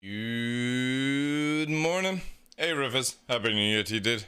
Good morning. Hey Rivers, happy new year to you, dude.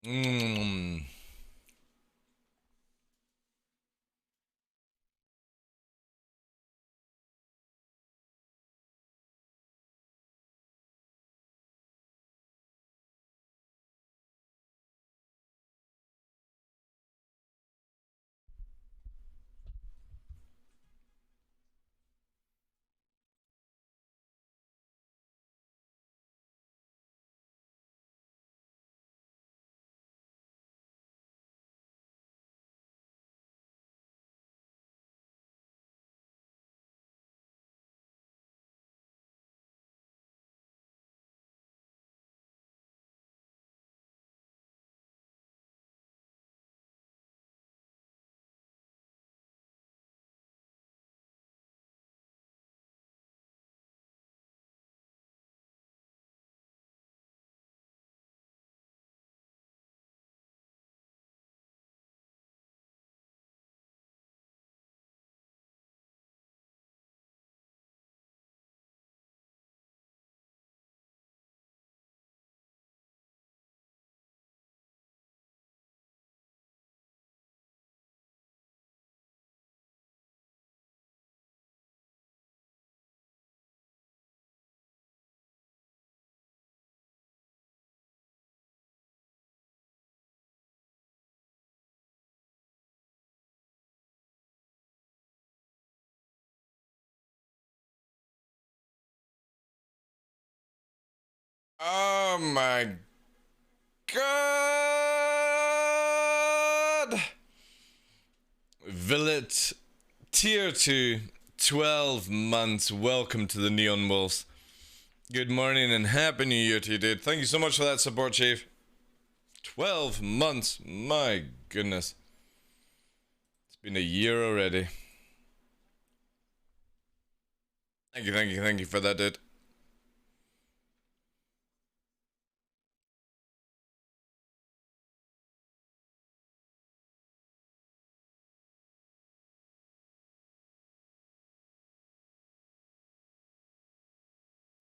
Mmm. Oh my god! Villet, tier 2, 12 months. Welcome to the Neon Wolves. Good morning and happy new year to you, dude. Thank you so much for that support, Chief. 12 months. My goodness. It's been a year already. Thank you for that, dude.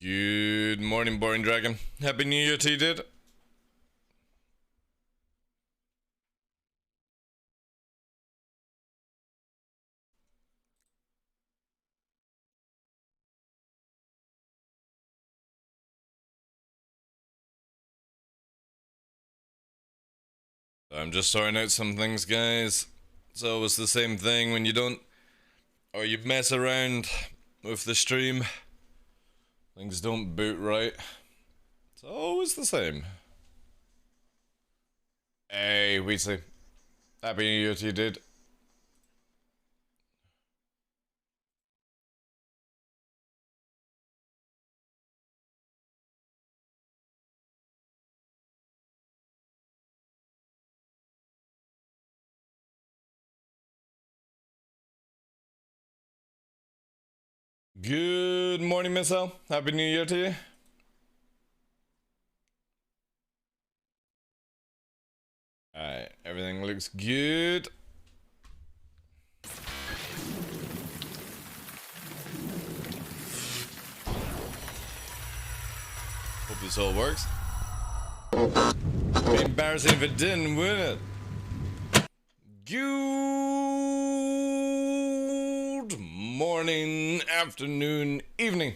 Good morning, Boring Dragon. Happy New Year to you, dude. I'm just sorting out some things, guys. It's always the same thing when you don't, or you mess around with the stream. Things don't boot right. It's always the same. Hey, Weasley. Happy New Year to you, dude. Good morning, Miss L. Happy New Year to you. Alright, everything looks good. Hope this all works. It'd be embarrassing if it didn't, wouldn't it? Good morning, afternoon, evening.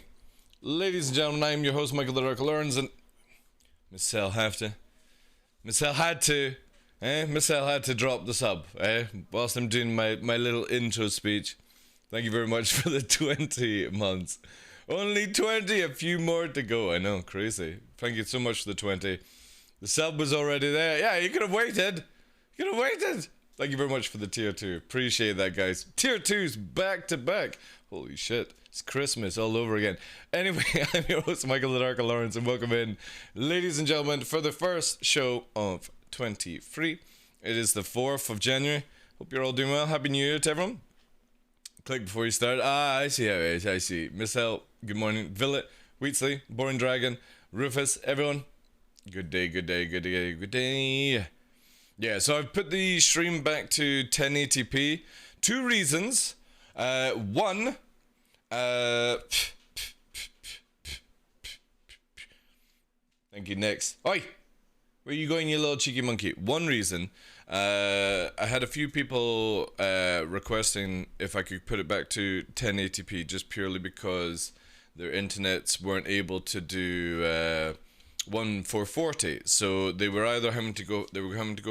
Ladies and gentlemen, I am your host, Michael TheDarkLaw, and Miss L had to. Miss L had to drop the sub, whilst I'm doing my little intro speech. Thank you very much for the 20 months. Only 20, a few more to go. I know, crazy. Thank you so much for the 20. The sub was already there. Yeah, you could have waited. You could have waited. Thank you very much for the tier 2. Appreciate that, guys. Tier 2s back to back. Holy shit. It's Christmas all over again. Anyway, I'm your host, Michael TheDarkLaw, and welcome in, ladies and gentlemen, for the first show of 23. It is the 4th of January. Hope you're all doing well. Happy New Year to everyone. Click before you start. I see how it is. I see. Miss L, good morning. Villet, Wheatsley, Boring Dragon, Rufus, everyone. Good day, good day, good day, good day. Yeah, so I've put the stream back to 1080p. Two reasons. One, thank you, next. Oi! Where are you going, you little cheeky monkey? One reason, I had a few people requesting if I could put it back to 1080p just purely because their internets weren't able to do 1440. So they were either having to go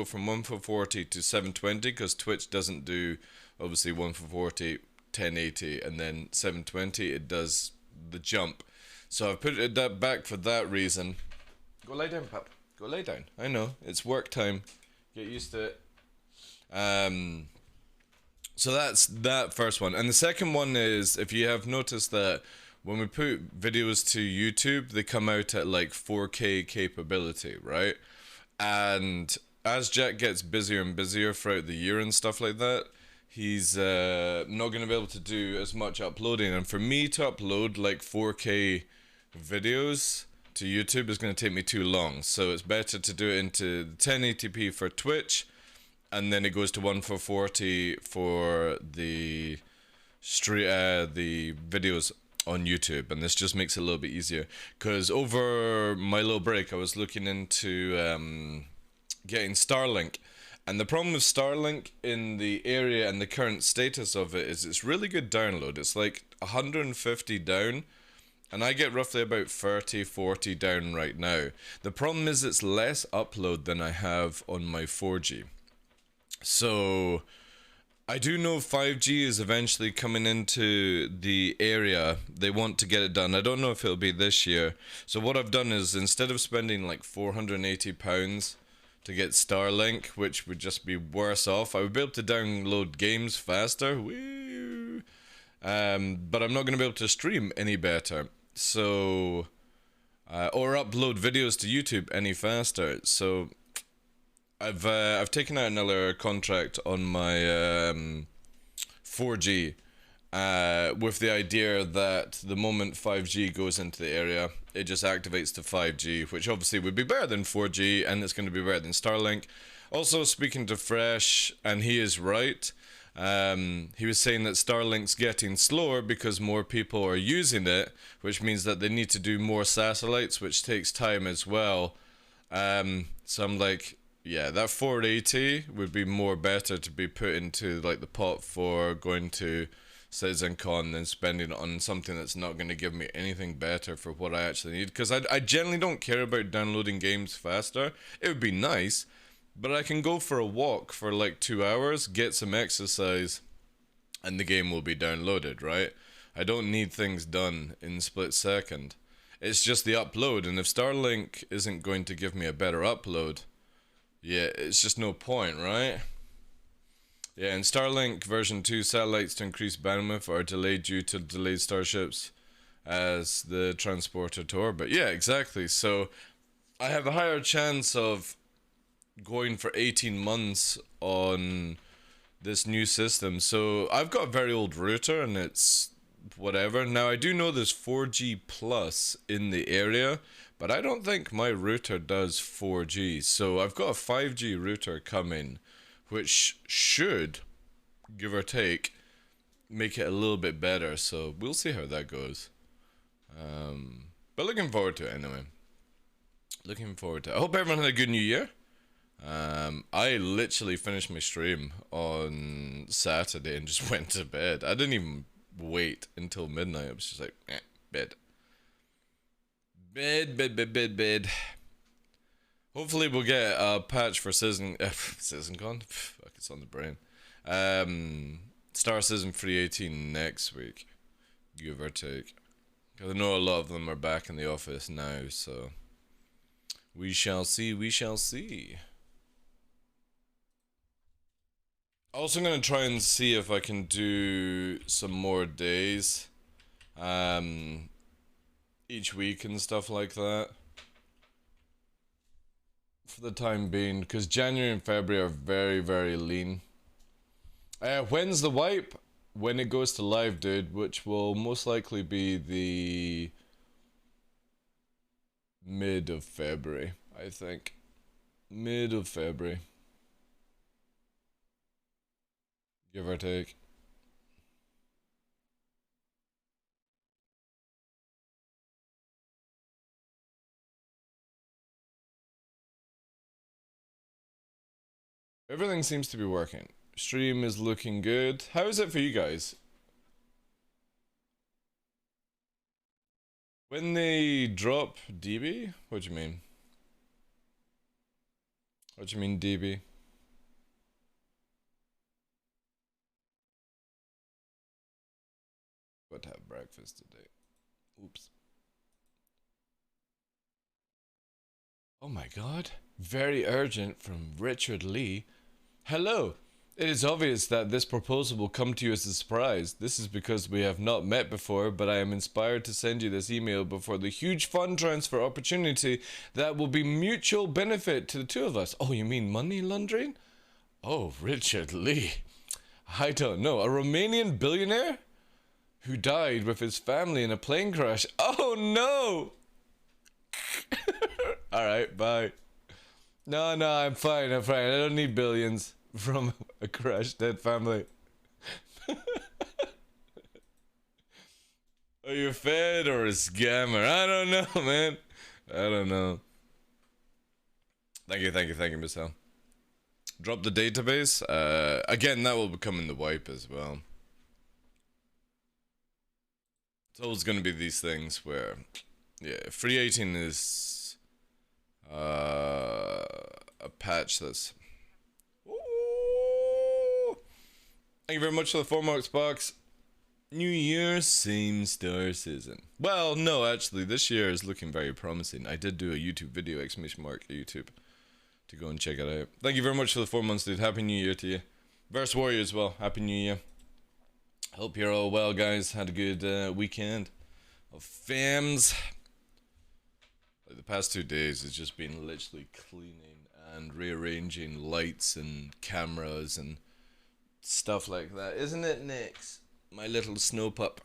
from 1440 to 720 because Twitch doesn't do obviously 1440, 1080, and then 720. It does the jump. So I've put it that back for that reason. Go lay down, pup. Go lay down. I know, it's work time. Get used to it. So that's that first one. And the second one is, if you have noticed that when we put videos to YouTube, they come out at like 4K capability, right? And as Jack gets busier and busier throughout the year and stuff like that, he's not going to be able to do as much uploading. And for me to upload like 4K videos to YouTube is going to take me too long, so it's better to do it into 1080p for Twitch, and then it goes to 1440 for the videos on YouTube, and this just makes it a little bit easier. Because over my little break, I was looking into getting Starlink, and the problem with Starlink in the area and the current status of it is it's really good download. It's like 150 down. And I get roughly about 30, 40 down right now. The problem is it's less upload than I have on my 4G. So I do know 5G is eventually coming into the area. They want to get it done. I don't know if it'll be this year. So what I've done is, instead of spending like £480 to get Starlink, which would just be worse off, I would be able to download games faster. Woo! But I'm not going to be able to stream any better. So, or upload videos to YouTube any faster. So, I've taken out another contract on my 4G, with the idea that the moment 5G goes into the area, it just activates to 5G, which obviously would be better than 4G, and it's going to be better than Starlink. Also, speaking to Fresh, and he is right. He was saying that Starlink's getting slower because more people are using it, which means that they need to do more satellites, which takes time as well. So I'm like, yeah, that 480 would be more better to be put into like the pot for going to CitizenCon than spending it on something that's not going to give me anything better for what I actually need. Because I generally don't care about downloading games faster. It would be nice. But I can go for a walk for like 2 hours, get some exercise, and the game will be downloaded, right? I don't need things done in split second. It's just the upload, and if Starlink isn't going to give me a better upload, yeah, it's just no point, right? Yeah, in Starlink version 2, satellites to increase bandwidth are delayed due to delayed starships as the transporter to orbit. Yeah, exactly. So I have a higher chance of going for 18 months on this new system. So I've got a very old router, and it's whatever. Now I do know there's 4G plus in the area, but I don't think my router does 4G. So I've got a 5G router coming, which should, give or take, make it a little bit better. So we'll see how that goes. But looking forward to it anyway. Looking forward to it. I hope everyone had a good New Year. I literally finished my stream on Saturday and just went to bed. I didn't even wait until midnight. I was just like, bed. Bed. Hopefully we'll get a patch for SeasonCon. Fuck, it's on the brain. Star Season 318 next week, give or take. Because I know a lot of them are back in the office now, so we shall see, we shall see. Also going to try and see if I can do some more days each week and stuff like that for the time being, because January and February are very, very lean. When's the wipe? When it goes to live, dude, which will most likely be the mid of February, I think. Mid of February, give or take. Everything seems to be working. Stream is looking good. How is it for you guys? When they drop DB? What do you mean? What do you mean DB? What have breakfast today? Oops. Oh my god. Very urgent from Richard Lee. Hello. It is obvious that this proposal will come to you as a surprise. This is because we have not met before, but I am inspired to send you this email before the huge fund transfer opportunity that will be mutual benefit to the two of us. Oh, you mean money laundering? Oh, Richard Lee. I don't know. A Romanian billionaire? Who died with his family in a plane crash. Oh no! Alright, bye. No, I'm fine. I don't need billions from a crashed dead family. Are you a fed or a scammer? I don't know, man. I don't know. Thank you, Miss Hell. Drop the database. Again, that will become in the wipe as well. It's always going to be these things where, yeah, 318 is a patch that's. Ooh. Thank you very much for the 4 marks box. New Year, same star season. Well, no, actually, this year is looking very promising. I did do a YouTube video, exclamation mark, YouTube, to go and check it out. Thank you very much for the 4 months, dude. Happy New Year to you. Verse Warrior as well. Happy New Year. Hope you're all well, guys. Had a good weekend of fams. Like the past 2 days has just been literally cleaning and rearranging lights and cameras and stuff like that. Isn't it, Nix? My little snow pup.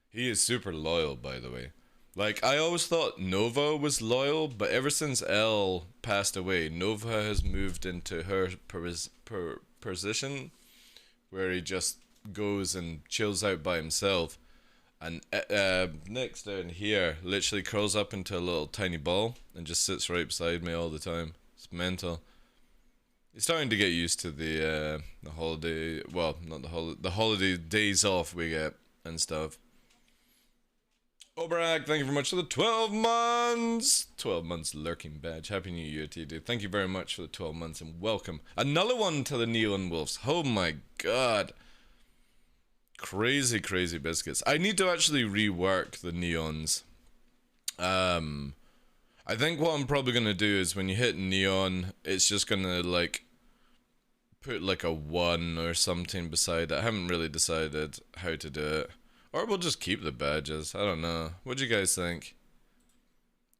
He is super loyal, by the way. Like, I always thought Nova was loyal, but ever since Elle passed away, Nova has moved into her position where he just goes and chills out by himself. And Nick's down here literally curls up into a little tiny ball and just sits right beside me all the time. It's mental. He's starting to get used to the holiday, well, not the holiday days off we get and stuff. Obrak, thank you very much for the 12 months! 12 months lurking badge. Happy New Year to you, dude. Thank you very much for the 12 months and welcome. Another one to the Neon Wolves. Oh my god. Crazy, crazy biscuits. I need to actually rework the neons. I think what I'm probably gonna do is when you hit neon, it's just gonna like put like a 1 or something beside it. I haven't really decided how to do it. Or we'll just keep the badges. I don't know. What do you guys think?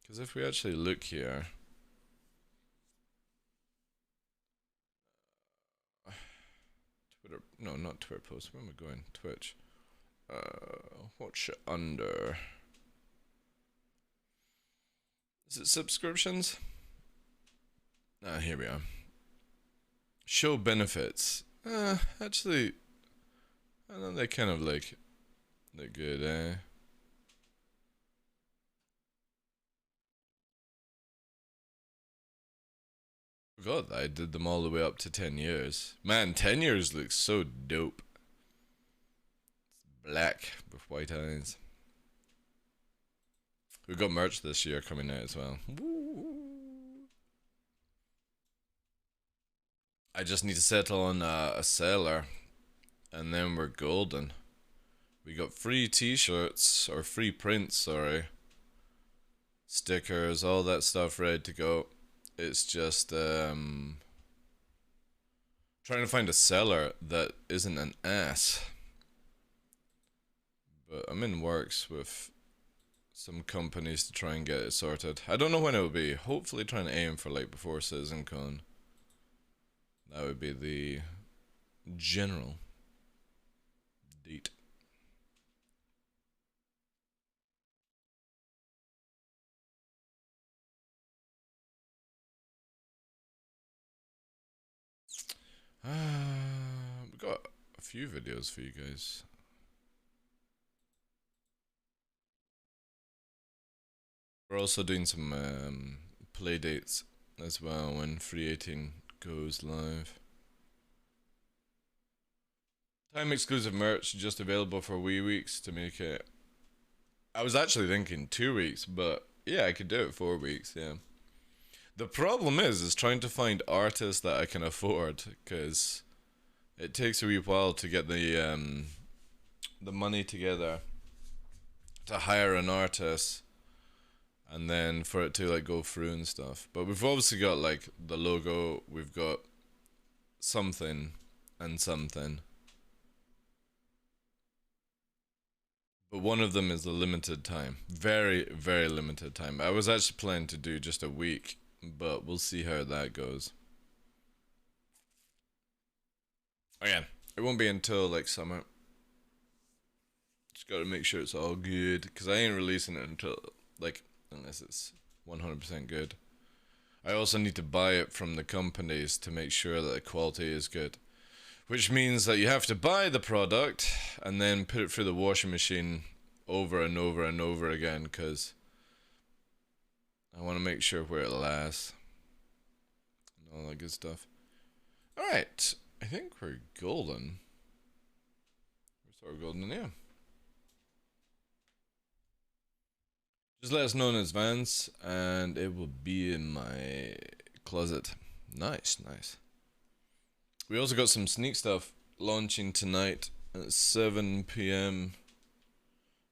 Because if we actually look here. Twitter, no, not Twitter post. Where am I going? Twitch. What's it under? Is it subscriptions? Ah, here we are. Show benefits. Actually, I know they kind of like, they're good, eh? God, I did them all the way up to 10 years. Man, 10 years looks so dope. It's black with white eyes. We've got merch this year coming out as well. Woo. I just need to settle on a seller, and then we're golden. We got free t-shirts, or free prints, sorry. Stickers, all that stuff ready to go. It's just trying to find a seller that isn't an ass. But I'm in works with some companies to try and get it sorted. I don't know when it will be. Hopefully trying to aim for like before CitizenCon. That would be the general date. We got a few videos for you guys. We're also doing some play dates as well when 318 goes live. Time exclusive merch just available for wee weeks to make it. I was actually thinking 2 weeks, but yeah, I could do it 4 weeks, yeah. The problem is trying to find artists that I can afford, because it takes a wee while to get the money together to hire an artist, and then for it to like go through and stuff. But we've obviously got like the logo, we've got something and something. But one of them is a limited time. Very, very limited time. I was actually planning to do just a week, but we'll see how that goes. Again, it won't be until like summer. Just gotta make sure it's all good, because I ain't releasing it until like, unless it's 100% good. I also need to buy it from the companies to make sure that the quality is good. Which means that you have to buy the product and then put it through the washing machine over and over and over again, because I want to make sure where it lasts and all that good stuff. Alright, I think we're golden. We're sort of golden, yeah. Just let us know in advance and it will be in my closet. Nice, nice. We also got some sneak stuff launching tonight at 7 PM.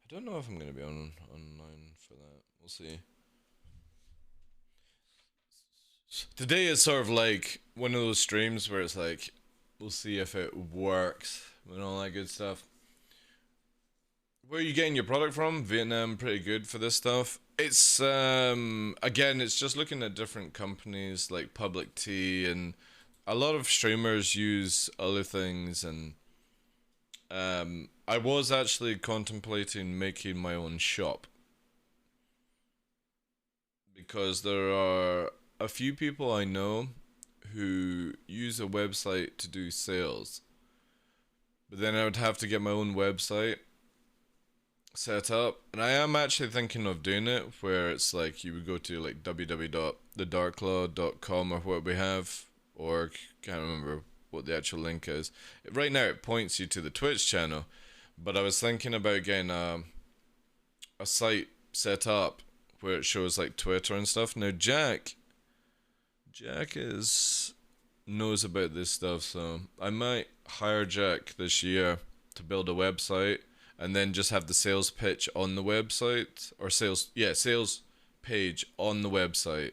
I don't know if I'm going to be online for that. We'll see. Today is sort of like one of those streams where it's like, we'll see if it works and all that good stuff. Where are you getting your product from? Vietnam, pretty good for this stuff. It's, again, it's just looking at different companies like Public Tea, and a lot of streamers use other things, and I was actually contemplating making my own shop, because there are a few people I know who use a website to do sales, but then I would have to get my own website set up, and I am actually thinking of doing it where it's like you would go to like www.TheDarkLaw.com or what we have, or can't remember what the actual link is. Right now it points you to the Twitch channel, but I was thinking about getting a site set up where it shows like Twitter and stuff. Now Jack knows about this stuff, so I might hire Jack this year to build a website, and then just have the sales pitch on the website, or sales page on the website,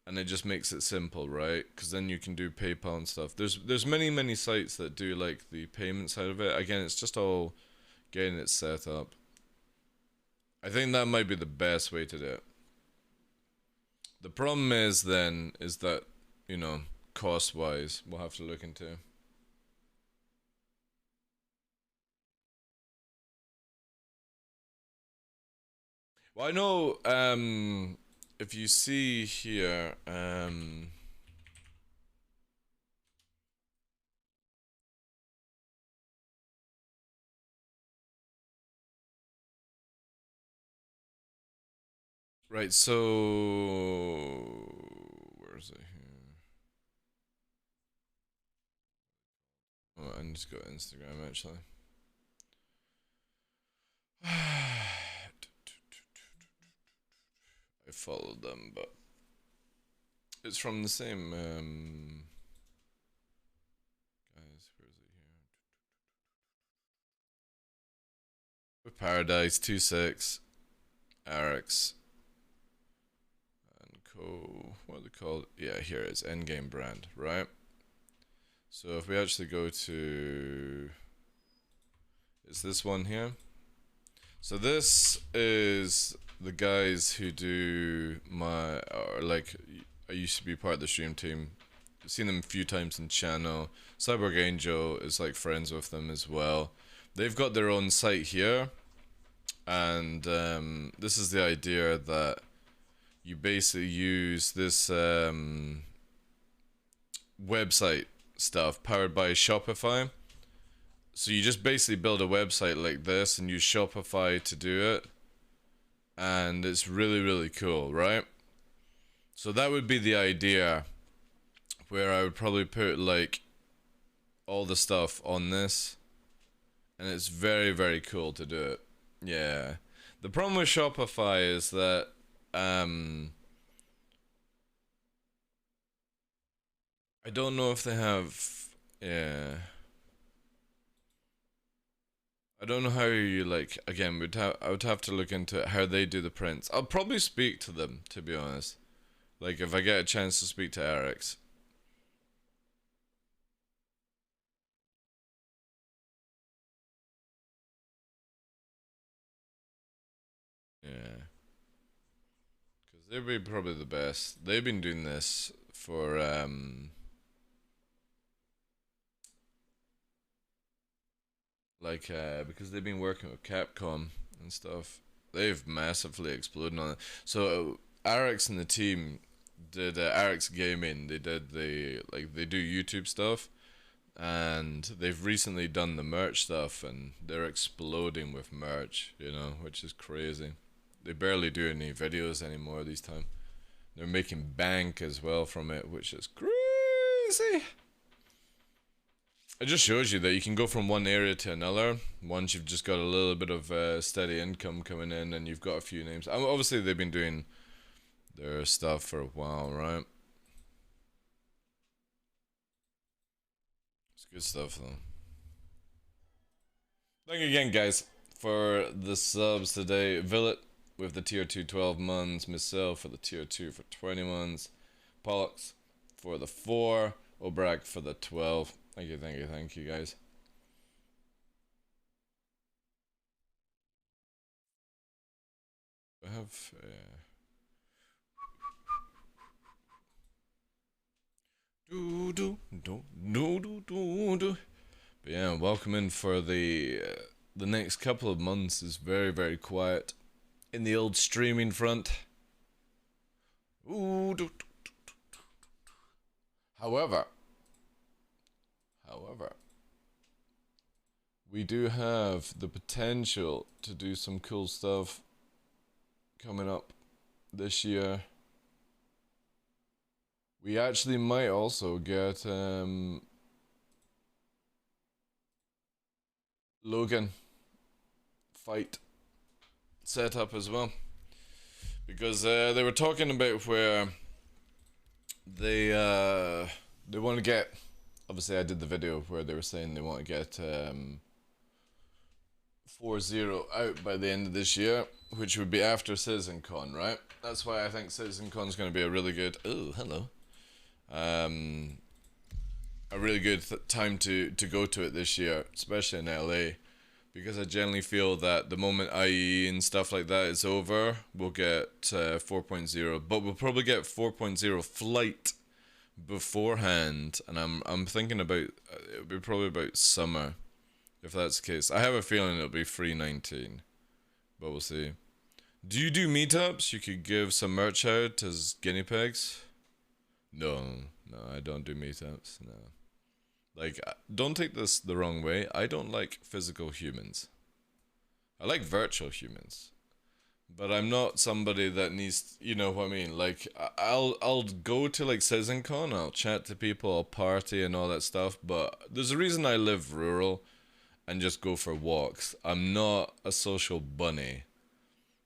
and it just makes it simple, right? Because then you can do PayPal and stuff. There's many sites that do like the payment side of it. Again, it's just all getting it set up. I think that might be the best way to do it. The problem is that, you know, cost wise, we'll have to look into. Well, I know, if you see here, right, so where is it here? Oh, I need to go to Instagram actually. I followed them, but it's from the same guys. Where is it here? Paradise 26, Arix, and Co. What are they called? Yeah, here it is. Endgame brand, right? So if we actually go to, is this one here? So this is the guys who do my, or like, I used to be part of the stream team. I've seen them a few times in channel. Cyborg Angel is like friends with them as well. They've got their own site here, and this is the idea that you basically use this website stuff powered by Shopify. So you just basically build a website like this and use Shopify to do it. And it's really, really cool, right? So that would be the idea, where I would probably put like all the stuff on this. And it's very, very cool to do it. Yeah. The problem with Shopify is that I don't know if they have, yeah. I don't know how you like. Again, I would have to look into how they do the prints. I'll probably speak to them, to be honest. Like if I get a chance to speak to Eric's. Yeah, because they'd be probably the best. They've been doing this for because they've been working with Capcom and stuff. They've massively exploded on it. So Arix and the team did Arix Gaming. They did they do YouTube stuff, and they've recently done the merch stuff, and they're exploding with merch. You know, which is crazy. They barely do any videos anymore these time. They're making bank as well from it, which is crazy. It just shows you that you can go from one area to another once you've just got a little bit of steady income coming in and you've got a few names. Obviously, they've been doing their stuff for a while, right? It's good stuff, though. Thank you again, guys, for the subs today. Villet with the tier 2 12 months. Myself for the tier 2 for 20 months. Pollux for the 4. Obrak for the 12. Thank you, thank you, thank you, guys. I have. But yeah, welcome in for the next couple of months is very, very quiet in the old streaming front. However, we do have the potential to do some cool stuff coming up this year. We actually might also get Logan fight set up as well, because they were talking about where they want to get. Obviously, I did the video where they were saying they want to get 4-0 out by the end of this year, which would be after CitizenCon, right? That's why I think CitizenCon is going to be a really good. Oh, hello. A really good time to go to it this year, especially in LA, because I generally feel that the moment IE and stuff like that is over, we'll get 4.0, but we'll probably get 4.0 flight beforehand, and I'm thinking about it'll be probably about summer, if that's the case. I have a feeling it'll be 319, but we'll see. Do you do meetups? You could give some merch out as guinea pigs. No, I don't do meetups. No, like, don't take this the wrong way. I don't like physical humans. I like virtual humans, but I'm not somebody that needs, you know what I mean? Like, I'll go to like CitizenCon, I'll chat to people, I'll party and all that stuff. But there's a reason I live rural and just go for walks. I'm not a social bunny.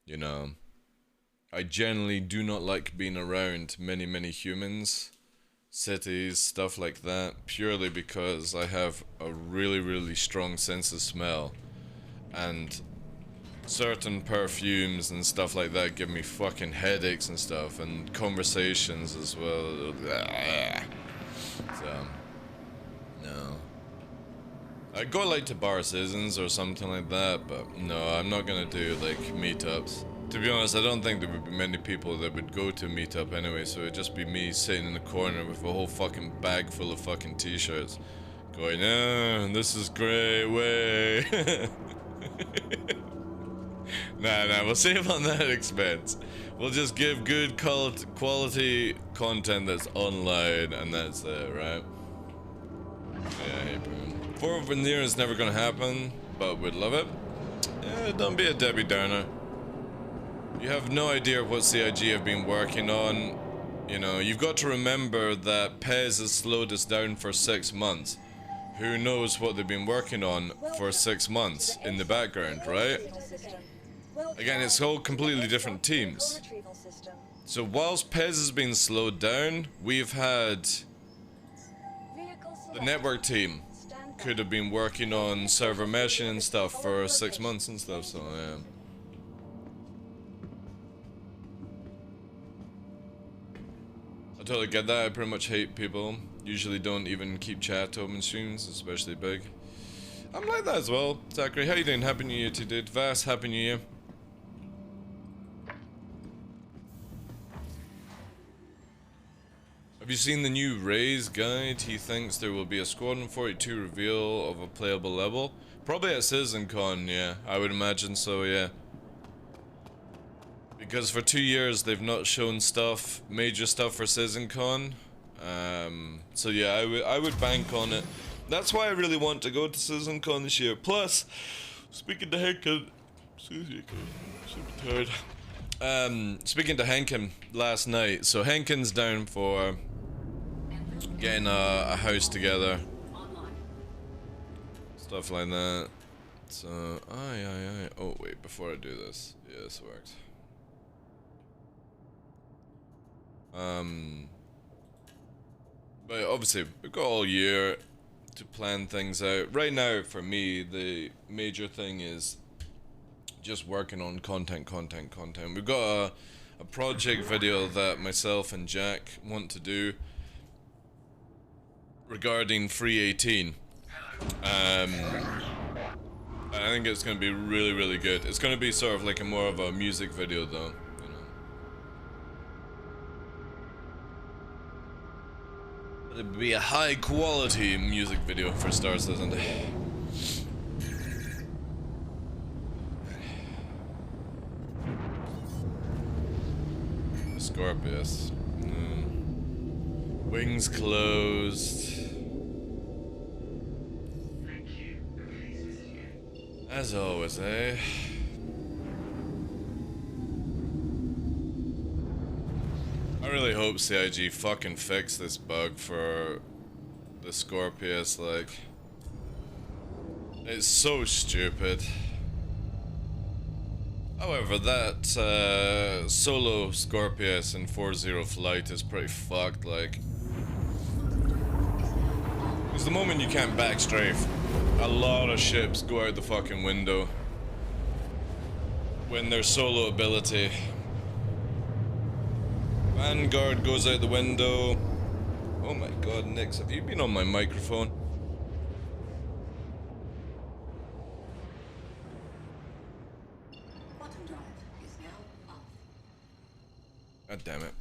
You know, I generally do not like being around many humans, cities, stuff like that, purely because I have a really strong sense of smell, and certain perfumes and stuff like that give me fucking headaches and stuff, and conversations as well. So, no. I'd go like to Bar Citizens or something like that, but no, I'm not gonna do like meetups. To be honest, I don't think there would be many people that would go to a meetup anyway, so it'd just be me sitting in the corner with a whole fucking bag full of fucking t-shirts, going, oh, this is great, way. Nah, we'll save on that expense. We'll just give good quality content that's online, and that's it, right? Yeah, hey, bro. 4 veneer is never gonna happen, but we'd love it. Yeah, don't be a Debbie Downer. You have no idea what CIG have been working on. You know, you've got to remember that Pez has slowed us down for 6 months. Who knows what they've been working on for 6 months in the background, right? Again, it's all completely different teams. So whilst Pez has been slowed down, we've had the network team could have been working on server meshing and stuff for 6 months and stuff, so yeah. I totally get that. I pretty much hate people. Usually don't even keep chat open streams, especially big. I'm like that as well. Zachary, how you doing? Happy New Year to you, dude. Vass, Happy New Year. Have you seen the new Ray's guide? He thinks there will be a Squadron 42 reveal of a playable level. Probably at CitizenCon, yeah. I would imagine so, yeah. Because for 2 years they've not shown stuff, major stuff for CitizenCon. So yeah, I would bank on it. That's why I really want to go to CitizenCon this year. Plus, speaking to Henkin, excuse me, super tired. Speaking to Henkin last night, so Henkin's down for getting a house together, stuff like that. So, aye. Oh wait, before I do this, yeah, this works. But obviously we've got all year to plan things out. Right now, for me, the major thing is just working on content. We've got a project video that myself and Jack want to do regarding Free 18. I think it's going to be really good. It's going to be sort of like a more of a music video though, you know. It'd be a high quality music video for starters, isn't it? Scorpius. Wings closed. As always, eh? I really hope CIG fucking fix this bug for the Scorpius, like... It's so stupid. However, that solo Scorpius in 4-0 flight is pretty fucked, like... Because the moment you can't backstrafe, a lot of ships go out the fucking window when their solo ability. Vanguard goes out the window. Oh my god, Nix, have you been on my microphone? Bottom drive is now off. God damn it.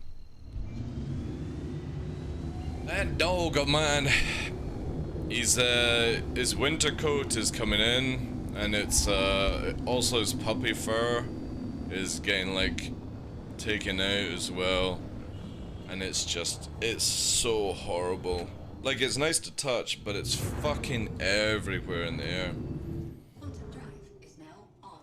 That dog of mine. He's, his winter coat is coming in, and it's, also his puppy fur is getting like taken out as well, and it's so horrible. Like, it's nice to touch, but it's fucking everywhere in the air. Quantum drive is now on.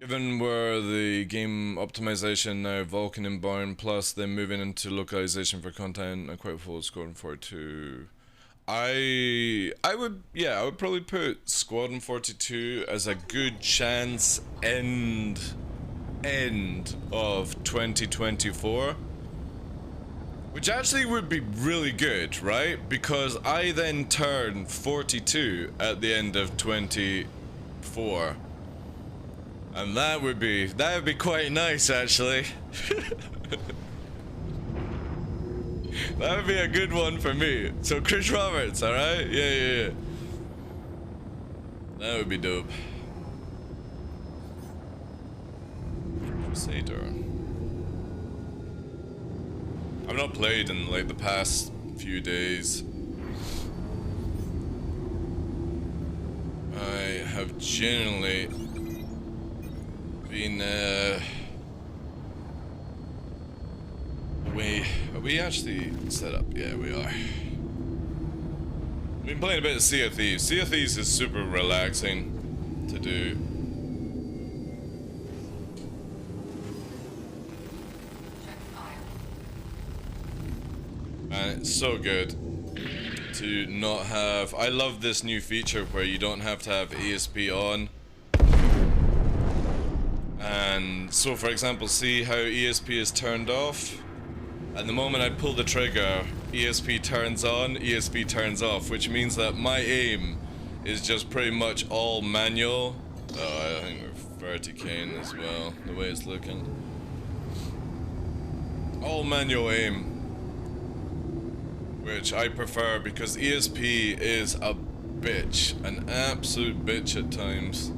Given where the game optimization now, Vulcan and Barn, plus then moving into localization for content, I'm quite full of Squadron 42. I would probably put Squadron 42 as a good chance end of 2024. Which actually would be really good, right? Because I then turn 42 at the end of 24. And that would be quite nice, actually. That would be a good one for me. So Chris Roberts, alright? Yeah. That would be dope. Crusader. I've not played in like the past few days. I have genuinely been are we actually set up? Yeah, we are. I've been playing a bit of Sea of Thieves. Sea of Thieves is super relaxing to do. Check fire. And it's so good to not have... I love this new feature where you don't have to have ESP on. And so, for example, see how ESP is turned off? At the moment I pull the trigger, ESP turns on, ESP turns off, which means that my aim is just pretty much all manual. Oh, I think we're 30k as well, the way it's looking. All manual aim. Which I prefer because ESP is a bitch, an absolute bitch at times.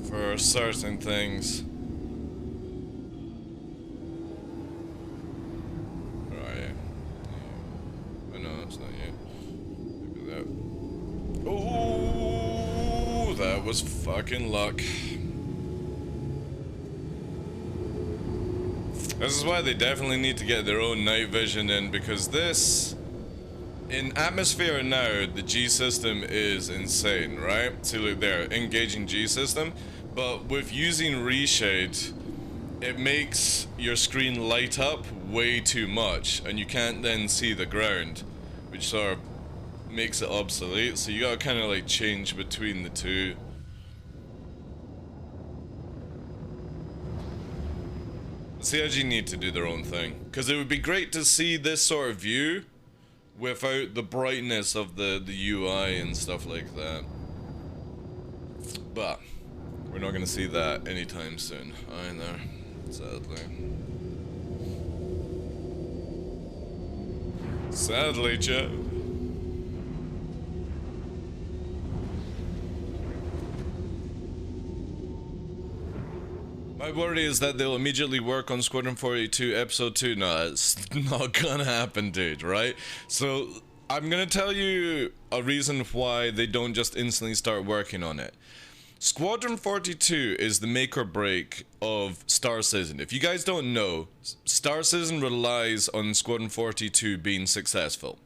For certain things. Oh, that was fucking luck. This is why they definitely need to get their own night vision in, because this, in atmosphere now, the G system is insane, right? So look there, engaging G system, but with using reshade, it makes your screen light up way too much, and you can't then see the ground, which sort of makes it obsolete, so you gotta kind of like change between the two. CIG need to do their own thing, because it would be great to see this sort of view without the brightness of the UI and stuff like that. But we're not gonna see that anytime soon either, sadly. Sadly, Joe. My worry is that they'll immediately work on Squadron 42 Episode 2. No, it's not gonna happen, dude, right? So, I'm gonna tell you a reason why they don't just instantly start working on it. Squadron 42 is the make or break of Star Citizen. If you guys don't know, Star Citizen relies on Squadron 42 being successful.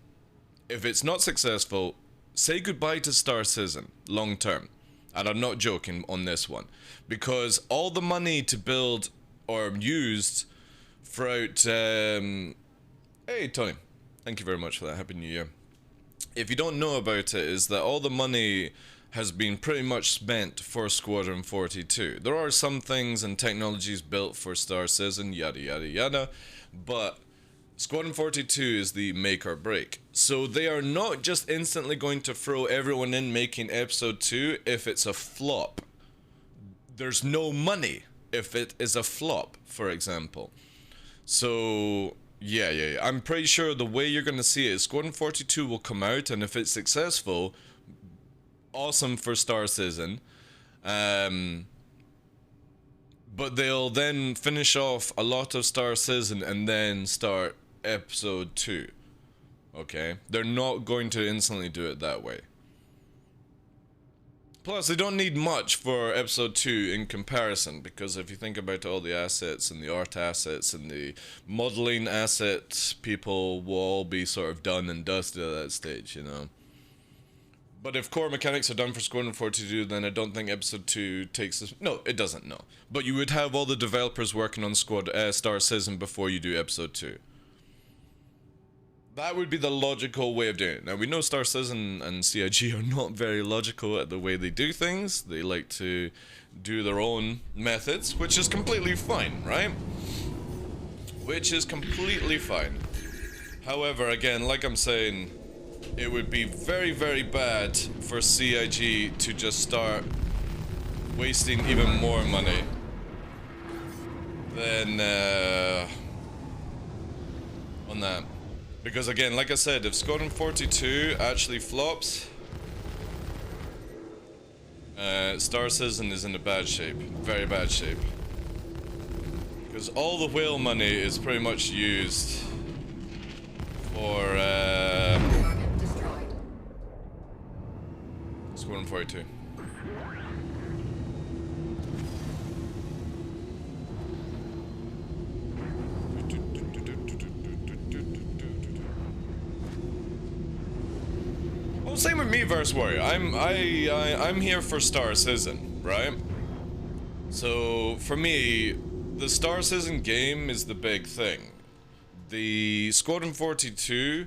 If it's not successful, say goodbye to Star Citizen, long term. And I'm not joking on this one. Because all the money to build or used throughout... Hey, Tony. Thank you very much for that. Happy New Year. If you don't know about it, is that all the money has been pretty much spent for Squadron 42. There are some things and technologies built for Star Citizen, yada yada yada, but Squadron 42 is the make or break. So they are not just instantly going to throw everyone in making episode 2 if it's a flop. There's no money if it is a flop, for example. So yeah. I'm pretty sure the way you're gonna see it is Squadron 42 will come out, and if it's successful, awesome for Star Citizen. But they'll then finish off a lot of Star Citizen and then start episode 2. Okay? They're not going to instantly do it that way. Plus, they don't need much for episode 2 in comparison, because if you think about all the assets and the art assets and the modeling assets, people will all be sort of done and dusted at that stage, you know. But if core mechanics are done for Squadron 42, then I don't think episode 2 takes this. No, it doesn't, no. But you would have all the developers working on Star Citizen before you do episode 2. That would be the logical way of doing it. Now, we know Star Citizen and CIG are not very logical at the way they do things. They like to do their own methods, which is completely fine, right? Which is completely fine. However, again, like I'm saying, it would be very, very bad for CIG to just start wasting even more money than on that. Because again, like I said, if Squadron 42 actually flops, Star Citizen is in a bad shape. Very bad shape. Because all the whale money is pretty much used for Target destroyed. Squadron 42. Well, same with me versus Warrior. I'm here for Star Citizen, right? So for me, the Star Citizen game is the big thing. The Squadron 42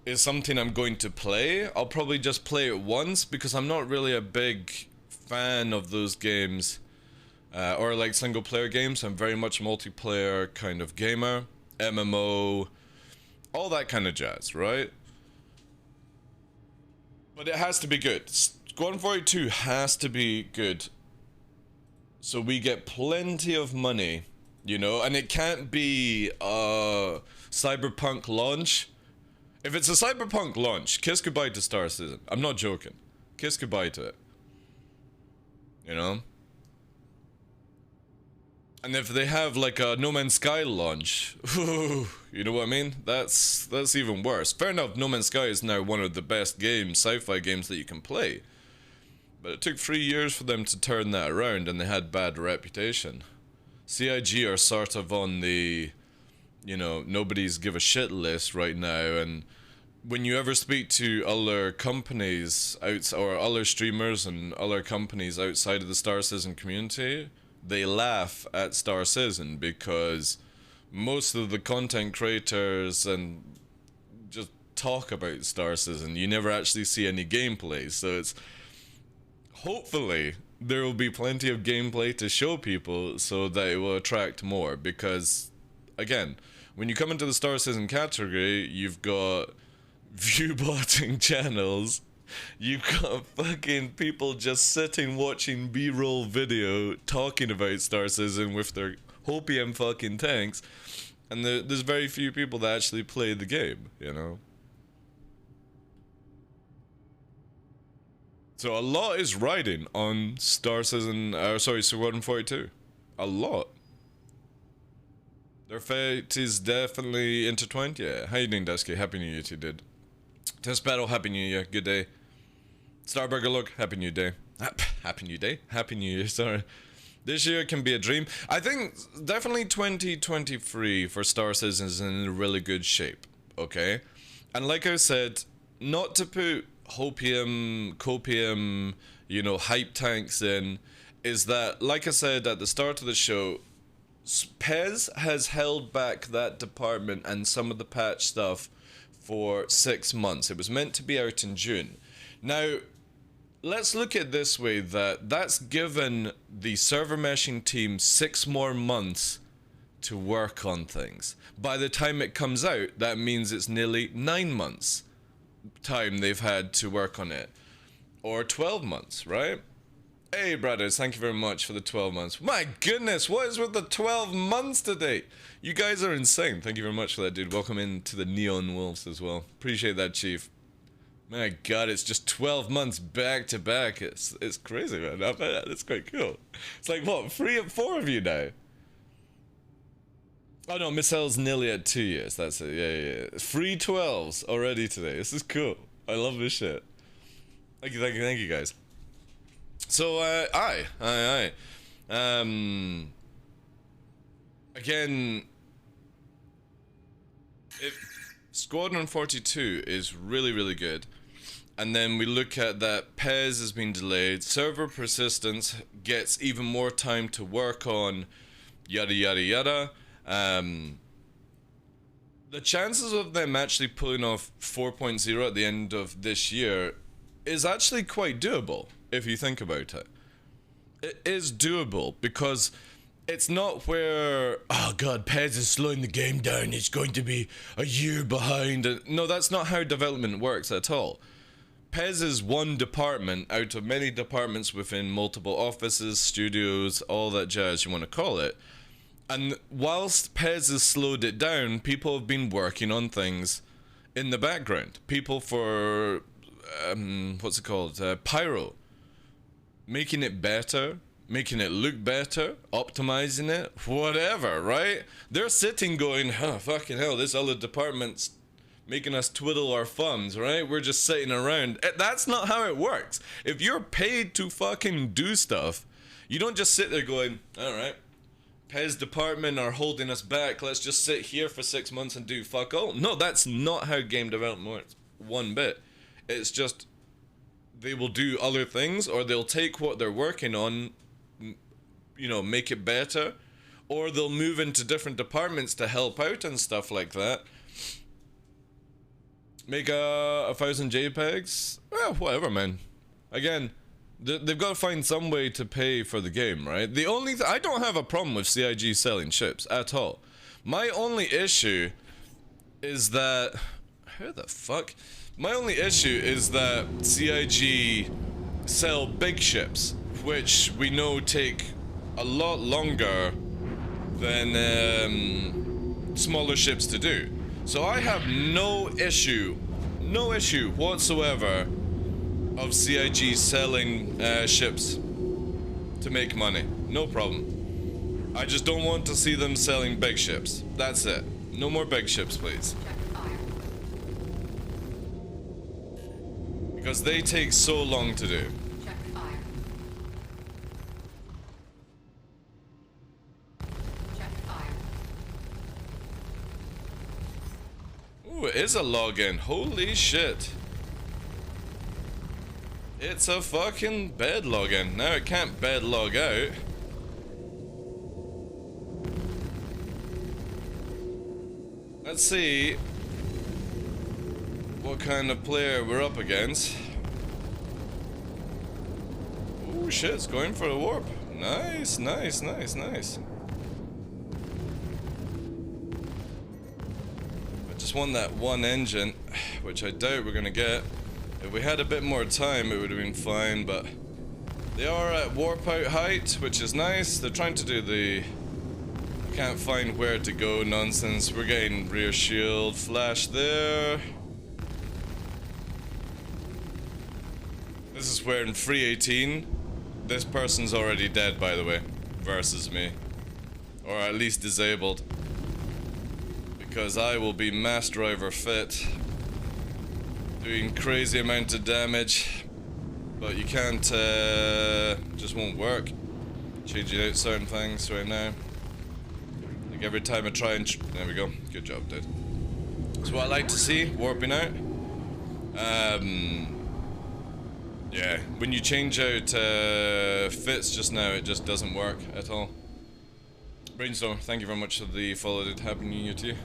is something I'm going to play. I'll probably just play it once because I'm not really a big fan of those games, or like single player games. I'm very much a multiplayer kind of gamer, MMO, all that kind of jazz, right? But it has to be good. Squadron 42 has to be good. So we get plenty of money, you know, and it can't be a Cyberpunk launch. If it's a Cyberpunk launch, kiss goodbye to Star Citizen. I'm not joking. Kiss goodbye to it. You know? And if they have like a No Man's Sky launch, you know what I mean? That's even worse. Fair enough, No Man's Sky is now one of the best games, sci-fi games that you can play. But it took 3 years for them to turn that around, and they had bad reputation. CIG are sort of on the, you know, nobody's give a shit list right now, and when you ever speak to other companies or other streamers and other companies outside of the Star Citizen community, they laugh at Star Citizen because most of the content creators and just talk about Star Citizen. You never actually see any gameplay, so it's hopefully there will be plenty of gameplay to show people so that it will attract more, because again, when you come into the Star Citizen category, you've got view-botting channels. You've got fucking people just sitting watching B-roll video talking about Star Citizen with their Hopium fucking tanks, and there's very few people that actually play the game, you know? So a lot is riding on Star Citizen, Squadron 42. A lot. Their fate is definitely intertwined, yeah. How you doing, Dusky? Happy New Year to you, dude. Test Battle, Happy New Year, good day. Starburger Look, Happy New Day. Happy New Day? Happy New Year, sorry. This year can be a dream. I think definitely 2023 for Star Citizen is in really good shape, okay? And like I said, not to put hopium, copium, you know, hype tanks in, is that, like I said at the start of the show, PES has held back that department and some of the patch stuff for 6 months. It was meant to be out in June. Now, let's look at it this way, that's given the server meshing team 6 more months to work on things. By the time it comes out, that means it's nearly 9 months time they've had to work on it. Or 12 months, right? Hey, brothers, thank you very much for the 12 months. My goodness, what is with the 12 months today? You guys are insane. Thank you very much for that, dude. Welcome into the Neon Wolves as well. Appreciate that, Chief. My god, it's just 12 months back to back. It's crazy, man. It's quite cool. It's like, what, 4 of you now? Oh no, Miss L's nearly at 2 years. That's it. Yeah. 3 12s already today. This is cool. I love this shit. Thank you guys. So, aye. Again, Squadron 42 is really, really good. And then we look at that PES has been delayed, server persistence gets even more time to work on, yada yada yada. The chances of them actually pulling off 4.0 at the end of this year is actually quite doable, if you think about it. It is doable, because it's not where, oh god, PES is slowing the game down, it's going to be a year behind. No, that's not how development works at all. PES is one department out of many departments within multiple offices, studios, all that jazz you want to call it. And whilst PES has slowed it down, people have been working on things in the background. People for, what's it called? Pyro. Making it better, making it look better, optimizing it, whatever, right? They're sitting going, huh, fucking hell, this other department's making us twiddle our thumbs, right? We're just sitting around. That's not how it works. If you're paid to fucking do stuff, you don't just sit there going, alright, PES department are holding us back, let's just sit here for 6 months and do fuck all. No, that's not how game development works, one bit. It's just, they will do other things, or they'll take what they're working on, you know, make it better, or they'll move into different departments to help out and stuff like that. Make 1,000 JPEGs? Well, whatever, man. Again, they've got to find some way to pay for the game, right? The only I don't have a problem with CIG selling chips at all. My only issue is that, how the fuck? My only issue is that CIG sell big ships, which we know take a lot longer than smaller ships to do. So I have no issue whatsoever of CIG selling ships to make money. No problem. I just don't want to see them selling big ships. That's it. No more big ships, please. Because they take so long to do. Ooh, it is a login. Holy shit. It's a fucking bed login. Now it can't bed log out. Let's see what kind of player we're up against. Ooh, shit, it's going for a warp. Nice, nice, nice, nice. Just want that one engine, which I doubt we're gonna get. If we had a bit more time, it would have been fine, but they are at warp out height, which is nice. They're trying to do the can't find where to go nonsense. We're getting rear shield flash there. This is where in 318, this person's already dead, by the way, versus me, or at least disabled. Because I will be mass driver fit, doing crazy amount of damage, but you can't, just won't work. Changing out certain things right now. Like every time I try and, there we go, good job dude. That's what I like to see, warping out. Yeah, when you change out fits just now, it just doesn't work at all. Brainstorm, thank you very much for the follow, dude. Happy New Year to you.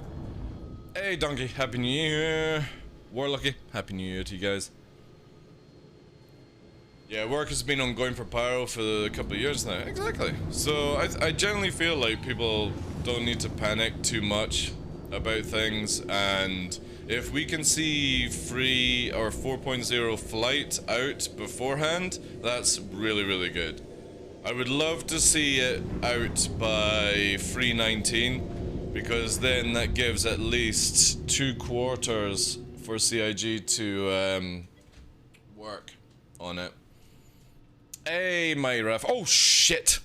Hey Donkey, Happy New Year. Warlucky, Happy New Year to you guys. Yeah, work has been ongoing for Pyro for a couple of years now. Exactly. So I generally feel like people don't need to panic too much about things, and if we can see 3 or 4.0 flight out beforehand, that's really, really good. I would love to see it out by 319. Because then that gives at least 2 quarters for CIG to work on it. Hey, my ref. Oh shit!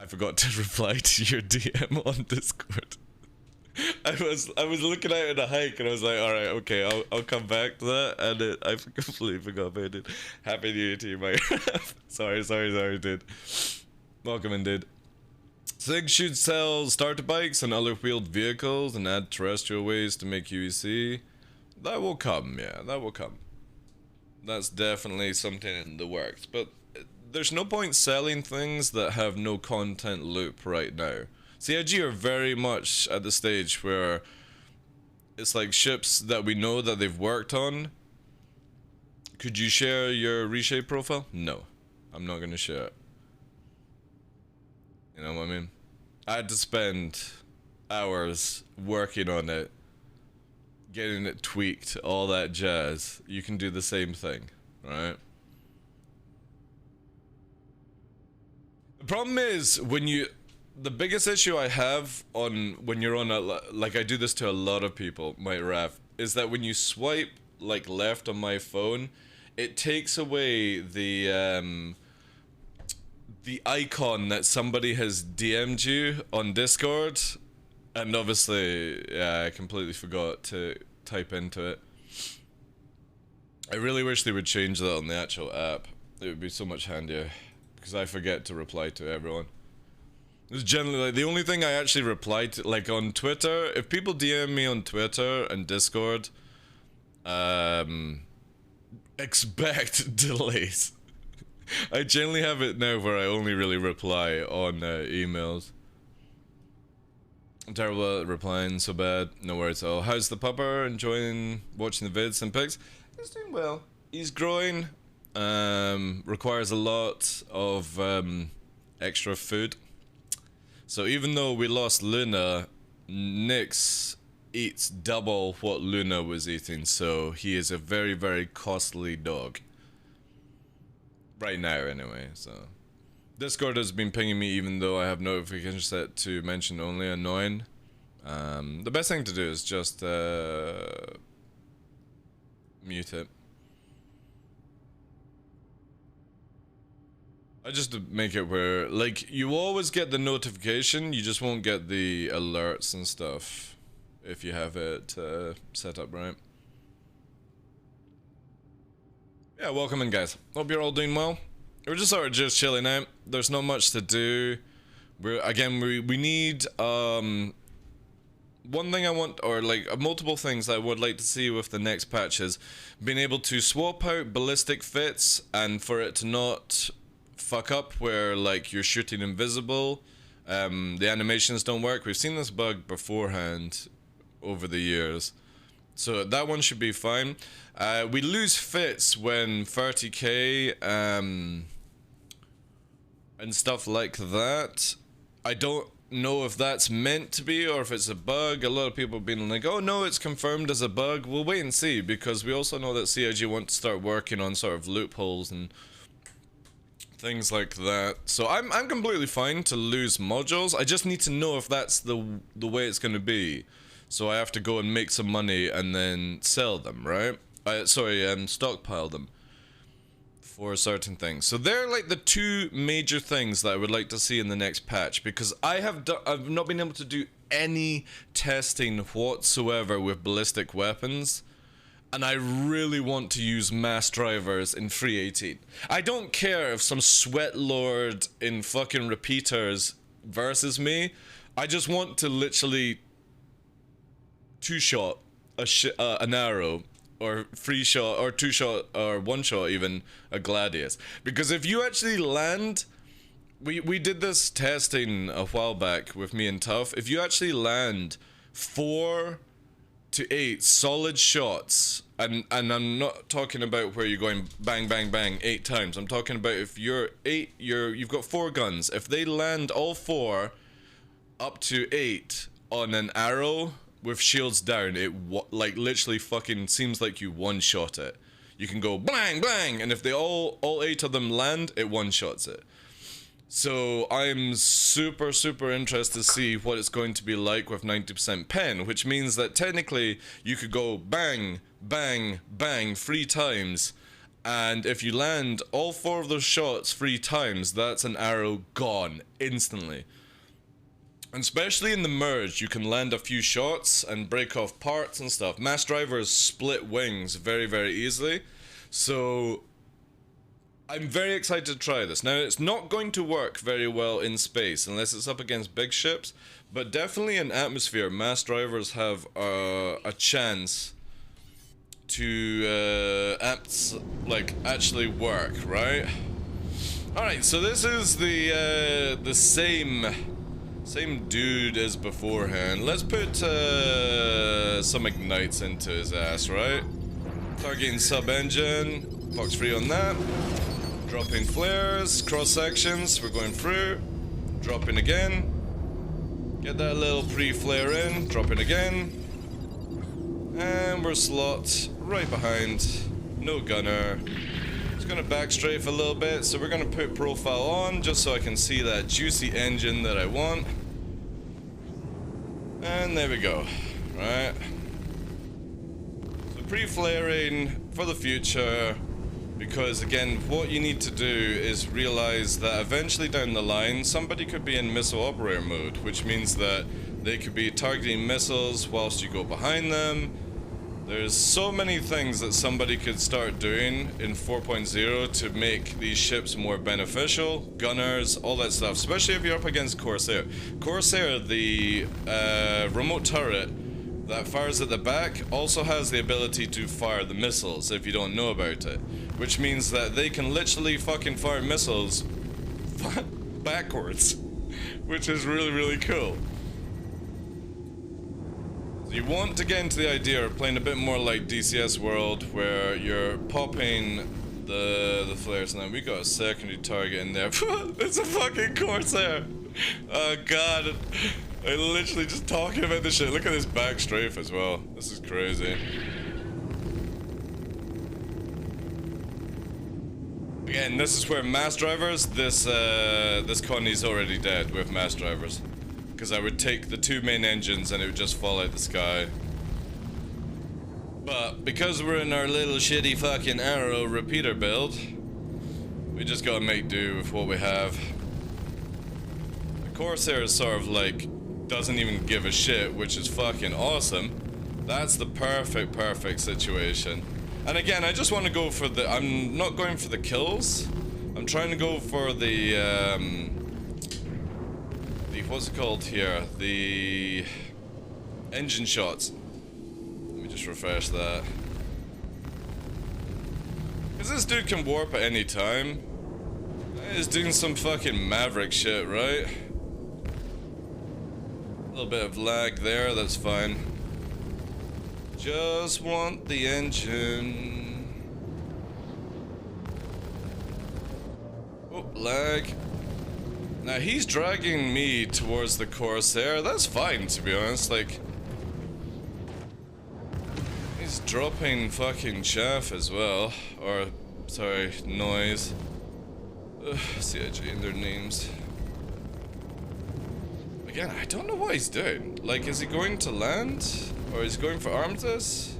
I forgot to reply to your DM on Discord. I was looking out at a hike and I was like, all right, okay, I'll come back to that, and I completely forgot about it. Happy New Year to you, Mike. sorry, dude. Welcome in, dude. SIG should sell starter bikes and other wheeled vehicles and add terrestrial ways to make UEC. That will come, yeah, that will come. That's definitely something in the works, but there's no point selling things that have no content loop right now. CIG are very much at the stage where it's like ships that we know that they've worked on. Could you share your reshape profile? No, I'm not gonna share it. You know what I mean? I had to spend hours working on it, getting it tweaked, all that jazz. You can do the same thing, right? The problem is the biggest issue I have when you're on like I do this to a lot of people, my ref, is that when you swipe like left on my phone, it takes away the icon that somebody has DM'd you on Discord, and obviously, yeah, I completely forgot to type into it. I really wish they would change that on the actual app. It would be so much handier, because I forget to reply to everyone. It's generally like the only thing I actually reply to, like on Twitter. If people DM me on Twitter and Discord, expect delays. I generally have it now where I only really reply on emails. I'm terrible at replying, so bad. No worries at all. How's the pupper? Enjoying watching the vids and pics? He's doing well. He's growing. Requires a lot of extra food. So even though we lost Luna, Nyx eats double what Luna was eating, so he is a very, very costly dog. Right now, anyway, so. Discord has been pinging me even though I have notifications set to mention only. Annoying. The best thing to do is just mute it. I just make it where, like, you always get the notification, you just won't get the alerts and stuff if you have it set up right. Yeah, welcome in, guys. Hope you're all doing well. We're just sort of just chilling out. There's not much to do. We need one thing I want, or like multiple things I would like to see with the next patch is being able to swap out ballistic fits and for it to not fuck up where like you're shooting invisible. The animations don't work. We've seen this bug beforehand over the years. So that one should be fine. We lose fits when 30k and stuff like that. I don't know if that's meant to be or if it's a bug. A lot of people have been like, oh no, it's confirmed as a bug. We'll wait and see, because we also know that CIG want to start working on sort of loopholes and things like that. So I'm completely fine to lose modules. I just need to know if that's the way it's going to be. So I have to go and make some money and then sell them, right? Stockpile them for certain things. So they're like the two major things that I would like to see in the next patch, because I've not been able to do any testing whatsoever with ballistic weapons, and I really want to use mass drivers in 318. I don't care if some sweat lord in fucking repeaters versus me. I just want to literally two-shot an arrow, or free shot, or two-shot, or one-shot even, a Gladius. Because if you actually land, we did this testing a while back with me and Tough, if you actually land 4 to 8 solid shots, and I'm not talking about where you're going bang, bang, bang 8 times, I'm talking about if you've got 4 guns, if they land all 4 up to 8 on an arrow, with shields down, it like literally fucking seems like you one-shot it. You can go bang bang, and if they all 8 of them land, it one-shots it. So I'm super interested to see what it's going to be like with 90% pen, which means that technically you could go bang bang bang 3 times, and if you land all 4 of those shots 3 times, that's an arrow gone instantly. And especially in the merge, you can land a few shots and break off parts and stuff. Mass drivers split wings very, very easily. So I'm very excited to try this. Now, it's not going to work very well in space unless it's up against big ships, but definitely in atmosphere, mass drivers have a chance to actually work, right? Alright, so this is the same dude as beforehand. Let's put some ignites into his ass, right? Targeting sub-engine, box free on that. Dropping flares, cross sections, we're going through. Dropping again. Get that little pre-flare in, dropping again. And we're slot right behind. No gunner. Just gonna back strafe a little bit, so we're gonna put profile on just so I can see that juicy engine that I want. And there we go. Right. So pre-flaring for the future. Because again, what you need to do is realize that eventually down the line, somebody could be in missile operator mode, which means that they could be targeting missiles whilst you go behind them. There's so many things that somebody could start doing in 4.0 to make these ships more beneficial. Gunners, all that stuff, especially if you're up against Corsair. Corsair, the remote turret that fires at the back, also has the ability to fire the missiles if you don't know about it. Which means that they can literally fucking fire missiles backwards. Which is really, really cool. So you want to get into the idea of playing a bit more like DCS World, where you're popping the flares. Now we got a secondary target in there. It's a fucking Corsair! Oh god. I literally just talking about this shit. Look at this back strafe as well. This is crazy. Again, this is where mass drivers, this colony's already dead with mass drivers. Because I would take the two main engines and it would just fall out the sky. But because we're in our little shitty fucking Arrow repeater build, we just gotta make do with what we have. The Corsair is sort of like, doesn't even give a shit, which is fucking awesome. That's the perfect situation. And again, I just want to go for the, I'm not going for the kills. I'm trying to go for the what's it called here? The engine shots. Let me just refresh that. Because this dude can warp at any time. He's doing some fucking maverick shit, right? A little bit of lag there, that's fine. Just want the engine. Oh, lag. Now he's dragging me towards the Corsair. That's fine, to be honest. Like, he's dropping fucking chaff as well. Or, sorry, noise. CIG in their names. Again, I don't know what he's doing. Like, is he going to land? Or is he going for Armistice?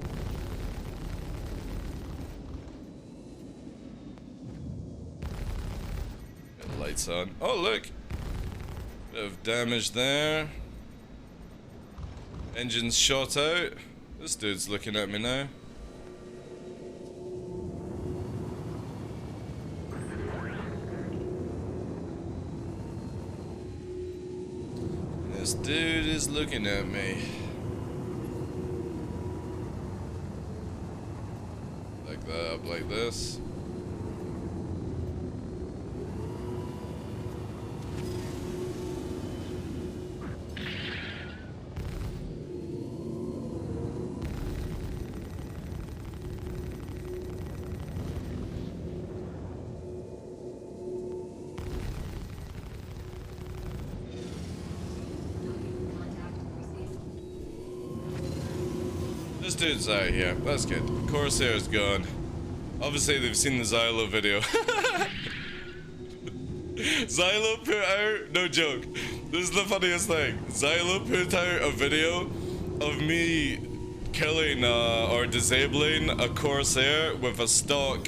Got the lights on. Oh, look! Bit of damage there. Engine's shot out. This dude's looking at me now. This dude is looking at me. Like that, up like this. This dude's out here. That's good. Corsair's gone. Obviously, they've seen the Xylo video. Xylo put out... No joke. This is the funniest thing. Xylo put out a video of me killing or disabling a Corsair with a stock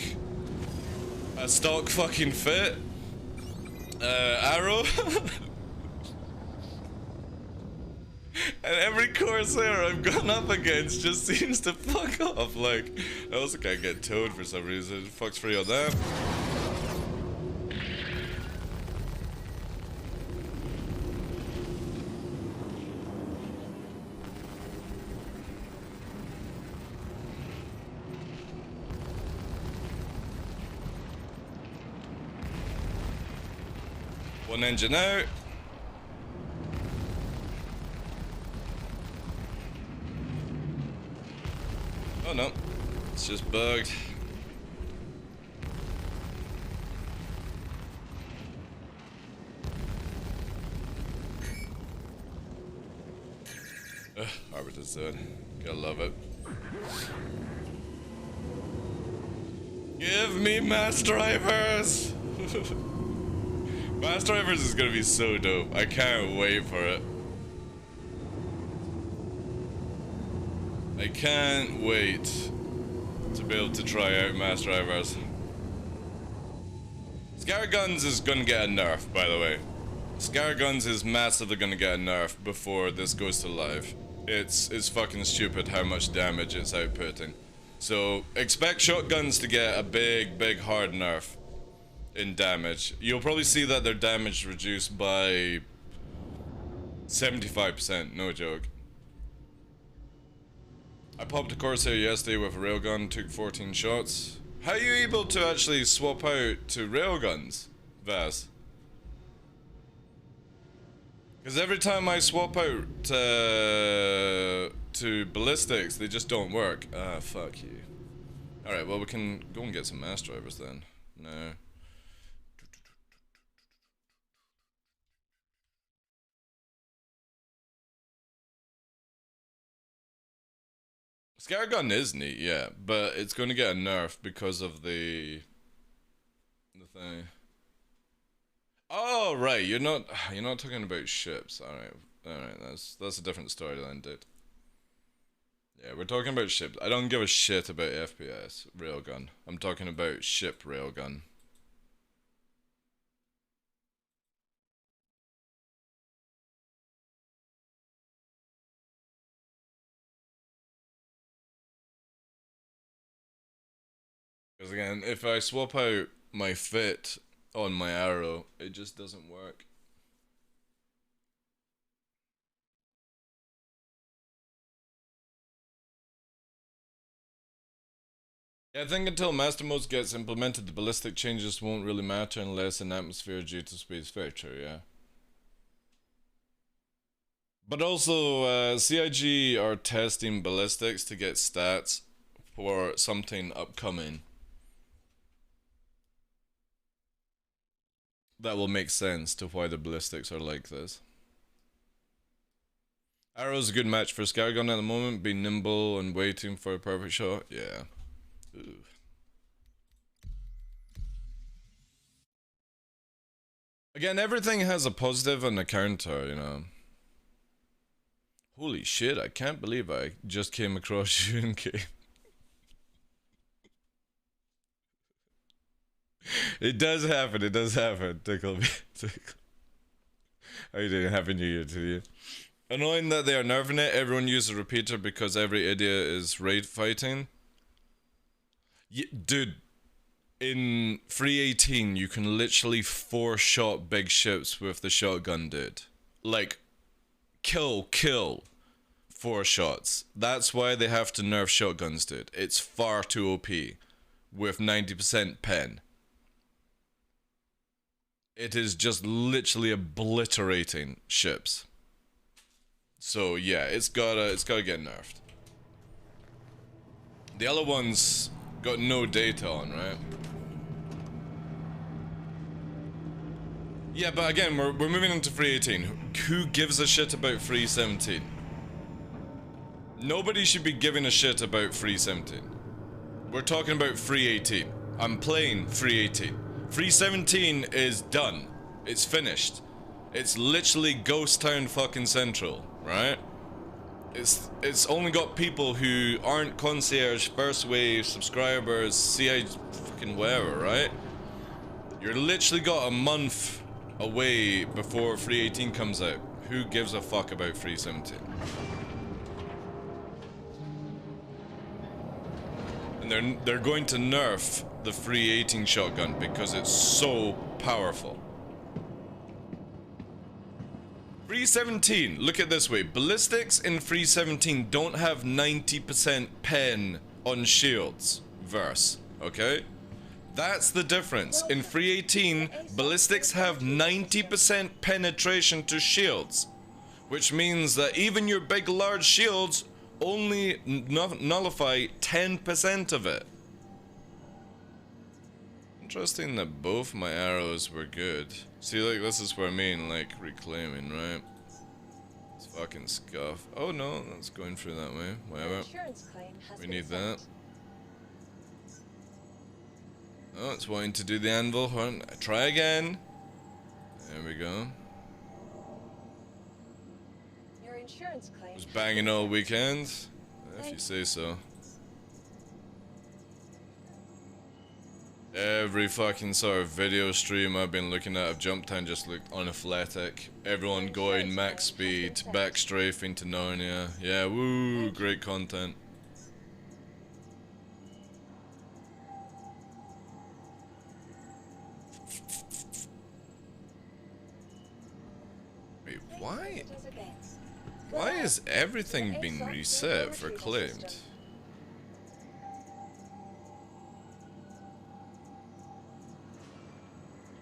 fucking fit arrow. And every Corsair I've gone up against just seems to fuck off. Like, I also can't get towed for some reason. Fuck's free on that. One engine out. Oh no, it's just bugged. Arbiter's zone. Gotta love it. Give me mass drivers! Mass drivers is gonna be so dope. I can't wait for it. I can't wait to be able to try out mass drivers. Scar Guns is gonna get a nerf, by the way. Scar Guns is massively gonna get a nerf before this goes to live. It's fucking stupid how much damage it's outputting. So expect shotguns to get a big hard nerf in damage. You'll probably see that their damage reduced by 75%, no joke. I popped a Corsair yesterday with a railgun, took 14 shots. How are you able to actually swap out to railguns, Vas? Because every time I swap out to ballistics, they just don't work. Ah, fuck you. Alright, well we can go and get some mass drivers then. No. Scar Gun is neat, yeah, but it's going to get a nerf because of the thing. Oh right, you're not talking about ships. All right, that's a different story then, dude. Yeah, we're talking about ships. I don't give a shit about FPS railgun. I'm talking about ship railgun. Because again, if I swap out my fit on my arrow, it just doesn't work. Yeah, I think until Master Mode gets implemented, the ballistic changes won't really matter unless in atmosphere due to space. Very true, yeah. But also, CIG are testing ballistics to get stats for something upcoming that will make sense to why the ballistics are like this. Arrow's a good match for Scargun at the moment, being nimble and waiting for a perfect shot. Yeah. Ooh. Again, everything has a positive and a counter, you know. Holy shit, I can't believe I just came across you in game. It does happen, Tickle me. How you doing? Happy New Year to you. Annoying that they are nerfing it, everyone uses a repeater because every idiot is raid fighting. Yeah, dude, in 318 you can literally 4-shot big ships with the shotgun, dude. Like, kill, 4 shots. That's why they have to nerf shotguns, dude. It's far too OP with 90% pen. It is just literally obliterating ships. So yeah, it's gotta get nerfed. The other ones got no data on, right? Yeah, but again, we're moving into 318. Who gives a shit about 317? Nobody should be giving a shit about 317. We're talking about 318. I'm playing 318. 317 is done. It's finished. It's literally Ghost Town fucking Central, right? It's only got people who aren't concierge, first wave, subscribers, CI fucking whatever, right? You're literally got a month away before 318 comes out. Who gives a fuck about 317? And they're going to nerf the 318 shotgun because it's so powerful. 317, look at it this way. Ballistics in 317 don't have 90% pen on shields. Verse, okay? That's the difference. In 318, ballistics have 90% penetration to shields, which means that even your big large shields only nullify 10% of it. Interesting that both my arrows were good. See, like, this is what I mean, like, reclaiming, right? It's fucking scuff. Oh no, that's going through that way. Whatever. We need that. Oh, it's wanting to do the anvil. Hold on. Try again. There we go. Your insurance claim Was banging all weekend, if you say so. Every fucking sort of video stream I've been looking at of Jump Time just looked unathletic. Everyone going max speed, back strafing to Narnia. Yeah, woo, great content. Wait, why? Why is everything being reset for claimed?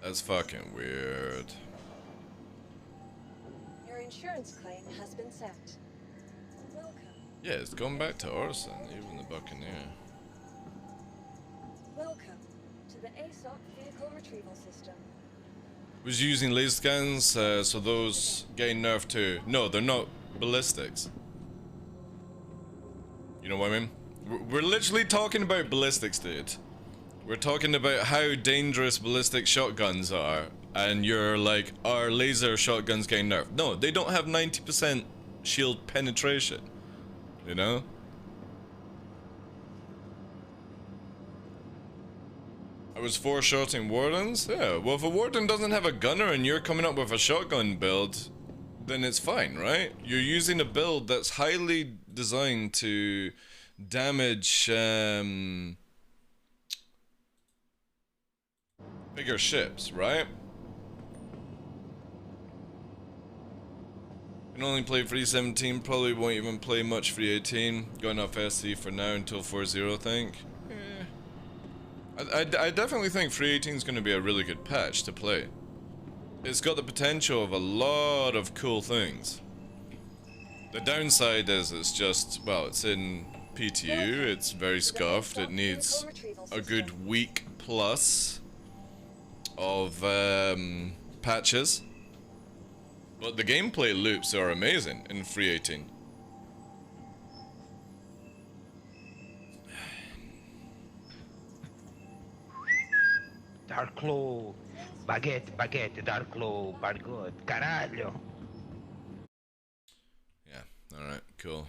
That's fucking weird. Your insurance claim has been set. Welcome. Yeah, it's gone back to Orson, even the Buccaneer. Welcome to the ASOC vehicle retrieval system. Was using laser scans, so those getting nerfed too. No, they're not ballistics. You know what I mean? We're literally talking about ballistics, dude. We're talking about how dangerous ballistic shotguns are, and you're like, are laser shotguns getting nerfed? No, they don't have 90% shield penetration. You know? I was four-shotting wardens? Yeah, well if a warden doesn't have a gunner and you're coming up with a shotgun build, then it's fine, right? You're using a build that's highly designed to damage, bigger ships, right? Can only play 317, probably won't even play much 318. Got enough SC for now until 4.0, I think. I definitely think 318 is going to be a really good patch to play. It's got the potential of a lot of cool things. The downside is it's just, well, it's in PTU, it's very scuffed, it needs a good week plus of patches. But the gameplay loops are amazing in 318. TheDarkLaw, baguette, TheDarkLaw, bargot, caralho. Yeah, alright, cool.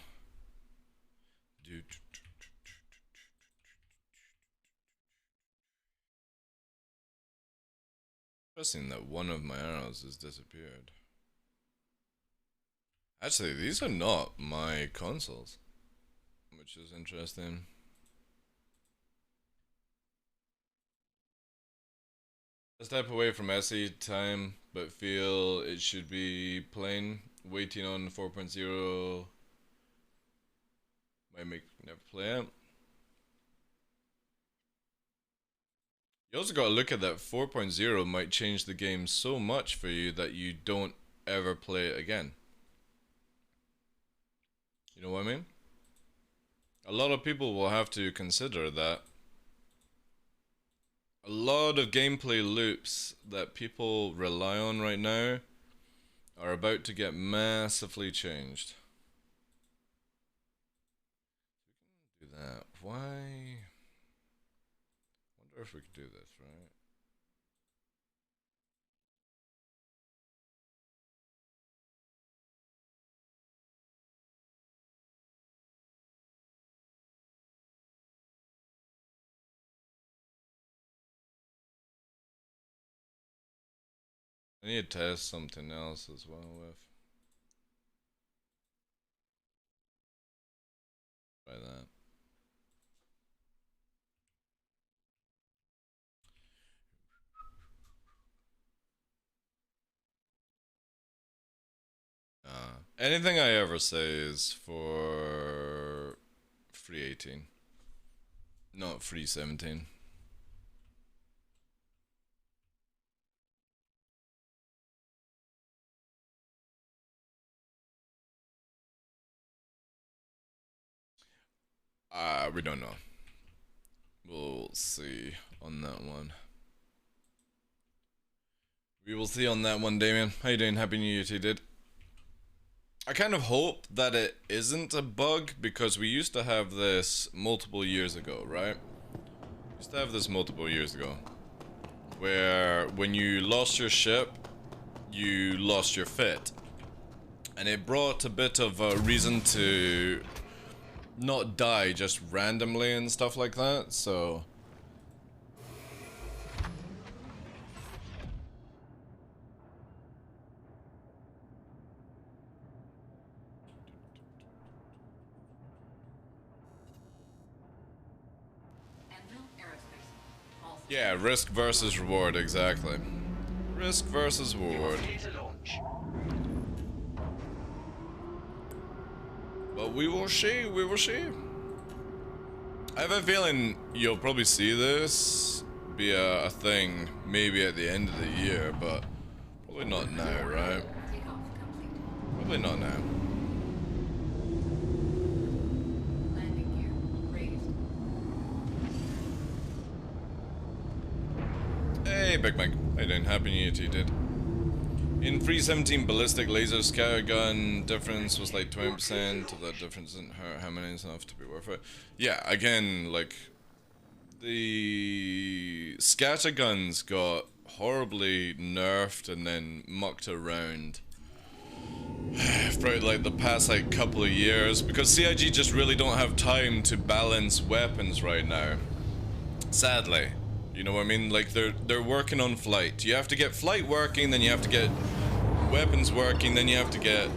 Interesting that one of my arrows has disappeared. Actually, these are not my consoles, which is interesting. A step away from SE time, but feel it should be plain. Waiting on 4.0 might make never play it. You also gotta look at that 4.0 might change the game so much for you that you don't ever play it again. You know what I mean? A lot of people will have to consider that. A lot of gameplay loops that people rely on right now are about to get massively changed. We can do that. Why? I wonder if we could do this, right? I need to test something else as well with. Try that. Anything I ever say is for free 18, not free 17. We don't know. We'll see on that one. We will see on that one, Damien. How you doing? Happy New Year to you, dude. I kind of hope that it isn't a bug, because we used to have this multiple years ago, right? We used to have this multiple years ago, where when you lost your ship, you lost your fit. And it brought a bit of a reason to not die just randomly and stuff like that, so... Yeah, risk versus reward, exactly. Risk versus reward. But we will see, we will see. I have a feeling you'll probably see this be a thing maybe at the end of the year, but probably not now, right? Probably not now. Hey, Big Mike. How you doing? Happy New Year to you, dude. In 317 ballistic laser scattergun difference was like 20%. If that difference didn't hurt, how many is enough to be worth it? Yeah, again, like the scatterguns got horribly nerfed and then mucked around for like the past like couple of years, because CIG just really don't have time to balance weapons right now. Sadly. You know what I mean? Like they're working on flight. You have to get flight working, then you have to get weapons working, then you have to get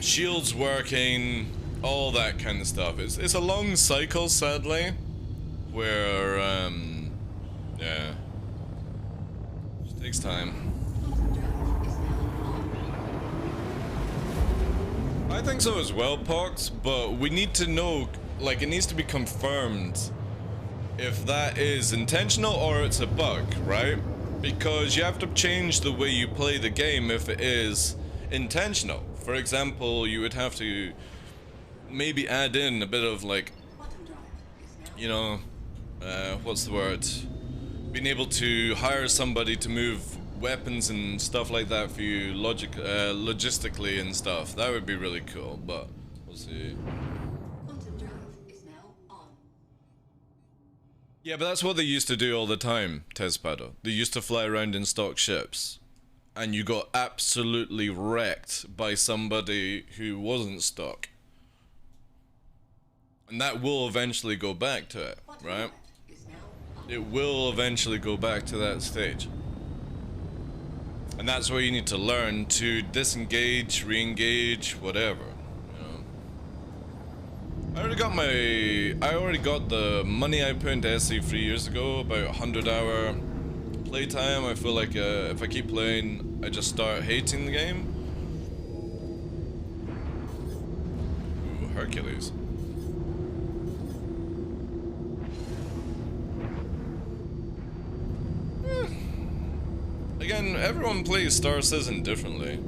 shields working, all that kind of stuff. It's a long cycle, sadly, where yeah, it takes time. I think so as well, Pox, but we need to know, like, it needs to be confirmed if that is intentional or it's a bug, right? Because you have to change the way you play the game if it is intentional. For example, you would have to maybe add in a bit of, like, you know, what's the word? Being able to hire somebody to move weapons and stuff like that for you logistically and stuff. That would be really cool, but we'll see. Yeah, but that's what they used to do all the time, Tezpado. They used to fly around in stock ships, and you got absolutely wrecked by somebody who wasn't stock. And that will eventually go back to it, right? It will eventually go back to that stage. And that's where you need to learn to disengage, re-engage, whatever. I already got the money I put into SC 3 years ago, about 100-hour playtime. I feel like if I keep playing, I just start hating the game. Ooh, Hercules. Again, everyone plays Star Citizen differently.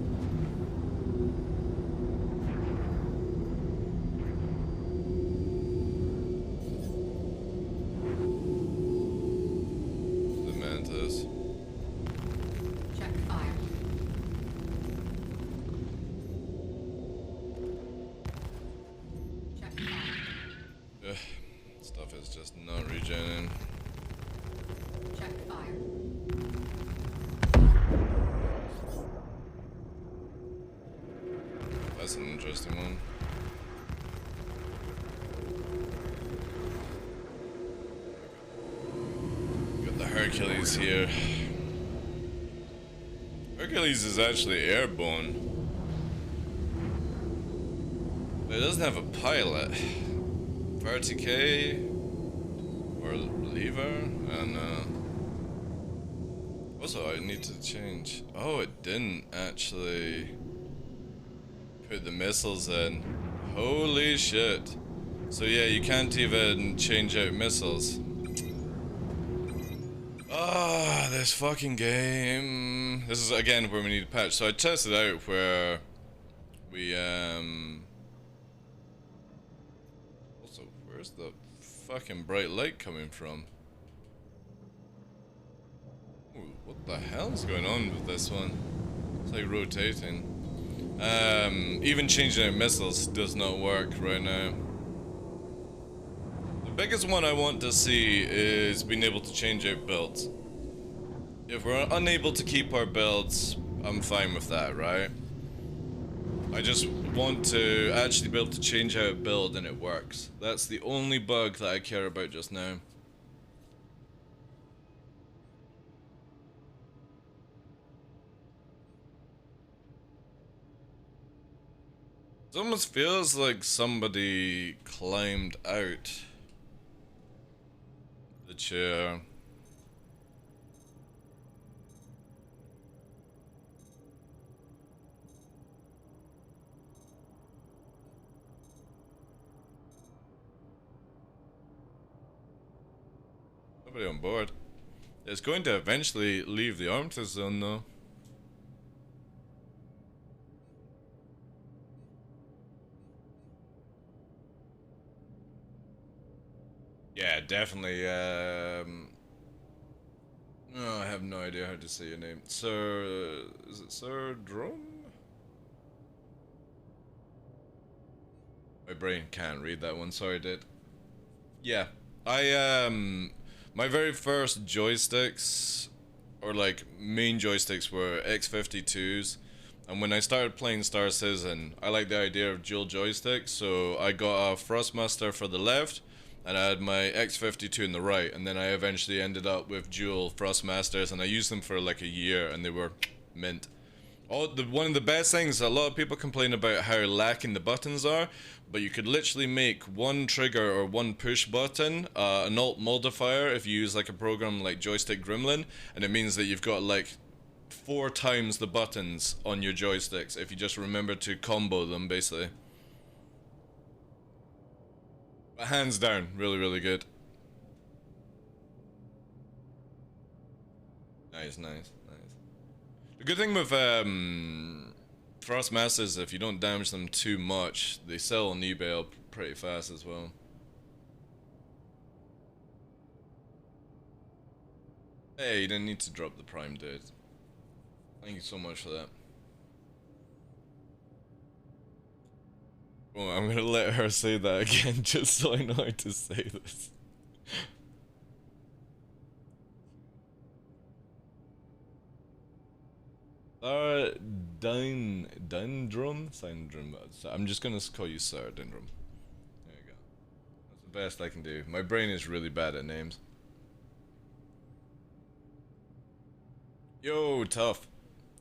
Stuff is just not regenerating. Check fire. That's an interesting one. Got the Hercules here. Hercules is actually airborne. But it doesn't have a pilot. 30k or lever? I don't know. Also, I need to change. Oh, it didn't actually put the missiles in. Holy shit. So yeah, you can't even change out missiles. Ah, this fucking game. This is again where we need a patch. So I tested out where we also, where's the fucking bright light coming from? Ooh, what the hell's going on with this one? It's like rotating. Even changing out missiles does not work right now. The biggest one I want to see is being able to change out builds. If we're unable to keep our builds, I'm fine with that, right? I just want to actually be able to change out a build and it works. That's the only bug that I care about just now. It almost feels like somebody climbed out the chair. Nobody on board. It's going to eventually leave the armistice zone though. Yeah, definitely. Oh, I have no idea how to say your name. Sir, is it Sir Drum? My brain can't read that one. Sorry, dude. Yeah, my very first joysticks, or like main joysticks, were X52s. And when I started playing Star Citizen, I liked the idea of dual joysticks, so I got a Thrustmaster for the left, and I had my X52 in the right, and then I eventually ended up with dual Thrustmasters, and I used them for like a year, and they were mint. One of the best things, a lot of people complain about how lacking the buttons are, but you could literally make one trigger or one push button an alt modifier if you use like a program like Joystick Gremlin, and it means that you've got like 4 times the buttons on your joysticks if you just remember to combo them, basically. But hands down, really, really good. Nice, nice, nice. The good thing with Thrustmasters, if you don't damage them too much, they sell on eBay pretty fast as well. Hey, you didn't need to drop the prime, dude. Thank you so much for that. Well, I'm gonna let her say that again just so I know how to say this. Dendrum? Syndrome. I'm just gonna call you Sir Dendrum. There you go. That's the best I can do. My brain is really bad at names. Yo, tough.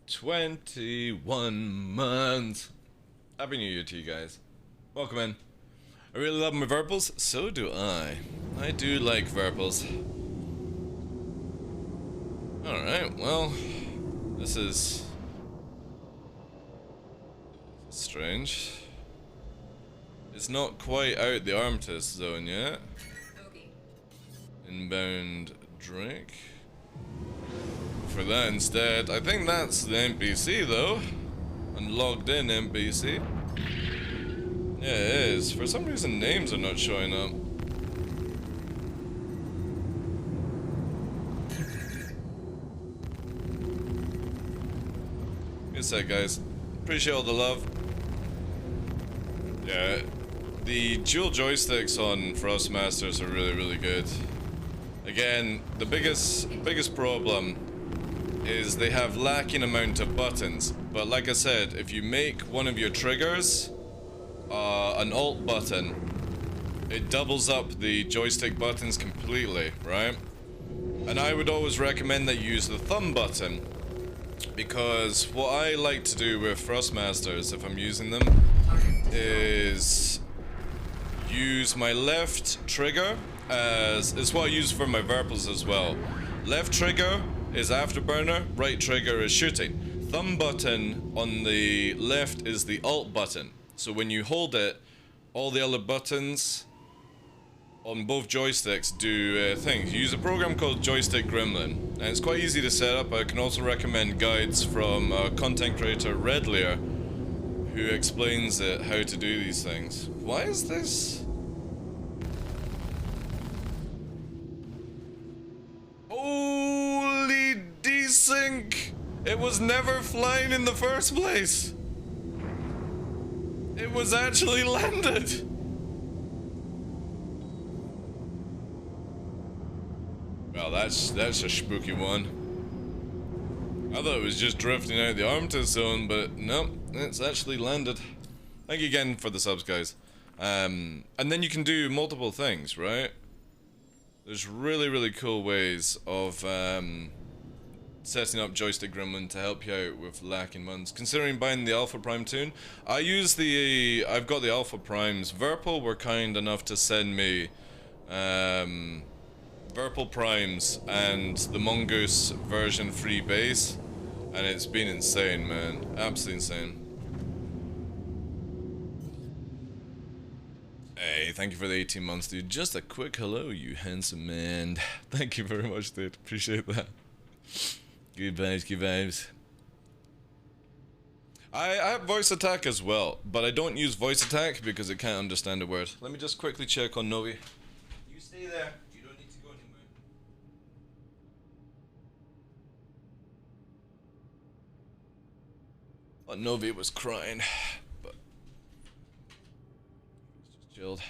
21 months. Happy New Year to you guys. Welcome in. I really love my Verpals. So do I. I do like Verpals. Alright, well, this is strange. It's not quite out the armistice zone yet. Inbound drink. For that instead, I think that's the NPC though. Unlogged in NPC. Yeah, it is. For some reason names are not showing up. Give me a sec, guys. Appreciate all the love. Yeah, the dual joysticks on Thrustmasters are really, really good. Again, the biggest problem is they have lacking amount of buttons. But like I said, if you make one of your triggers an alt button, it doubles up the joystick buttons completely, right? And I would always recommend that you use the thumb button, because what I like to do with Thrustmasters, if I'm using them, is use my left trigger as it's what I use for my Verpals as well. Left trigger is afterburner, right trigger is shooting. Thumb button on the left is the alt button. So when you hold it, all the other buttons on both joysticks do things. You use a program called Joystick Gremlin, and it's quite easy to set up. I can also recommend guides from content creator Redlayer, who explains how to do these things. Why is this? Holy desync! It was never flying in the first place. It was actually landed. Well, that's a spooky one. I thought it was just drifting out of the arm test zone, but no, it's actually landed. Thank you again for the subs, guys. And then you can do multiple things, right? There's really cool ways of setting up Joystick Gremlin to help you out with lacking ones. Considering buying the Alpha Prime tune, I've got the Alpha Primes. Verpal were kind enough to send me Verpal Primes and the Mongoose version free base, and it's been insane, man. Absolutely insane. Hey, thank you for the 18 months, dude. Just a quick hello, you handsome man. Thank you very much, dude. Appreciate that. Good vibes, good vibes. I have voice attack as well, but I don't use voice attack because it can't understand a word. Let me just quickly check on Novi. You stay there. You don't need to go anywhere. Oh, Novi was crying, but just chilled.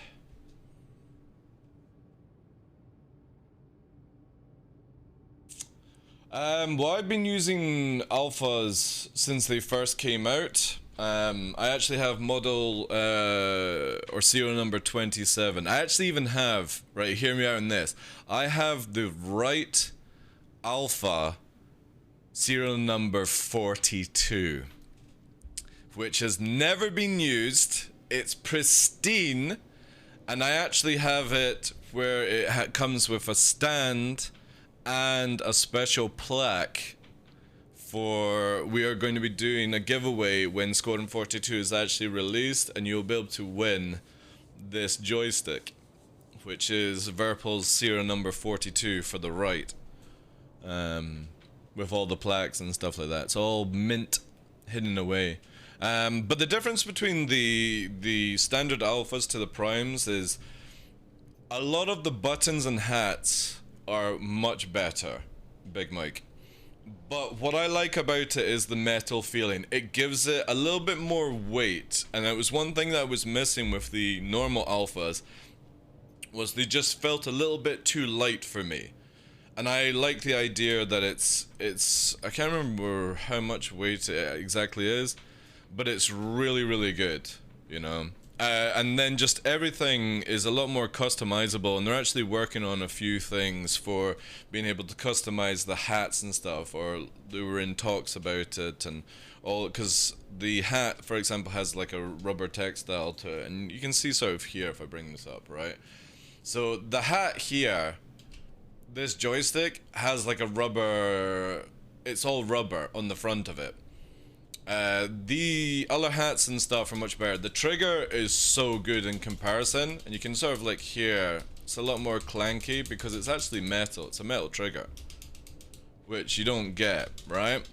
Well, I've been using alphas since they first came out. I actually have model or serial number 27. I actually even have, right, hear me out on this. I have the right alpha serial number 42, which has never been used. It's pristine, and I actually have it where it comes with a stand and a special plaque for we are going to be doing a giveaway when Squadron 42 is actually released, and you'll be able to win this joystick, which is Verpal's serial number 42 for the right, with all the plaques and stuff like that. It's all mint hidden away. But the difference between the standard alphas to the primes is a lot of the buttons and hats are much better, Big Mike. But what I like about it is the metal feeling. It gives it a little bit more weight, and it was one thing that I was missing with the normal alphas, was they just felt a little bit too light for me. And I like the idea that it's I can't remember how much weight it exactly is, but it's really good, you know. And then just everything is a lot more customizable, and they're actually working on a few things for being able to customize the hats and stuff, or they were in talks about it and all, because the hat, for example, has like a rubber textile to it, and you can see sort of here if I bring this up, right? So the hat here, this joystick has like a rubber, it's all rubber on the front of it. The other hats and stuff are much better. The trigger is so good in comparison, and you can sort of like hear it's a lot more clanky because it's actually metal. It's a metal trigger, which you don't get, right?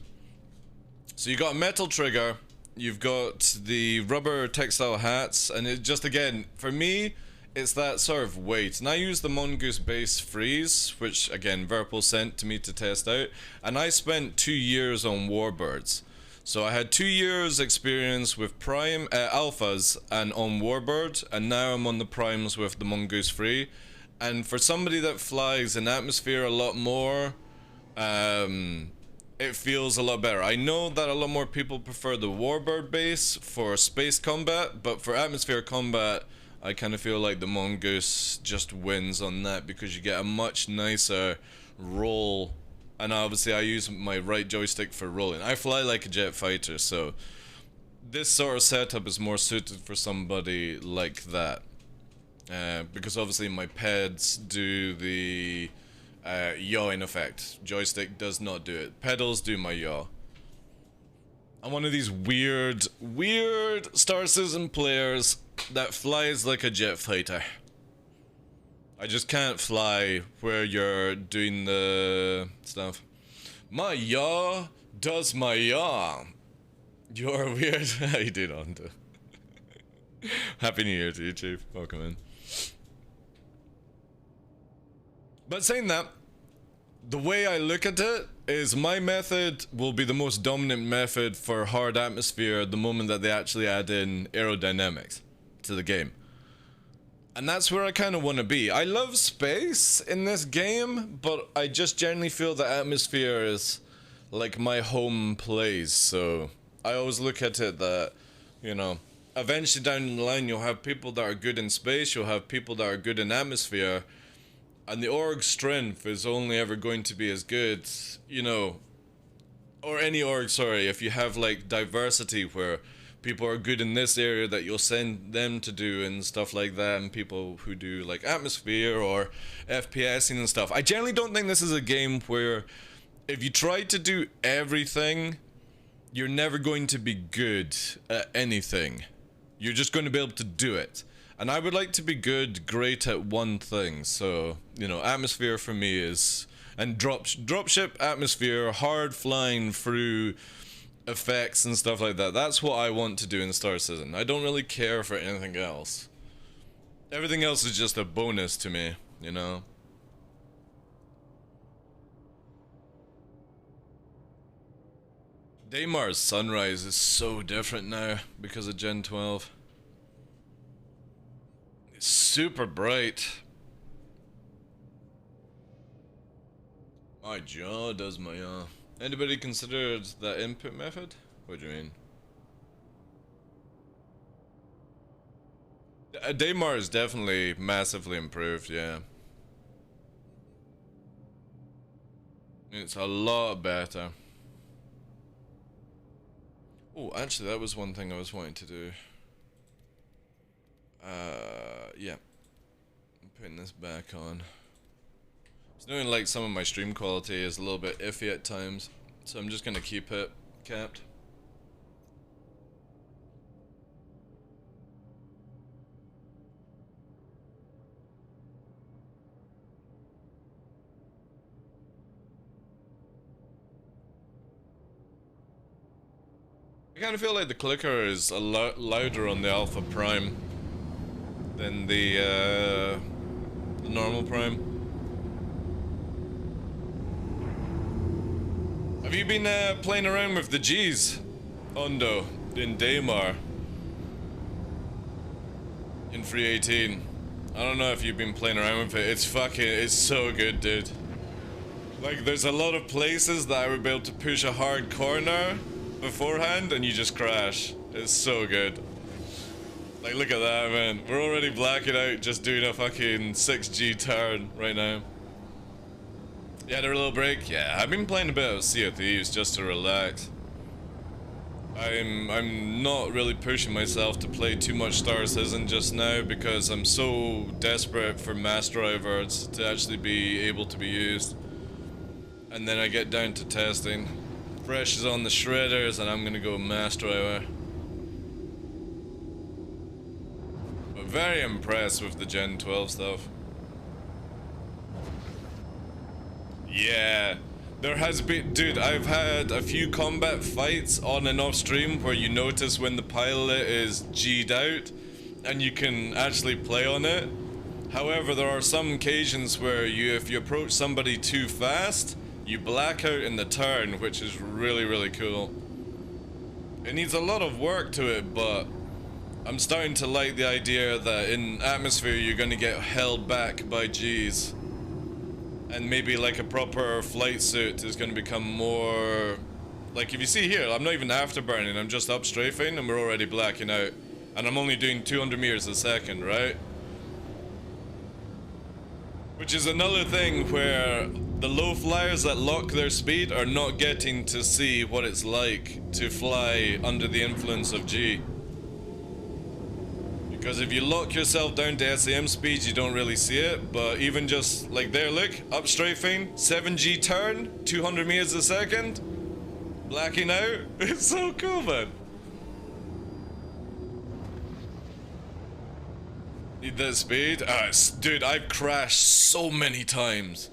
So you got a metal trigger, you've got the rubber textile hats, and it just, again, for me, it's that sort of weight. And I use the Mongoose base freeze, which again Verpal sent to me to test out, and I spent 2 years on Warbirds. So I had 2 years experience with Prime Alphas and on Warbird, and now I'm on the Primes with the Mongoose Free. And for somebody that flies in atmosphere a lot more, it feels a lot better. I know that a lot more people prefer the Warbird base for space combat, but for atmosphere combat, I kind of feel like the Mongoose just wins on that because you get a much nicer roll. And obviously I use my right joystick for rolling. I fly like a jet fighter, so this sort of setup is more suited for somebody like that. Because obviously my pads do the yawing effect. Joystick does not do it. Pedals do my yaw. I'm one of these weird Star Citizen players that flies like a jet fighter. I just can't fly where you're doing the stuff. My yaw does my yaw. You're weird. How you doing, Hondo? Happy New Year to you, Chief. Welcome in. But saying that, the way I look at it is my method will be the most dominant method for hard atmosphere the moment that they actually add in aerodynamics to the game. And that's where I kind of want to be. I love space in this game, but I just generally feel that atmosphere is like my home place, so I always look at it that, you know, eventually down the line you'll have people that are good in space, you'll have people that are good in atmosphere, and the org strength is only ever going to be as good, you know, or any org, sorry, if you have like diversity where people are good in this area that you'll send them to do and stuff like that, and people who do like atmosphere or FPSing and stuff. I generally don't think this is a game where if you try to do everything, you're never going to be good at anything. You're just going to be able to do it. And I would like to be great at one thing. So, you know, atmosphere for me is, and dropship atmosphere, hard flying through effects and stuff like that. That's what I want to do in Star Citizen. I don't really care for anything else. Everything else is just a bonus to me, you know? Daymar's sunrise is so different now because of Gen 12. It's super bright. My jaw does my Anybody considered that input method? What do you mean? Daymar is definitely massively improved, yeah. It's a lot better. Oh, actually, that was one thing I was wanting to do. Yeah. I'm putting this back on. It's knowing like some of my stream quality is a little bit iffy at times, so I'm just gonna keep it capped. I kind of feel like the clicker is a lot louder on the Alpha Prime than the normal Prime. Have you been playing around with the G's, Ondo, in Daymar, in 318? I don't know if you've been playing around with it. It's so good, dude. Like, there's a lot of places that I would be able to push a hard corner beforehand and you just crash. It's so good. Like, look at that, man. We're already blacking out just doing a fucking 6G turn right now. You had a little break? Yeah, I've been playing a bit of Sea of Thieves just to relax. I'm not really pushing myself to play too much Star Citizen just now because I'm so desperate for mass drivers to actually be able to be used. And then I get down to testing. Fresh is on the shredders and I'm gonna go mass driver. But very impressed with the Gen 12 stuff. Yeah, there has been, dude, I've had a few combat fights on and off stream where you notice when the pilot is G'd out and you can actually play on it. However, there are some occasions where if you approach somebody too fast, you black out in the turn, which is really, really cool. It needs a lot of work to it, but I'm starting to like the idea that in atmosphere you're gonna get held back by G's. And maybe like a proper flight suit is going to become more... Like if you see here, I'm not even afterburning, I'm just up strafing and we're already blacking out. And I'm only doing 200 meters a second, right? Which is another thing where the low flyers that lock their speed are not getting to see what it's like to fly under the influence of G. Because if you lock yourself down to SAM speeds, you don't really see it, but even just like there, look, up strafing, 7G turn, 200 meters a second, blacking out. It's so cool, man. Need that speed? Dude, I've crashed so many times.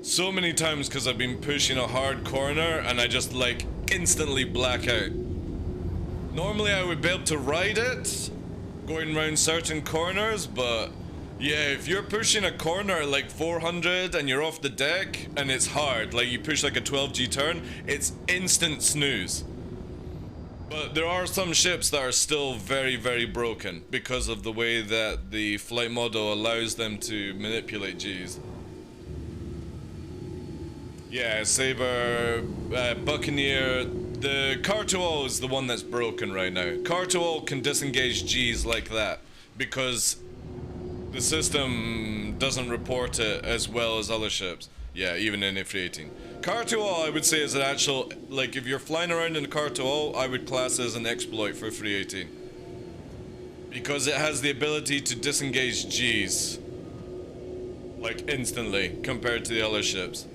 So many times because I've been pushing a hard corner and I just like instantly black out. Normally I would be able to ride it, going around certain corners, but yeah, if you're pushing a corner at like 400 and you're off the deck and it's hard, like you push like a 12G turn, it's instant snooze. But there are some ships that are still very, very broken because of the way that the flight model allows them to manipulate Gs. Yeah, Saber, Buccaneer, the Car-to-all is the one that's broken right now. Car-to-all can disengage Gs like that because the system doesn't report it as well as other ships. Yeah, even in A318. Car-to-all, I would say, is an actual, like, if you're flying around in a Car-to-all, I would class it as an exploit for 318. Because it has the ability to disengage Gs, like, instantly, compared to the other ships.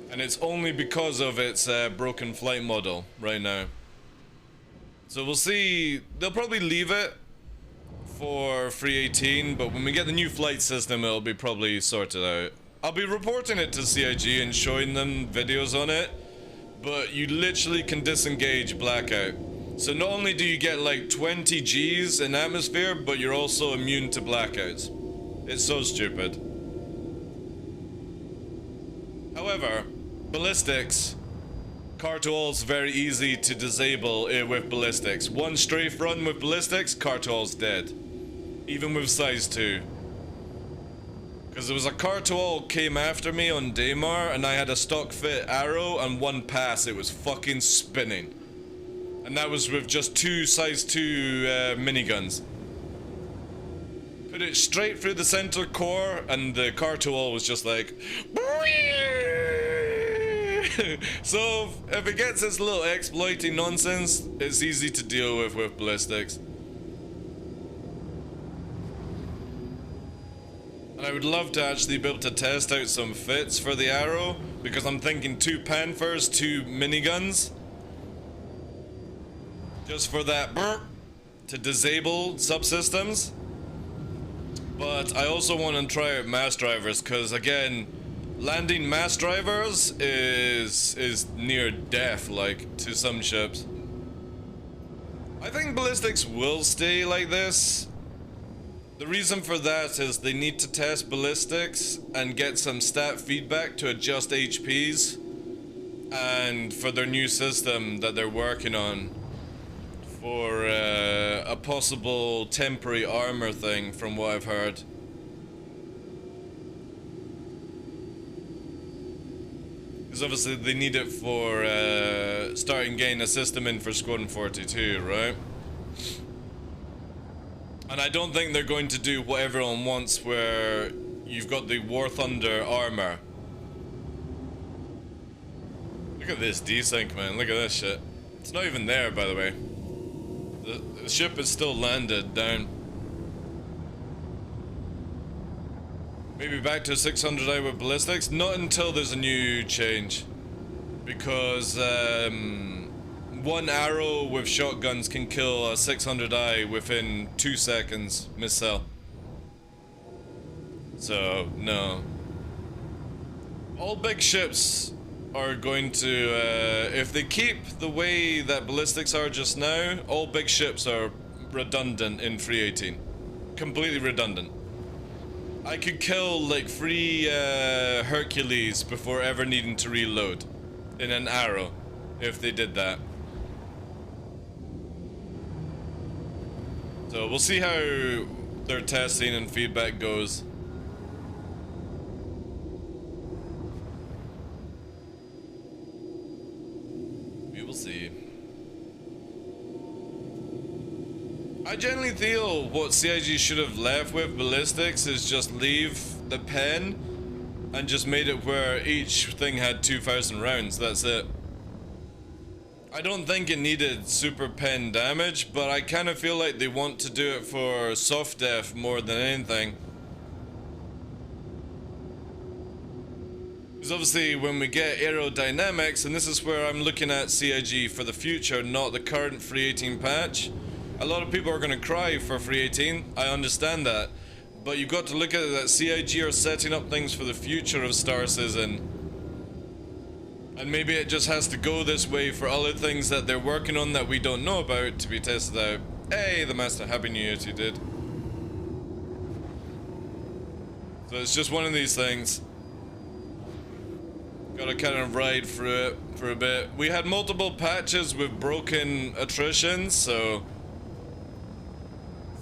And it's only because of its broken flight model right now. So we'll see, they'll probably leave it for 318, but when we get the new flight system, it'll be probably sorted out. I'll be reporting it to CIG and showing them videos on it, but you literally can disengage blackout. So not only do you get like 20 Gs in atmosphere, but you're also immune to blackouts. It's so stupid. However, ballistics, Car-to-all's very easy to disable with ballistics. One strafe run with ballistics, Car-to-all's dead. Even with size 2. Because there was a Car-to-all came after me on Daymar and I had a stock fit arrow and one pass, it was fucking spinning. And that was with just 2 size 2 miniguns. Put it straight through the center core and the Car-to-all was just like... So if it gets this little exploiting nonsense, it's easy to deal with ballistics. And I would love to actually be able to test out some fits for the arrow, because I'm thinking 2 Panthers, 2 miniguns. Just for that to disable subsystems. But I also want to try out mass drivers, because again, landing mass drivers is near death, like, to some ships. I think ballistics will stay like this. The reason for that is they need to test ballistics and get some stat feedback to adjust HPs, and for their new system that they're working on for a possible temporary armor thing, from what I've heard. Because obviously they need it for starting getting a system in for Squadron 42, right? And I don't think they're going to do what everyone wants, where you've got the War Thunder armor. Look at this desync, man. Look at this shit. It's not even there, by the way. The ship is still landed down. Maybe back to 600i with ballistics? Not until there's a new change. Because, one arrow with shotguns can kill a 600i within 2 seconds, missile. So, no. All big ships are going to, if they keep the way that ballistics are just now, all big ships are redundant in 318. Completely redundant. I could kill like 3 Hercules before ever needing to reload in an arrow, if they did that. So we'll see how their testing and feedback goes. We will see. I generally feel what CIG should have left with ballistics is just leave the pen and just made it where each thing had 2,000 rounds. That's it. I don't think it needed super pen damage, but I kind of feel like they want to do it for soft def more than anything. Because obviously when we get aerodynamics, and this is where I'm looking at CIG for the future, not the current free 18 patch. A lot of people are going to cry for free 18, I understand that. But you've got to look at it that CIG are setting up things for the future of Star Citizen. And maybe it just has to go this way for other things that they're working on that we don't know about to be tested out. Hey, the Master, Happy New Year to you, dude. So it's just one of these things. Gotta kind of ride through it for a bit. We had multiple patches with broken attritions, so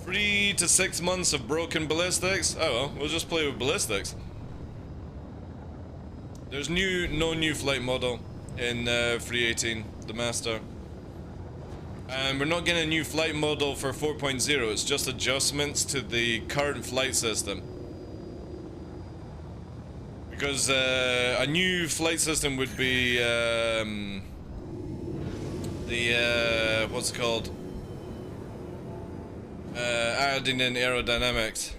3 to 6 months of broken ballistics. Oh well, we'll just play with ballistics. There's no new flight model in free 18, the Master. And we're not getting a new flight model for 4.0, it's just adjustments to the current flight system. Because a new flight system would be what's it called? Adding in aerodynamics.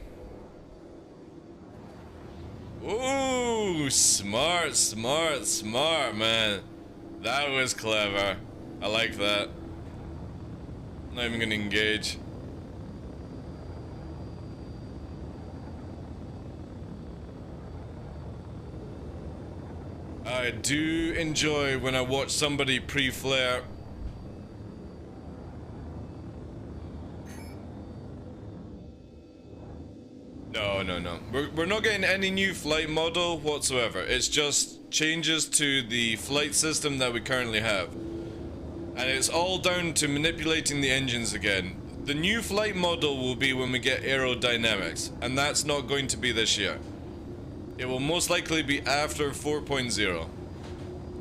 Ooh, smart, smart, smart, man. That was clever. I like that. Not even gonna engage. I do enjoy when I watch somebody pre-flare. No. We're not getting any new flight model whatsoever. It's just changes to the flight system that we currently have. And it's all down to manipulating the engines again. The new flight model will be when we get aerodynamics, and that's not going to be this year. It will most likely be after 4.0.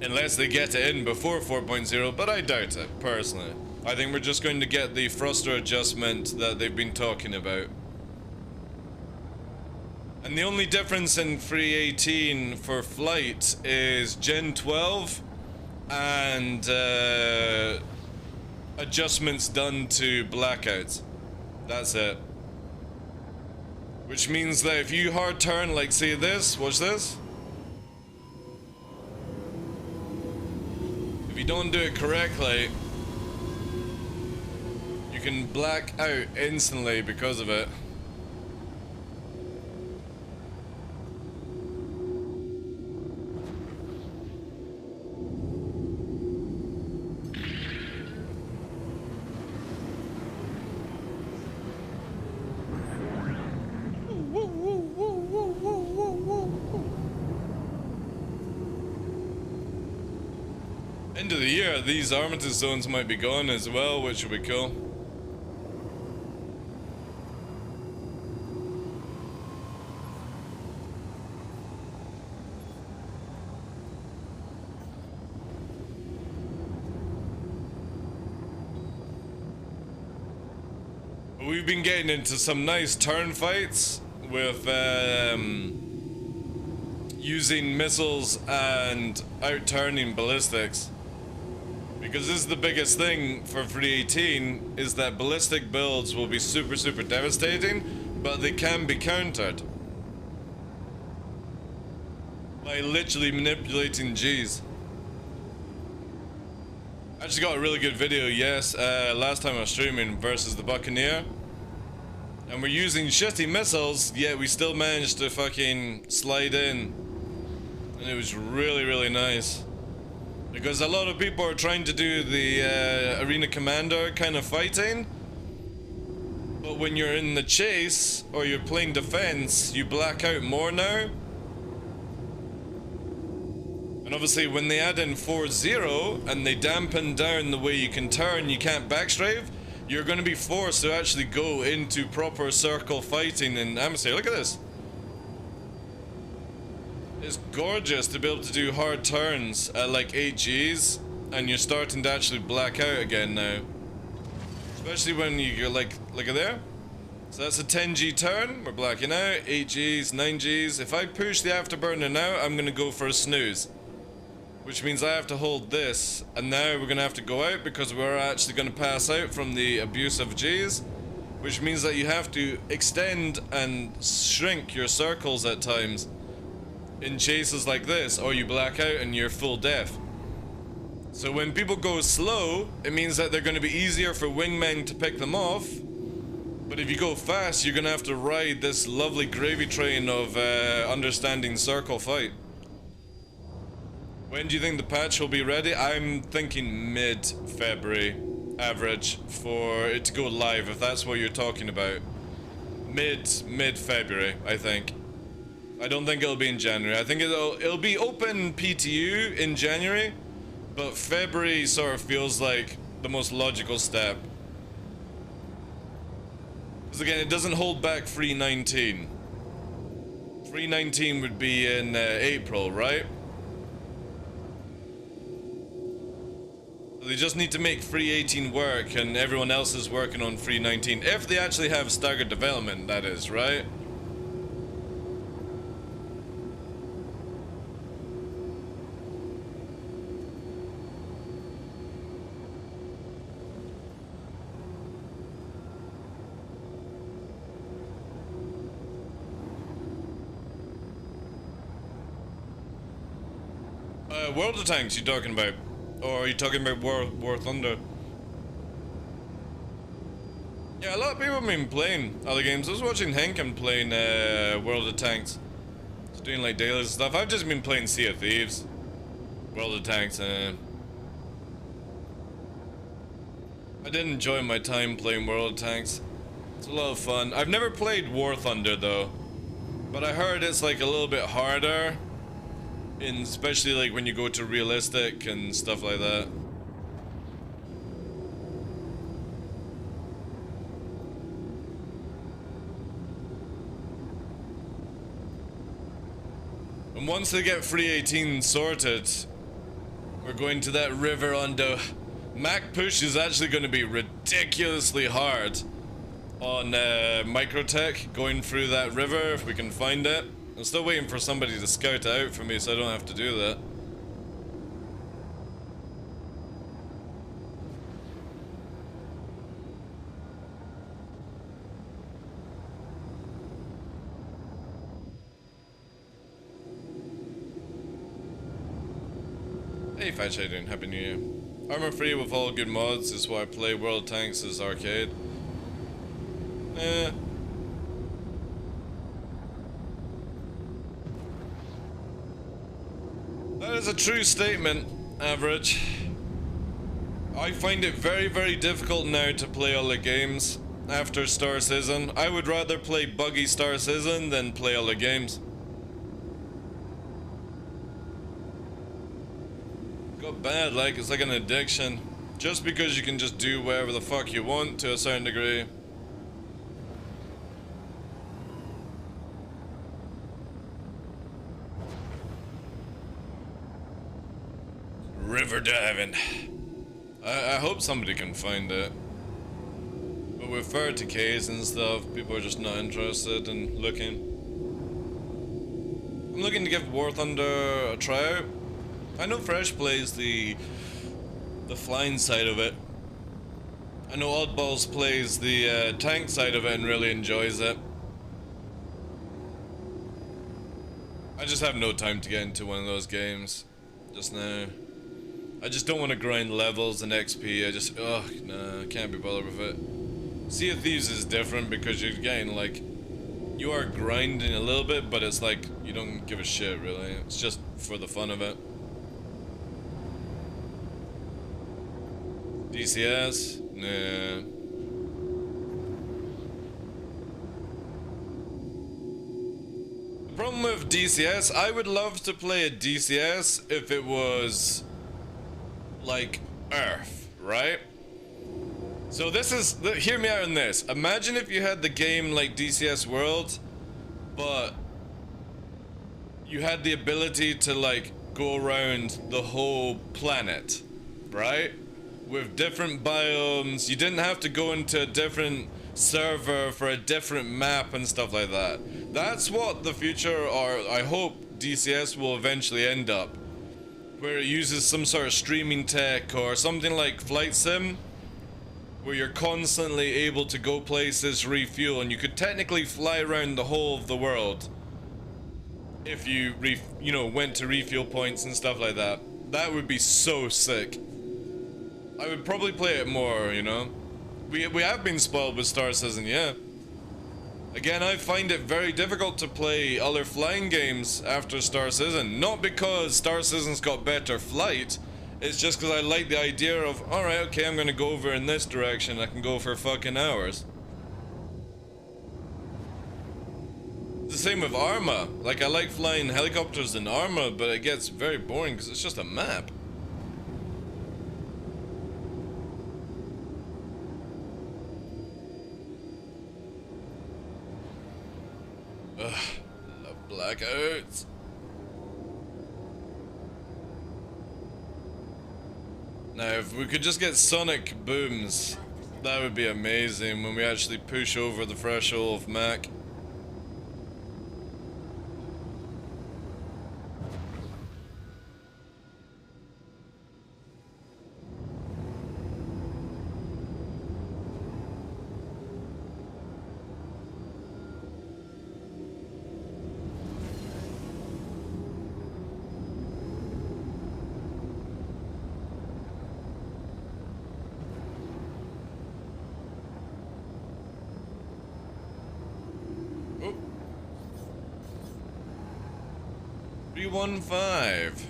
Unless they get it in before 4.0, but I doubt it, personally. I think we're just going to get the thruster adjustment that they've been talking about. And the only difference in free 18 for flight is Gen 12 and adjustments done to blackouts. That's it. Which means that if you hard turn, like say this, watch this. If you don't do it correctly, you can black out instantly because of it. End of the year, these armistice zones might be gone as well, which would be cool. We've been getting into some nice turn fights with using missiles and out-turning ballistics. Because this is the biggest thing for free 18, is that ballistic builds will be super devastating, but they can be countered by literally manipulating Gs. I actually got a really good video, yes, last time I was streaming versus the Buccaneer. And we're using shitty missiles, yet we still managed to fucking slide in. And it was really nice. Because a lot of people are trying to do the arena commander kind of fighting. But when you're in the chase, or you're playing defense, you black out more now. And obviously when they add in 4-0, and they dampen down the way you can turn, you can't backstrafe, you're going to be forced to actually go into proper circle fighting in Amsterdam. Look at this. It's gorgeous to be able to do hard turns at like 8 Gs, and you're starting to actually black out again now. Especially when you go like, look at there. So that's a 10G turn. We're blacking out. 8Gs, 9Gs. If I push the afterburner now, I'm going to go for a snooze. Which means I have to hold this. And now we're going to have to go out because we're actually going to pass out from the abuse of Gs. Which means that you have to extend and shrink your circles at times in chases like this, or you black out and you're full death. So when people go slow, it means that they're going to be easier for wingmen to pick them off. But if you go fast, you're going to have to ride this lovely gravy train of understanding circle fight. When do you think the patch will be ready? I'm thinking mid-February average for it to go live, if that's what you're talking about. Mid-February, I think. I don't think it'll be in January. I think it'll be open PTU in January, but February sort of feels like the most logical step. Because again, it doesn't hold back 319. 319 would be in April, right? So they just need to make 318 work, and everyone else is working on 319. If they actually have staggered development, that is, right? World of Tanks you talking about? Or are you talking about War Thunder? Yeah, a lot of people have been playing other games. I was watching Henkin playing World of Tanks. He's doing like dailies and stuff. I've just been playing Sea of Thieves. World of Tanks. I did enjoy my time playing World of Tanks. It's a lot of fun. I've never played War Thunder though. But I heard it's like a little bit harder. Especially like when you go to realistic and stuff like that. And once they get 318 sorted, we're going to that river on the Mac push is actually going to be ridiculously hard on Microtech going through that river if we can find it. I'm still waiting for somebody to scout it out for me so I don't have to do that. Hey Fatch, how you doing? Happy New Year. Armor free with all good mods is why I play World of Tanks as arcade. That is a true statement, Average. I find it very, very difficult now to play all the games after Star Citizen. I would rather play buggy Star Citizen than play all the games. Got bad, like, it's like an addiction. Just because you can just do whatever the fuck you want to a certain degree. River diving. I hope somebody can find it. But with 30Ks and stuff, people are just not interested in looking. I'm looking to give War Thunder a try out. I know Fresh plays the flying side of it. I know Oddballs plays the tank side of it and really enjoys it. I just have no time to get into one of those games just now. I just don't want to grind levels and XP. I just, ugh, nah, I can't be bothered with it. Sea of Thieves is different because you're getting like, you are grinding a little bit, but it's like, you don't give a shit really. It's just for the fun of it. DCS? Nah. The problem with DCS, I would love to play a DCS if it was like Earth, right? So this is, hear me out on this. Imagine if you had the game like DCS World, but you had the ability to like go around the whole planet, right? With different biomes. You didn't have to go into a different server for a different map and stuff like that. That's what the future, or I hope DCS will eventually end up, where it uses some sort of streaming tech or something like Flight Sim, where you're constantly able to go places, refuel, and you could technically fly around the whole of the world if you went to refuel points and stuff like that. That would be so sick. I would probably play it more, you know. We have been spoiled with Star Citizen, yeah. Again, I find it very difficult to play other flying games after Star Citizen. Not because Star Citizen's got better flight, it's just because I like the idea of, alright, okay, I'm gonna go over in this direction, I can go for fucking hours. It's the same with Arma. Like, I like flying helicopters in Arma, but it gets very boring because it's just a map. Ugh, love blackouts. Now, if we could just get sonic booms, that would be amazing when we actually push over the threshold of Mach. Oh. 315.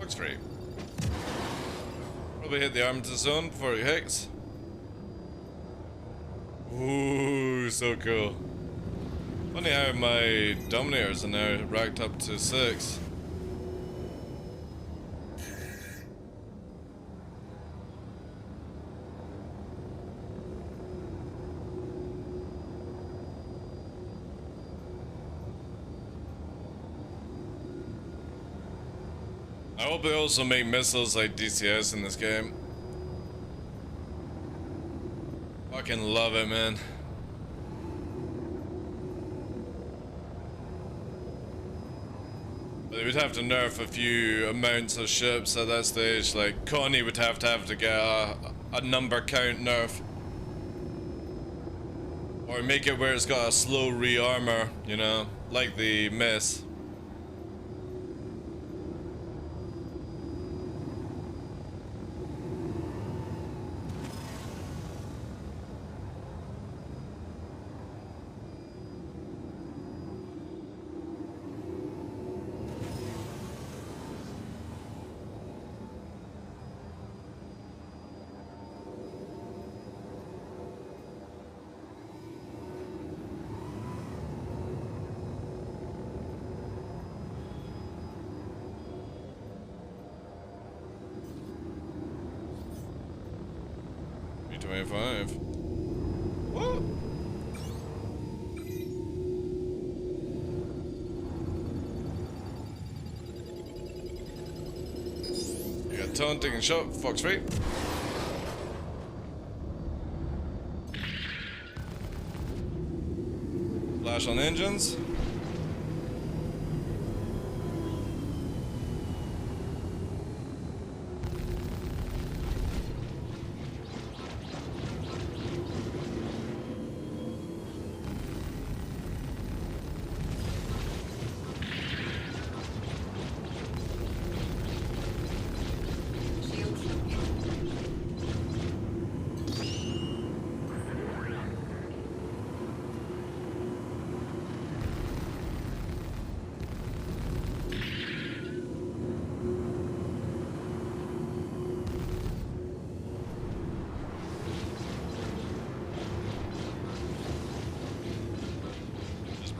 Looks free. Probably hit the armature zone before it hits. Ooh, so cool. Funny how my Dominators are now racked up to 6. I hope they also make missiles like DCS in this game. Fucking love it, man. But they would have to nerf a few amounts of ships at that stage. Like, Connie would have to get a number count nerf. Or make it where it's got a slow re-armor, you know, like the Miss. $25. What? You got taunting and shot, Fox free. Flash on engines.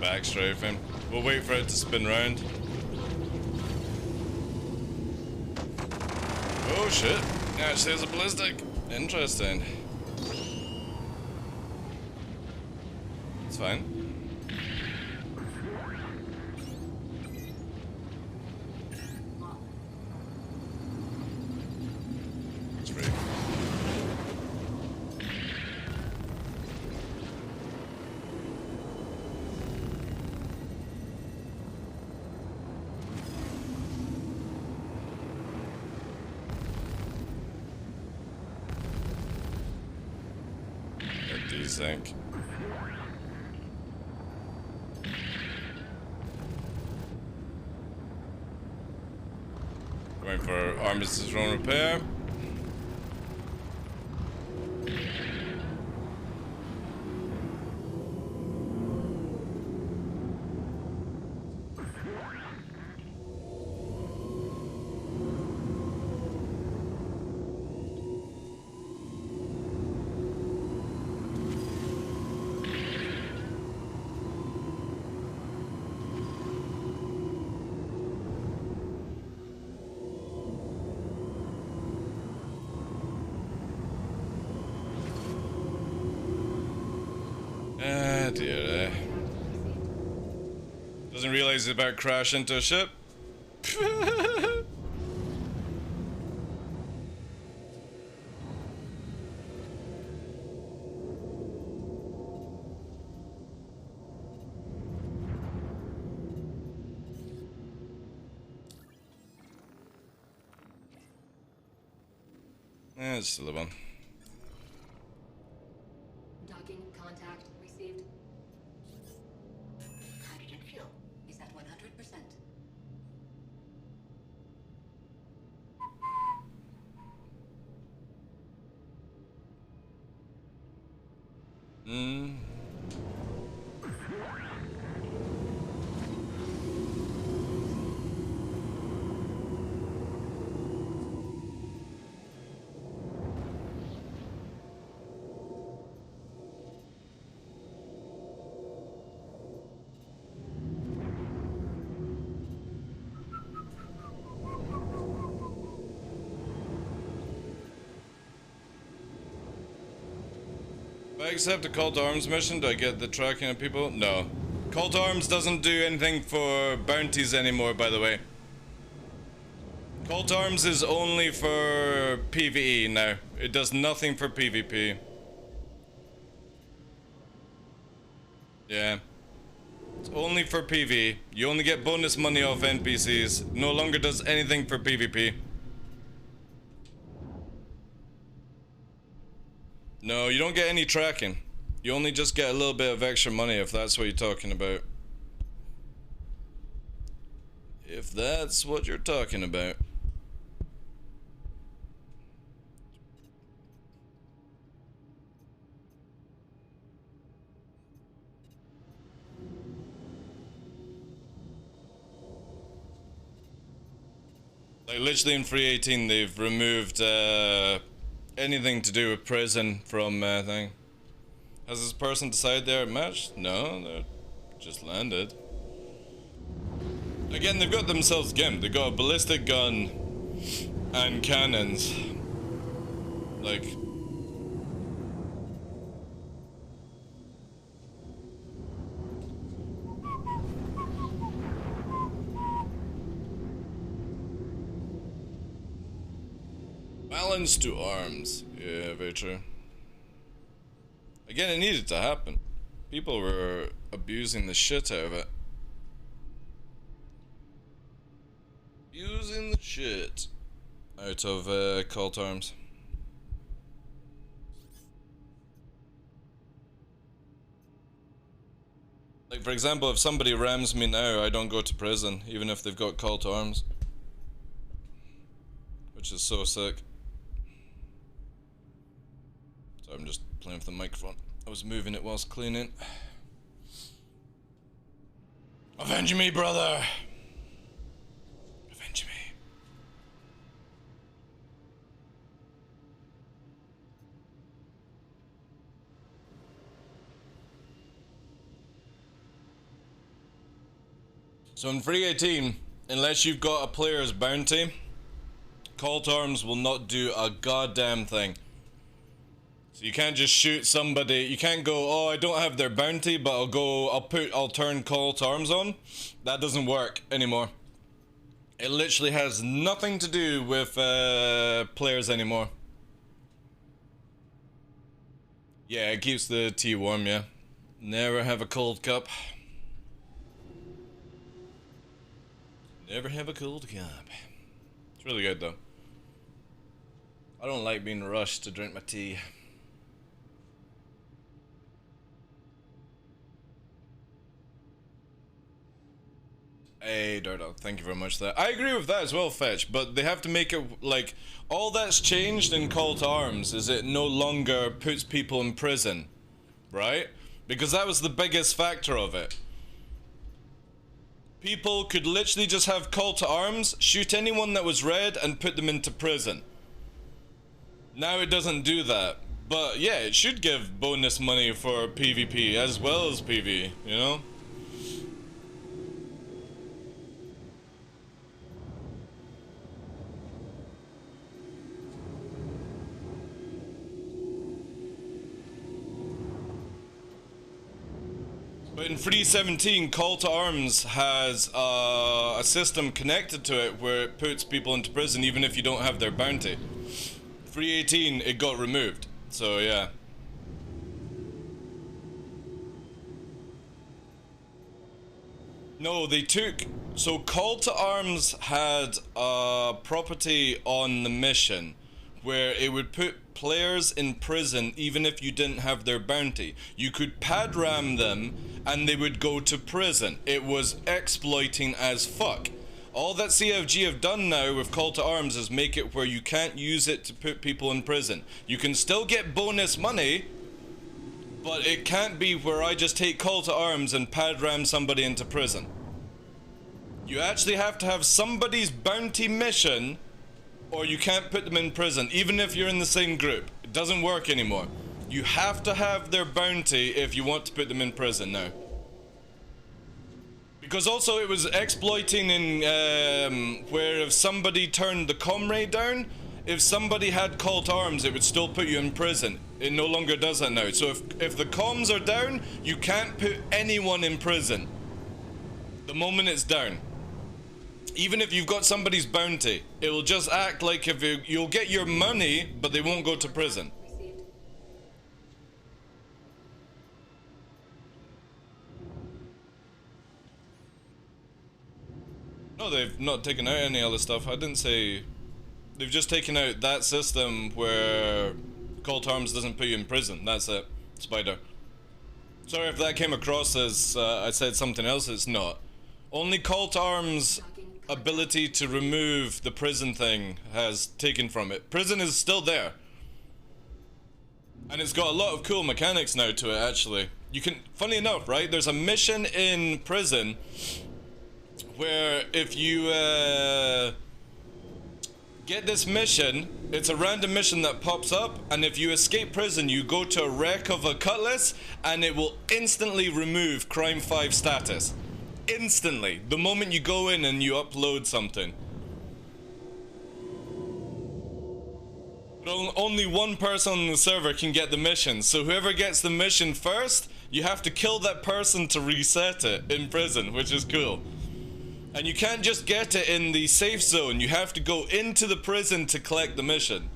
Backstrafing. We'll wait for it to spin round. Oh shit. Actually, there's a ballistic. Interesting. It's fine. sake. Going for armistice drone repair. Ah, dear. Doesn't realize he's about to crash into a ship. It's still a one. Docking contact received. Hydrogen fuel is at 100%. If I accept a call to arms mission, do I get the tracking of people? No. Call to arms doesn't do anything for bounties anymore, by the way. Call to arms is only for PvE now. It does nothing for PvP. Yeah. It's only for PvE. You only get bonus money off NPCs. No longer does anything for PvP. No, you don't get any tracking. You only just get a little bit of extra money if that's what you're talking about. If that's what you're talking about. Like literally in 3.18 they've removed anything to do with prison from thing. Has this person decided they're matched? No, they're just landed. Again, they've got themselves gimped. They've got a ballistic gun and cannons. Like... balance to arms. Yeah, very true. Again, it needed to happen. People were abusing the shit out of it. Abusing the shit out of call to arms. Like, for example, if somebody rams me now, I don't go to prison, even if they've got call to arms. Which is so sick. So I'm just playing with the microphone. I was moving it whilst cleaning. Avenge me, brother! Avenge me. So in 3.18, unless you've got a player's bounty, call to arms will not do a goddamn thing. So you can't just shoot somebody, you can't go, oh, I don't have their bounty, but I'll turn call to arms on. That doesn't work anymore. It literally has nothing to do with players anymore. Yeah, it keeps the tea warm, yeah. Never have a cold cup. Never have a cold cup. It's really good though. I don't like being rushed to drink my tea. Hey, Dardo, thank you very much for that. I agree with that as well, Fetch, but they have to make it, like, all that's changed in Call to Arms is it no longer puts people in prison, right? Because that was the biggest factor of it. People could literally just have Call to Arms, shoot anyone that was red, and put them into prison. Now it doesn't do that. But yeah, it should give bonus money for PvP as well as PvE, you know? But in 3.17, Call to Arms has a system connected to it where it puts people into prison even if you don't have their bounty. 3.18, it got removed. So yeah. No, they took... So Call to Arms had a property on the mission where it would put players in prison even if you didn't have their bounty. You could pad ram them and they would go to prison. It was exploiting as fuck. All that CFG have done now with Call to Arms is make it where you can't use it to put people in prison. You can still get bonus money, but it can't be where I just take Call to Arms and pad ram somebody into prison. You actually have to have somebody's bounty mission or you can't put them in prison, even if you're in the same group. It doesn't work anymore. You have to have their bounty if you want to put them in prison now. Because also it was exploiting in where if somebody turned the comrade down, if somebody had Call to Arms, it would still put you in prison. It no longer does that now. So if the comms are down, you can't put anyone in prison the moment it's down. Even if you've got somebody's bounty, it will just act like if you'll get your money, but they won't go to prison. Received. No, they've not taken out any other stuff. I didn't say... They've just taken out that system where Call to Arms doesn't put you in prison. That's it. Spider. Sorry if that came across as I said something else. It's not. Only Call to Arms ability to remove the prison thing has taken from it. Prison is still there. And it's got a lot of cool mechanics now to it, actually. You can... Funny enough, right? There's a mission in prison where if you get this mission, it's a random mission that pops up, and if you escape prison, you go to a wreck of a cutlass, and it will instantly remove Crime 5 status. Instantly. The moment you go in and you upload something. But only one person on the server can get the mission, so whoever gets the mission first, you have to kill that person to reset it in prison, which is cool. And you can't just get it in the safe zone, you have to go into the prison to collect the mission.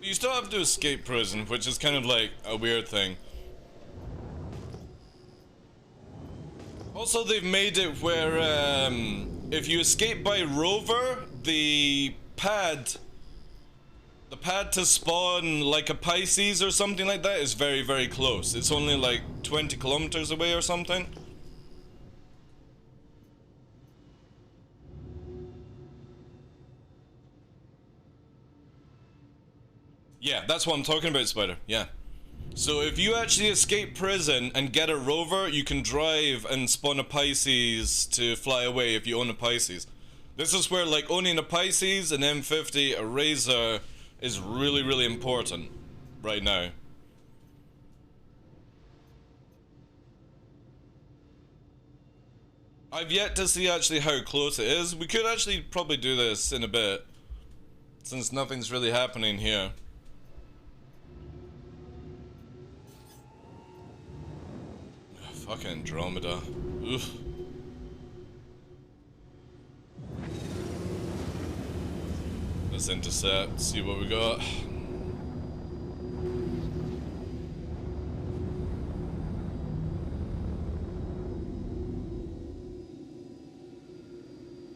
You still have to escape prison, which is kind of like a weird thing. Also, they've made it where if you escape by rover, the pad to spawn like a Pisces or something like that is very, very close. It's only like 20 kilometers away or something. Yeah, that's what I'm talking about, Spider. Yeah. So if you actually escape prison and get a rover, you can drive and spawn a Pisces to fly away if you own a Pisces. This is where, like, owning a Pisces, an M50, a Razor is really, really important right now. I've yet to see actually how close it is. We could actually probably do this in a bit, since nothing's really happening here. Fucking Andromeda. Oof. Let's intercept, see what we got.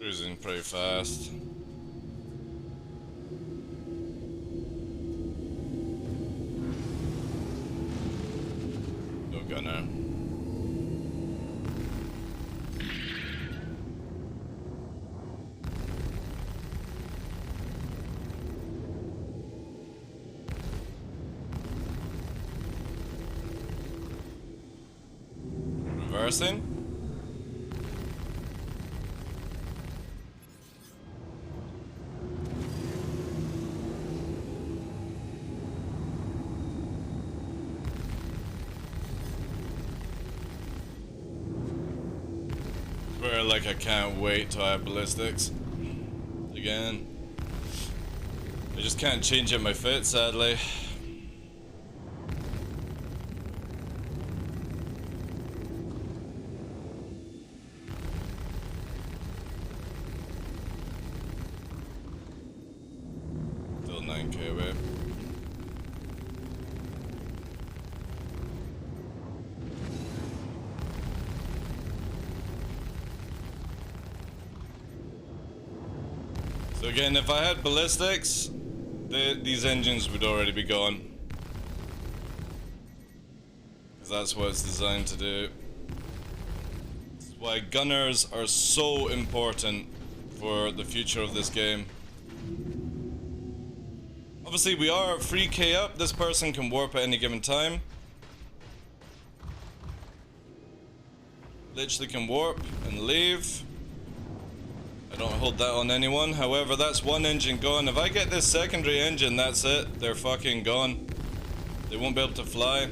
Cruising pretty fast. No gunner. Reversing. Like I can't wait till I have ballistics again. I just can't change out my fit, sadly. Still 9k away. So again, if I had ballistics, these engines would already be gone. Because that's what it's designed to do. This is why gunners are so important for the future of this game. Obviously we are 3k up, this person can warp at any given time. Literally can warp and leave. I don't hold that on anyone, however that's one engine gone. If I get this secondary engine, that's it. They're fucking gone. They won't be able to fly.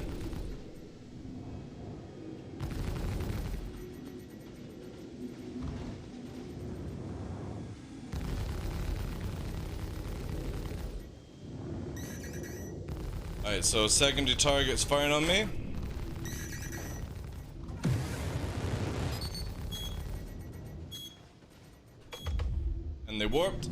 Alright, so secondary target's firing on me. And they warped.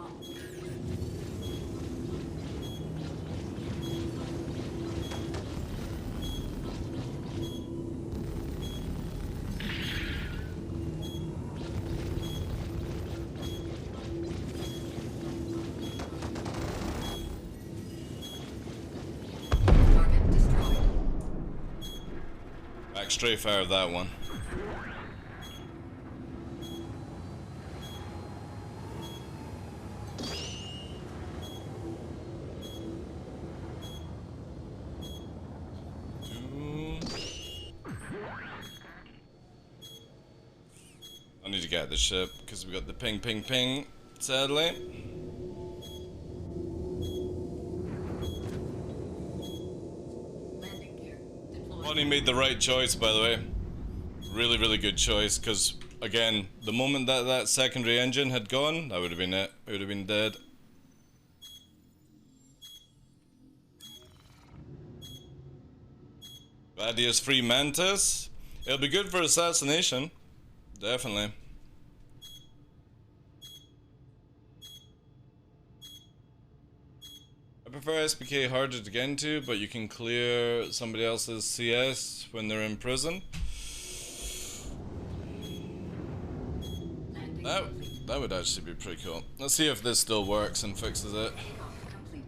Bogey. Law. Target destroyed. Back straight fire of that one. I need to get the ship because we got the ping ping ping, sadly. Landing gear deployed. Bonnie made the right choice, by the way. Really, really good choice, because again, the moment that that secondary engine had gone, that would have been it. It would have been dead. Gladius free Mantis. It'll be good for assassination. Definitely. I prefer SPK harder to get into, but you can clear somebody else's CS when they're in prison. Landing That would actually be pretty cool. Let's see if this still works and fixes it. takeoff complete.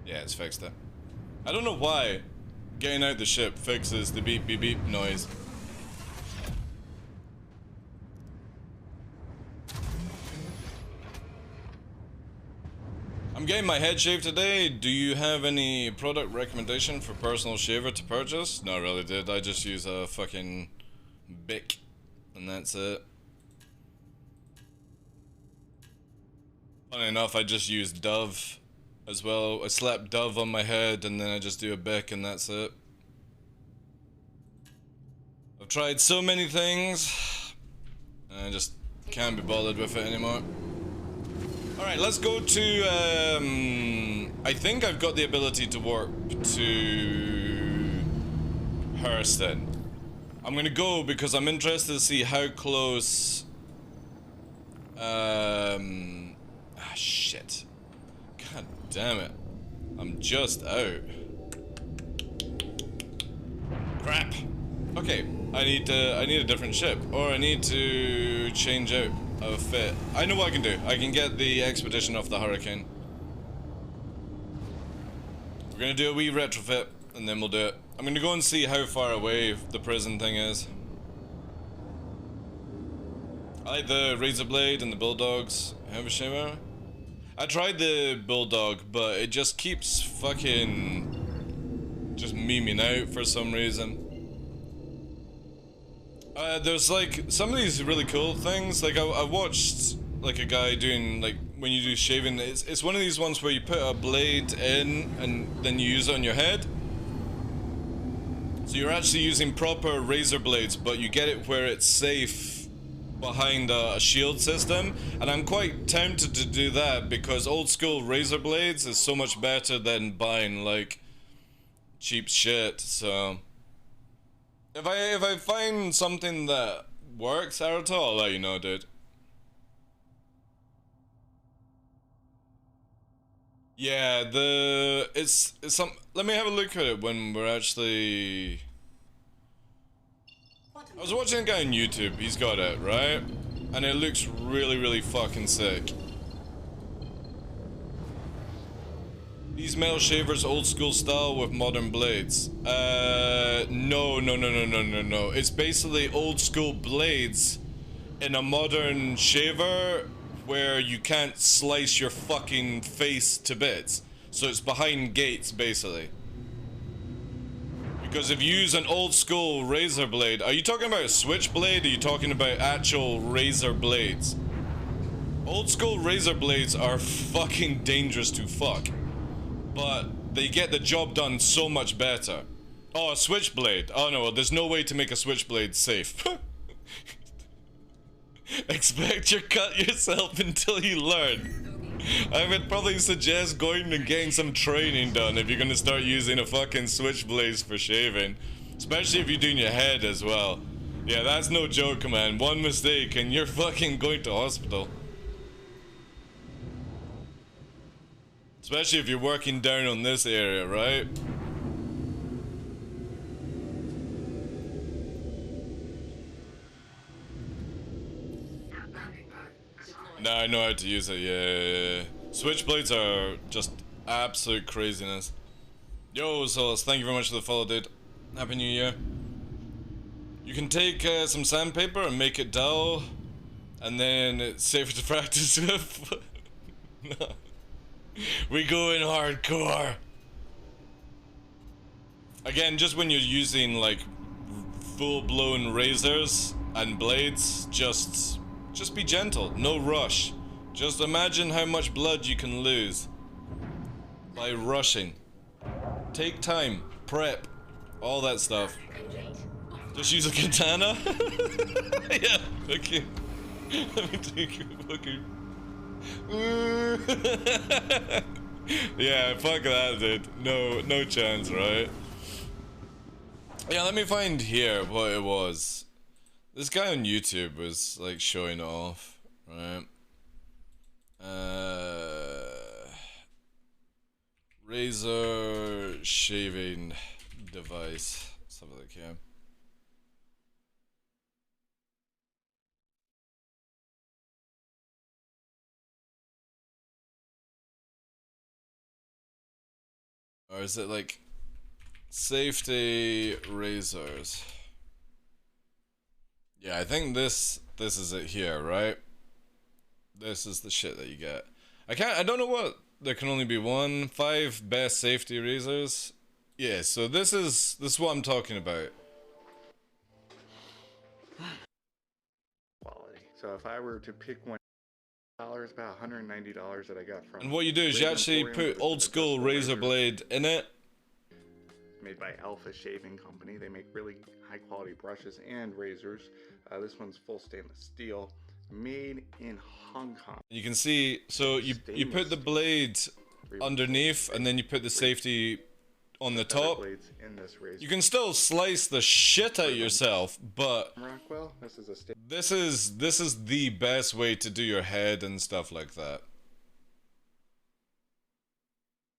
Yeah, it's fixed it. I don't know why getting out the ship fixes the beep beep beep noise. I'm getting my head shaved today. Do you have any product recommendation for personal shaver to purchase? Not really, did. I just use a fucking Bic and that's it. Funny enough, I just use Dove as well. I slap Dove on my head and then I just do a Bic and that's it. I've tried so many things and I just Can't be bothered with it anymore. Alright, let's go to, I think I've got the ability to warp to Hurston. I'm gonna go because I'm interested to see how close, shit. God damn it. I'm just out. Crap. Okay, I need a different ship, or I need to change out a fit. I know what I can do. I can get the expedition off the Hurricane. We're gonna do a wee retrofit, and then we'll do it. I'm gonna go and see how far away the prison thing is. I like the Razor Blade and the Bulldogs. Have a shaver. I tried the Bulldog, but it just keeps fucking just memeing out for some reason. There's like some of these really cool things. Like I watched like a guy doing like when you do shaving. It's one of these ones where you put a blade in and then you use it on your head. So you're actually using proper razor blades, but you get it where it's safe behind a shield system, and I'm quite tempted to do that because old school razor blades is so much better than buying like cheap shit. So if I find something that works, Aruto, I'll let you know, dude. Yeah, it's some. Let me have a look at it when we're actually. I was watching a guy on YouTube, he's got it, right? And it looks really, really fucking sick. These metal shavers old school style with modern blades. No. It's basically old school blades in a modern shaver where you can't slice your fucking face to bits. So it's behind gates, basically. Because if you use an old school razor blade, are you talking about a switchblade? Or are you talking about actual razor blades? Old school razor blades are fucking dangerous to fuck, but they get the job done so much better. Oh, a switchblade. Oh no, there's no way to make a switchblade safe. Expect your cut yourself until you learn. I would probably suggest going and getting some training done if you're gonna start using a fucking switchblade for shaving. Especially if you're doing your head as well. Yeah, that's no joke, man. One mistake and you're fucking going to hospital. Especially if you're working down on this area, right? Nah, I know how to use it, yeah. Switchblades are just absolute craziness. Yo, Solas, thank you very much for the follow, dude. Happy New Year. You can take some sandpaper and make it dull, and then it's safer to practice with. No. We go in hardcore. Again, just when you're using like full-blown razors and blades, just be gentle, no rush. Just imagine how much blood you can lose by rushing. Take time, prep, all that stuff. Just use a katana? Yeah, okay. Let me take a fucking... Yeah, fuck that, dude. No chance, right? Yeah, let me find here what it was. This guy on YouTube was like showing it off, right? Razor shaving device. Let's have a look here. Or is it like safety razors? Yeah, I think this is it here, right? This is the shit that you get. I don't know what, there can only be one. 5 best safety razors. Yeah, so this is what I'm talking about. Quality. So if I were to pick one, about $190 that I got from. And what you do is you actually put old school razor blade in it. Made by Alpha Shaving Company. They make really high quality brushes and razors. This one's full stainless steel. made in Hong Kong. You can see, so you put the blade underneath, and then you put the safety on the top. Blades in this razor. You can still slice the shit out of yourself, but Rockwell, this is a this is the best way to do your head and stuff like that.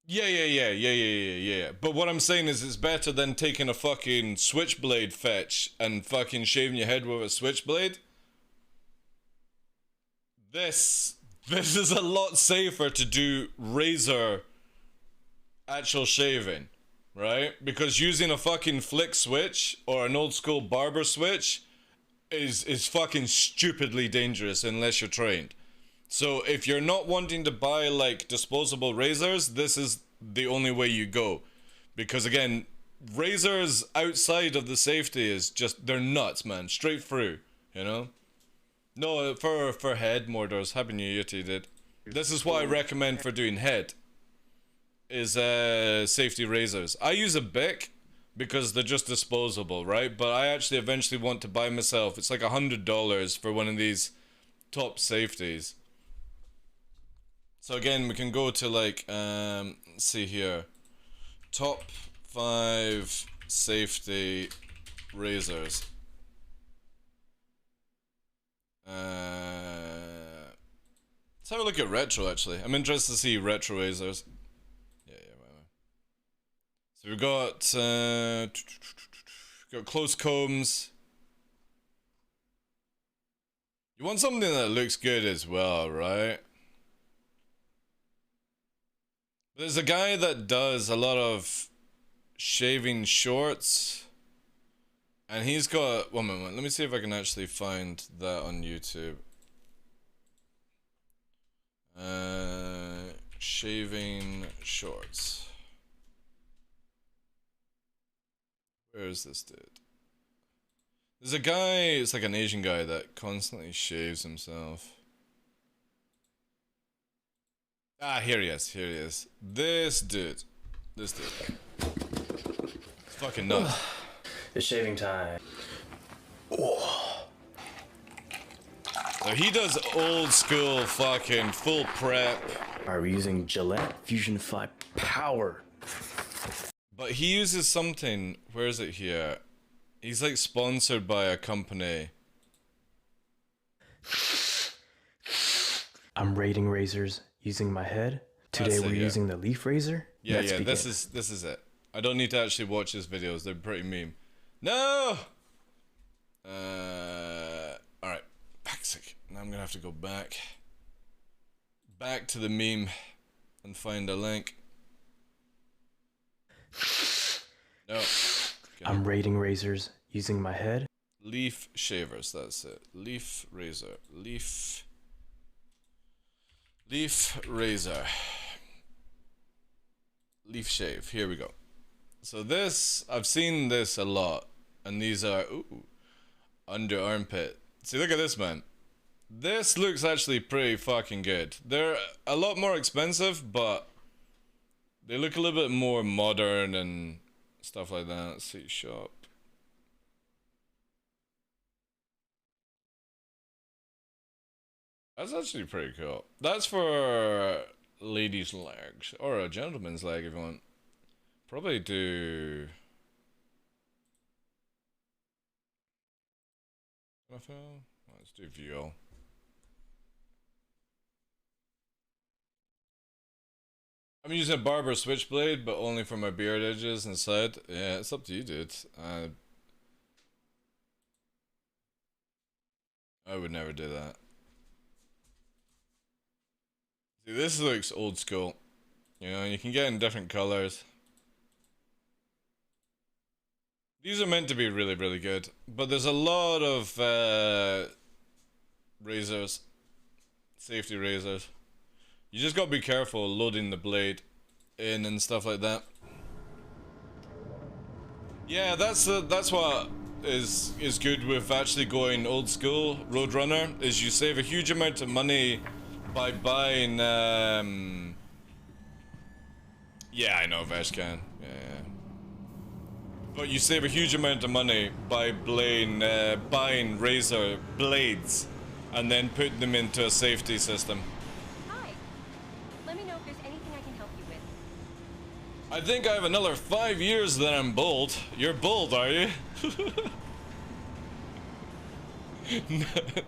Yeah. But what I'm saying is, it's better than taking a fucking switchblade fetch and fucking shaving your head with a switchblade. This is a lot safer to do razor actual shaving, right? Because using a fucking flick switch or an old school barber switch is fucking stupidly dangerous unless you're trained. So if you're not wanting to buy like disposable razors, this is the only way you go. Because again, razors outside of the safety is just, they're nuts, man. Straight through, you know? No, for head, Mordors. Happy New Year to you, dude. This is what I recommend for doing head. Is safety razors. I use a Bic because they're just disposable, right? But I actually eventually want to buy myself. It's like $100 for one of these top safeties. So again, we can go to like, let's see here. Top 5 safety razors. Let's have a look at retro actually. I'm interested to see retro razors. Yeah, right. So we've got close combs. You want something that looks good as well, right? There's a guy that does a lot of shaving shorts. And he's got, one moment, let me see if I can actually find that on YouTube. Shaving shorts. Where is this dude? There's a guy, it's like an Asian guy that constantly shaves himself. Ah, here he is. This dude. It's fucking nuts. It's shaving time. So he does old school fucking full prep. Are we using Gillette Fusion 5 Power? But he uses something, where is it here? He's like sponsored by a company. I'm rating razors using my head. Today we're using the leaf razor. Yeah, this is it. I don't need to actually watch his videos, they're pretty meme. No! Alright. Backsick. Now I'm gonna have to go back to the meme and find a link. No. Okay. I'm rating razors using my head. Leaf shavers, that's it. Leaf razor. Leaf razor. Leaf shave. Here we go. So this, I've seen this a lot. And these are, ooh, under armpit. See, look at this, man. This looks actually pretty fucking good. They're a lot more expensive, but they look a little bit more modern and stuff like that. Let's see, shop. That's actually pretty cool. That's for ladies' legs, or a gentleman's leg if you want. Probably do... Let's do VO. I'm using a barber switchblade, but only for my beard edges and side. Yeah, it's up to you, dude. I would never do that. See, this looks old school. You know, you can get in different colors. These are meant to be really, really good. But there's a lot of razors. Safety razors. You just gotta be careful loading the blade in and stuff like that. Yeah, that's what is good with actually going old school Roadrunner, is you save a huge amount of money by buying yeah, I know Veshkan. Yeah. But you save a huge amount of money by buying razor blades and then put them into a safety system. Hi. Let me know if there's anything I can help you with. I think I have another 5 years that I'm bold. You're bold, are you?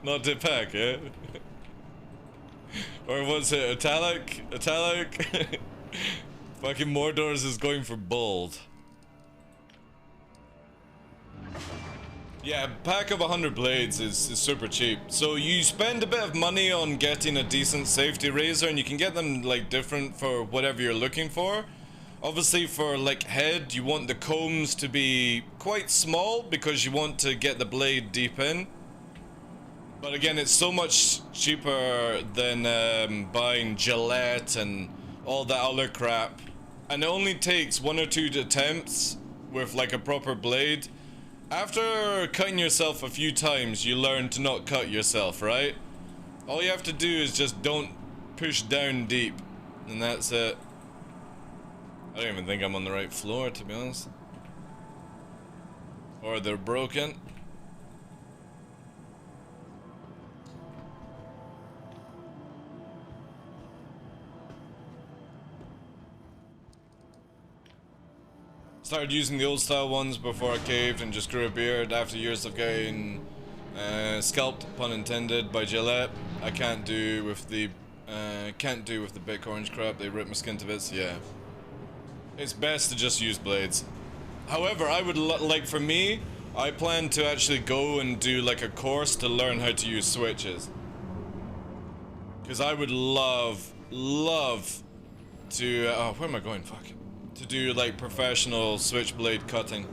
Not to pack, eh? Or was it italic? Italic? Fucking Mordor's is going for bold. Yeah, a pack of 100 blades is super cheap. So you spend a bit of money on getting a decent safety razor, and you can get them like different for whatever you're looking for. Obviously for like head, you want the combs to be quite small because you want to get the blade deep in. But again, it's so much cheaper than buying Gillette and all that other crap. And it only takes 1 or 2 attempts with like a proper blade. After cutting yourself a few times, you learn to not cut yourself, right? All you have to do is just don't push down deep, and that's it. I don't even think I'm on the right floor, to be honest. Or they're broken. Started using the old style ones before I caved and just grew a beard after years of getting scalped, pun intended, by Gillette. I can't do with the big orange crap. They rip my skin to bits. Yeah, it's best to just use blades. However, I would like, for me, I plan to actually go and do like a course to learn how to use switches, because I would love to. Oh, where am I going? Fuck. To do like professional switchblade cutting.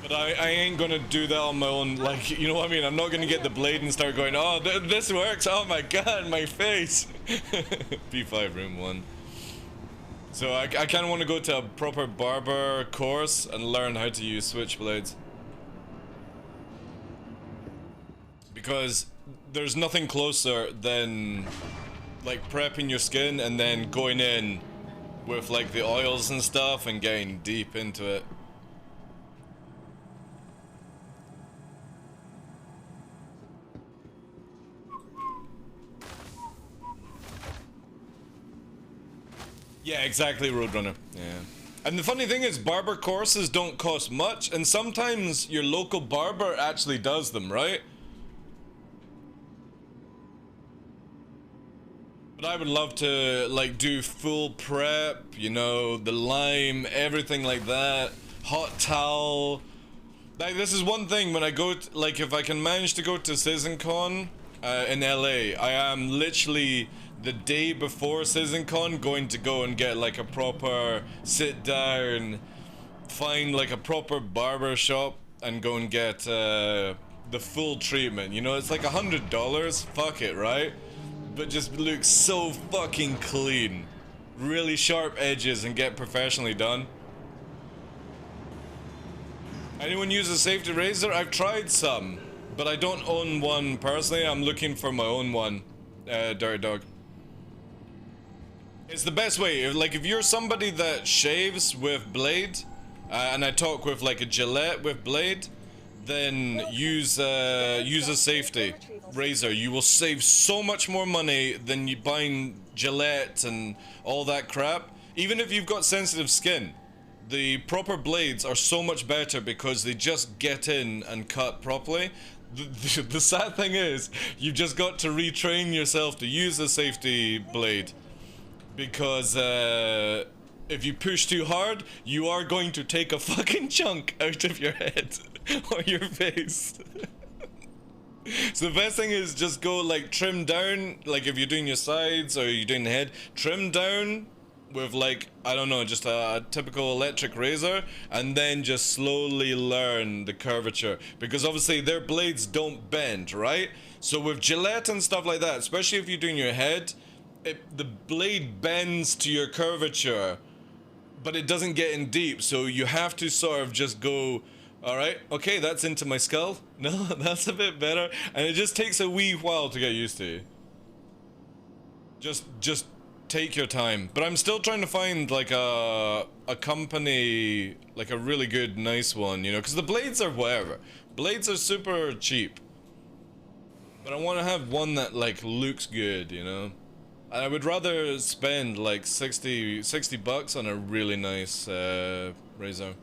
But I ain't gonna do that on my own, like, you know what I mean? I'm not gonna get the blade and start going, oh, this works, oh my god, my face. P5 room 1. So I kinda wanna go to a proper barber course and learn how to use switchblades. Because there's nothing closer than like prepping your skin and then going in with like the oils and stuff and getting deep into it. Yeah, exactly, Roadrunner. Yeah. And the funny thing is, barber courses don't cost much, and sometimes your local barber actually does them, right? But I would love to, like, do full prep, you know, the lime, everything like that. Hot towel. Like, this is one thing when I go, like, if I can manage to go to SeasonCon in LA, I am literally the day before SeasonCon going to go and get, like, a proper sit down, find, like, a proper barber shop and go and get the full treatment. You know, it's like $100. Fuck it, right? But just looks so fucking clean. Really sharp edges and get professionally done. Anyone use a safety razor? I've tried some, but I don't own one personally. I'm looking for my own one, Dirty Dog. It's the best way. If you're somebody that shaves with blade, and I talk with like a Gillette with blade, then use a safety razor. You will save so much more money than you buying Gillette and all that crap. Even if you've got sensitive skin, the proper blades are so much better because they just get in and cut properly. The sad thing is, you've just got to retrain yourself to use a safety blade, because if you push too hard, you are going to take a fucking chunk out of your head or your face. So the best thing is just go like trim down, like if you're doing your sides or you're doing the head, trim down with like, I don't know, just a typical electric razor, and then just slowly learn the curvature, because obviously their blades don't bend, right? So with Gillette and stuff like that, especially if you're doing your head, the blade bends to your curvature, but it doesn't get in deep, so you have to sort of just go, alright, okay, that's into my skull. No, that's a bit better. And it just takes a wee while to get used to. Just take your time. But I'm still trying to find like a company, like a really good, nice one, you know, because the blades are whatever. Blades are super cheap. But I want to have one that like looks good, you know? And I would rather spend like 60 bucks on a really nice razor.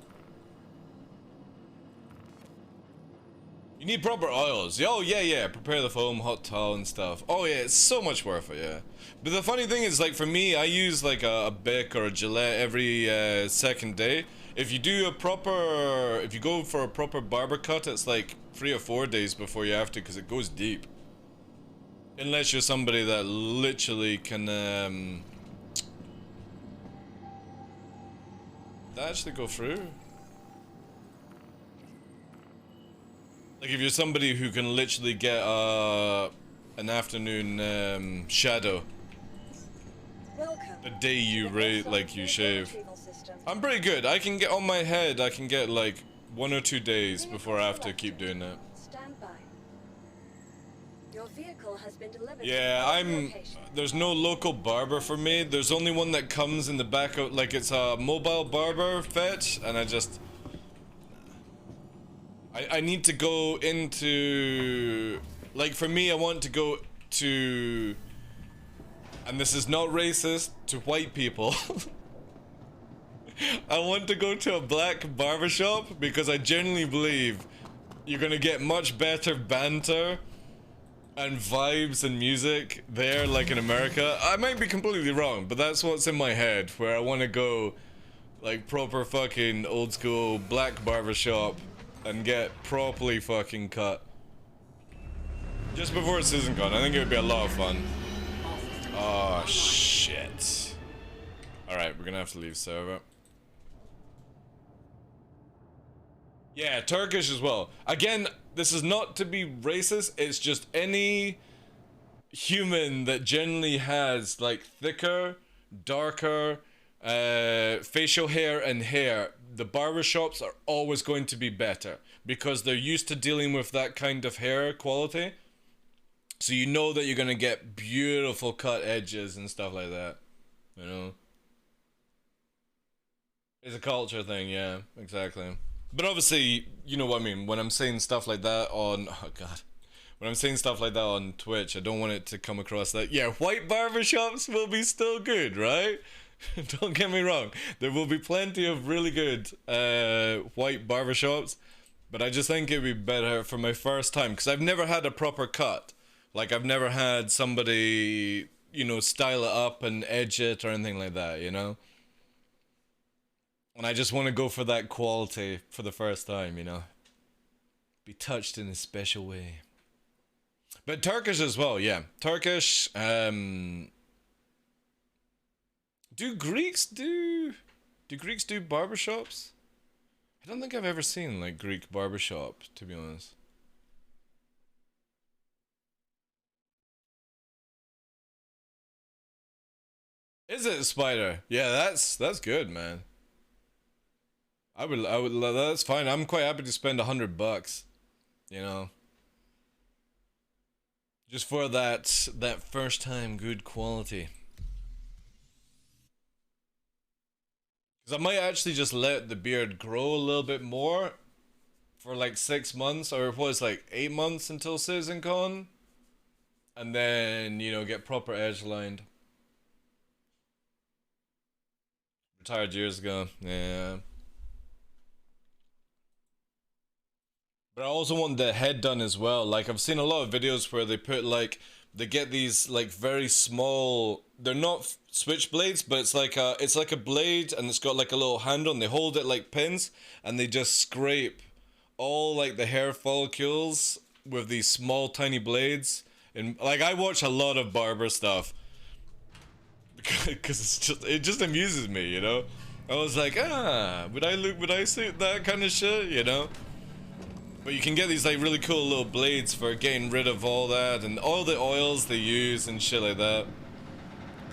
You need proper oils. Oh yeah, prepare the foam, hot towel and stuff. Oh yeah, it's so much worth it, yeah. But the funny thing is, like for me, I use like a Bic or a Gillette every second day. If you do a proper, if you go for a proper barber cut, it's like 3 or 4 days before you have to, because it goes deep. Unless you're somebody that literally can, did that actually go through? Like if you're somebody who can literally get an afternoon shadow Welcome. the day you like you shave. Retrieval system. I'm pretty good. I can get on my head. I can get like 1 or 2 days before I have to keep doing that. Stand by. Your vehicle has been delivered. Yeah, to your location. there's no local barber for me. There's only one that comes in the back of, like it's a mobile barber fetch, and I need to go into, like for me, I want to go to, and this is not racist, to white people. I want to go to a black barbershop because I genuinely believe you're gonna get much better banter and vibes and music there, like in America. I might be completely wrong, but that's what's in my head, where I want to go like proper fucking old school black barbershop and get properly fucking cut. Just before SeasonCon, I think it would be a lot of fun. Oh shit. Alright, we're gonna have to leave server. Yeah, Turkish as well. Again, this is not to be racist, it's just any human that generally has like thicker, darker facial hair and hair, the barbershops are always going to be better because they're used to dealing with that kind of hair quality. So you know that you're gonna get beautiful cut edges and stuff like that, you know? It's a culture thing, yeah, exactly. But obviously, you know what I mean, when I'm saying stuff like that on, oh god, when I'm saying stuff like that on Twitch, I don't want it to come across that, yeah, white barbershops will be still good, right? Don't get me wrong, there will be plenty of really good white barbershops, but I just think it'd be better for my first time, because I've never had a proper cut. Like, I've never had somebody, you know, style it up and edge it or anything like that, you know? And I just want to go for that quality for the first time, you know? Be touched in a special way. But Turkish as well, yeah. Turkish, do Greeks do barbershops? I don't think I've ever seen, like, Greek barbershop, to be honest. Is it, Spider? Yeah, that's good, man. I would, that's fine. I'm quite happy to spend $100, you know, just for that first time good quality. Because I might actually just let the beard grow a little bit more for like 6 months, or what is like 8 months until SeasonCon, and then, you know, get proper edge lined. Retired years ago, yeah. But I also want the head done as well. Like, I've seen a lot of videos where they put like, they get these like very small, they're not switchblades, but it's like a blade, and it's got like a little handle, and they hold it like pins, and they just scrape all like the hair follicles with these small tiny blades. And like, I watch a lot of barber stuff because it just amuses me, you know? I was like, would I suit that kind of shit, you know? But you can get these like really cool little blades for getting rid of all that and all the oils they use and shit like that.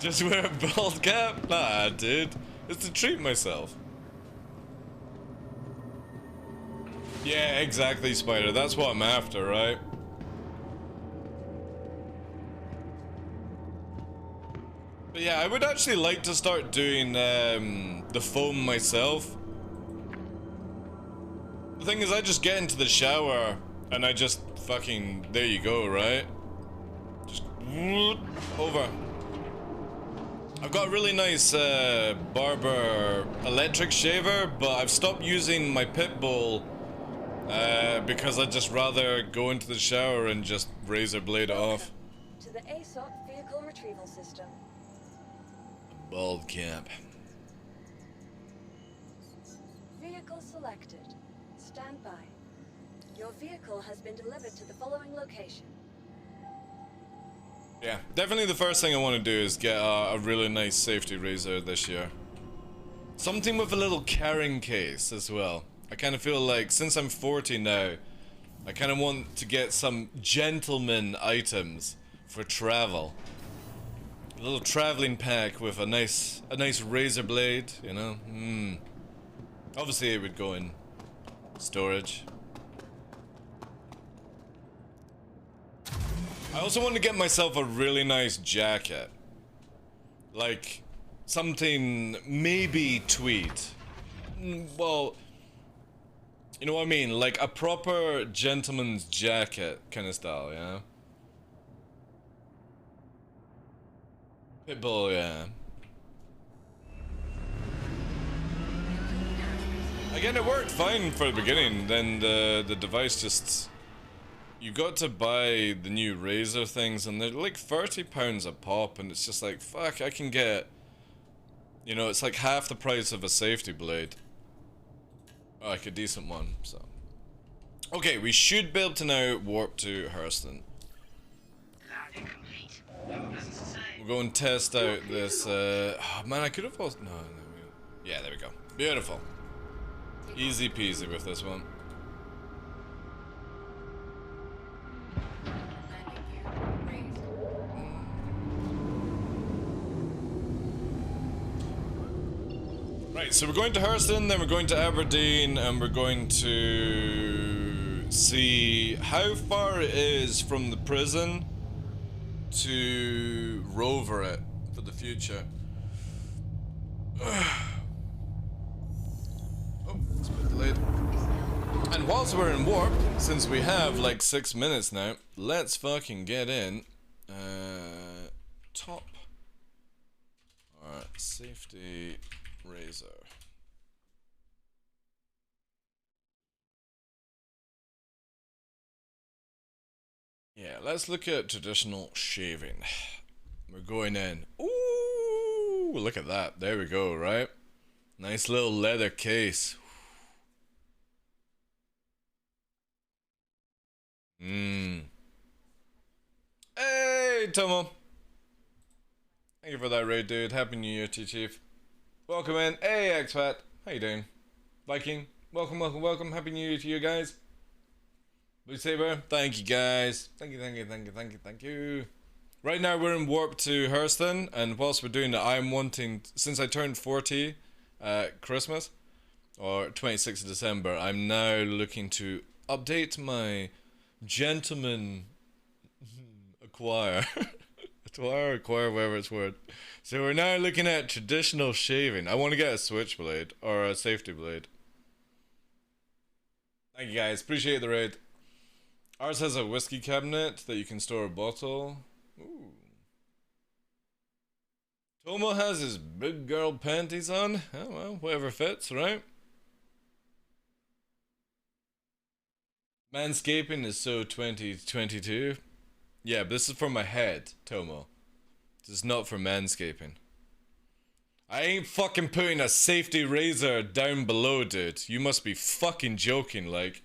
Just wear a bald cap? Nah, dude. It's to treat myself. Yeah, exactly, Spider. That's what I'm after, right? But yeah, I would actually like to start doing the foam myself. The thing is, I just get into the shower and I just fucking, there you go, right? Just over. I've got a really nice barber electric shaver, but I've stopped using my pit bull because I'd just rather go into the shower and just razor blade it off. To the ASOP vehicle retrieval system. Bald cap. Vehicle selected. Stand by. Your vehicle has been delivered to the following location. Yeah, definitely the first thing I want to do is get a really nice safety razor this year. Something with a little carrying case as well. I kind of feel like since I'm 40 now, I kind of want to get some gentleman items for travel. A little traveling pack with a nice razor blade, you know. Obviously it would go in storage. I also want to get myself a really nice jacket. Like, something maybe tweed. Well, you know what I mean? Like a proper gentleman's jacket kind of style, yeah? Pitbull, yeah. Again, it worked fine for the beginning, then the device just... You got to buy the new razor things and they're like £30 a pop, and it's just like, fuck, I can get, you know, it's like half the price of a safety blade. Oh, like a decent one, so. Okay, we should be able to now warp to Hurston. We'll go and test out this, oh man, I could have also, no, yeah, there we go. Beautiful. Easy peasy with this one. Right, so we're going to Hurston, then we're going to Aberdeen, and we're going to see how far it is from the prison to rover it for the future. Oh, it's a bit delayed. And whilst we're in warp, since we have like 6 minutes now, let's fucking get in. Top. Alright, safety razor. Yeah, let's look at traditional shaving. We're going in. Ooh, look at that. There we go, right? Nice little leather case. Hey, Tomo. Thank you for that raid, dude. Happy New Year to you, Chief. Welcome in. Hey, Expat. How you doing? Viking. Welcome, welcome, welcome. Happy New Year to you guys. Blue Saber. Thank you, guys. Thank you, thank you, thank you, thank you, thank you. Right now, we're in warp to Hurston, and whilst we're doing that, I'm wanting, since I turned 40 at Christmas, or 26th of December, I'm now looking to update my gentleman acquire. Acquire, whatever it's word. So we're now looking at traditional shaving. I want to get a switchblade or a safety blade. Thank you guys, appreciate the raid. Ours has a whiskey cabinet that you can store a bottle. Ooh. Tomo has his big girl panties on. Oh well, whatever fits, right? Manscaping is so 2022. Yeah, but this is for my head, Tomo. This is not for manscaping. I ain't fucking putting a safety razor down below, dude. You must be fucking joking, like.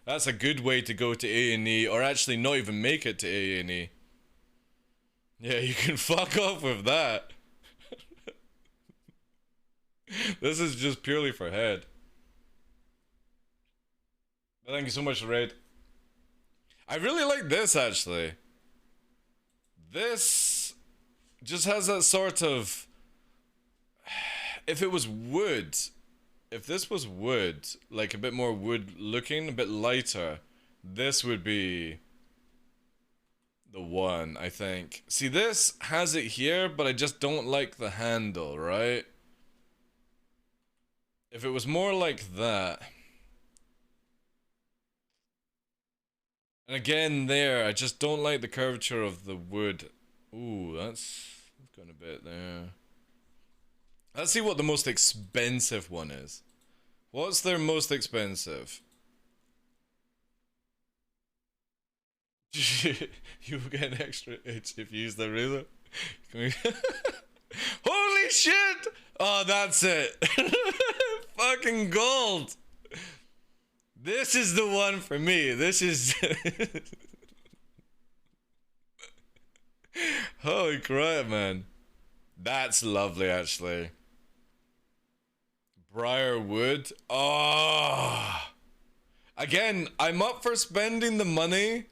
That's a good way to go to A&E, or actually not even make it to A&E. Yeah, you can fuck off with that. This is just purely for head. But thank you so much, Raid. I really like this, actually. This just has that sort of... If it was wood... If this was wood, like a bit more wood looking, a bit lighter, this would be the one, I think. See, this has it here, but I just don't like the handle, right? If it was more like that... And again there, I just don't like the curvature of the wood. Ooh, that's gone a bit there. Let's see what the most expensive one is. What's their most expensive? You will get an extra itch if you use the razor. Holy shit! Oh, that's it. Fucking gold. This is the one for me. This is... Holy crap, man. That's lovely, actually. Briarwood. Oh. Again, I'm up for spending the money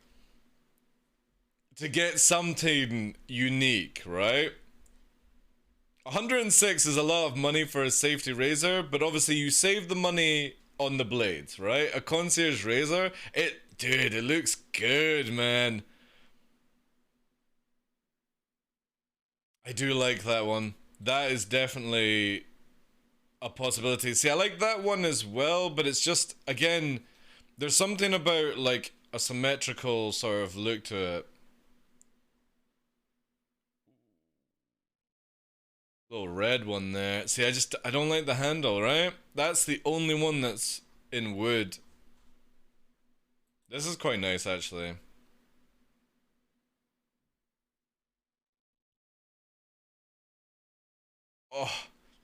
to get something unique, right? 106 is a lot of money for a safety razor, but obviously you save the money on the blades, right? A concierge razor, dude, it looks good, man. I do like that one. That is definitely a possibility. See, I like that one as well, but it's just, again, there's something about, like, a symmetrical sort of look to it. Little red one there. See, I don't like the handle, right? That's the only one that's in wood. This is quite nice, actually. Oh,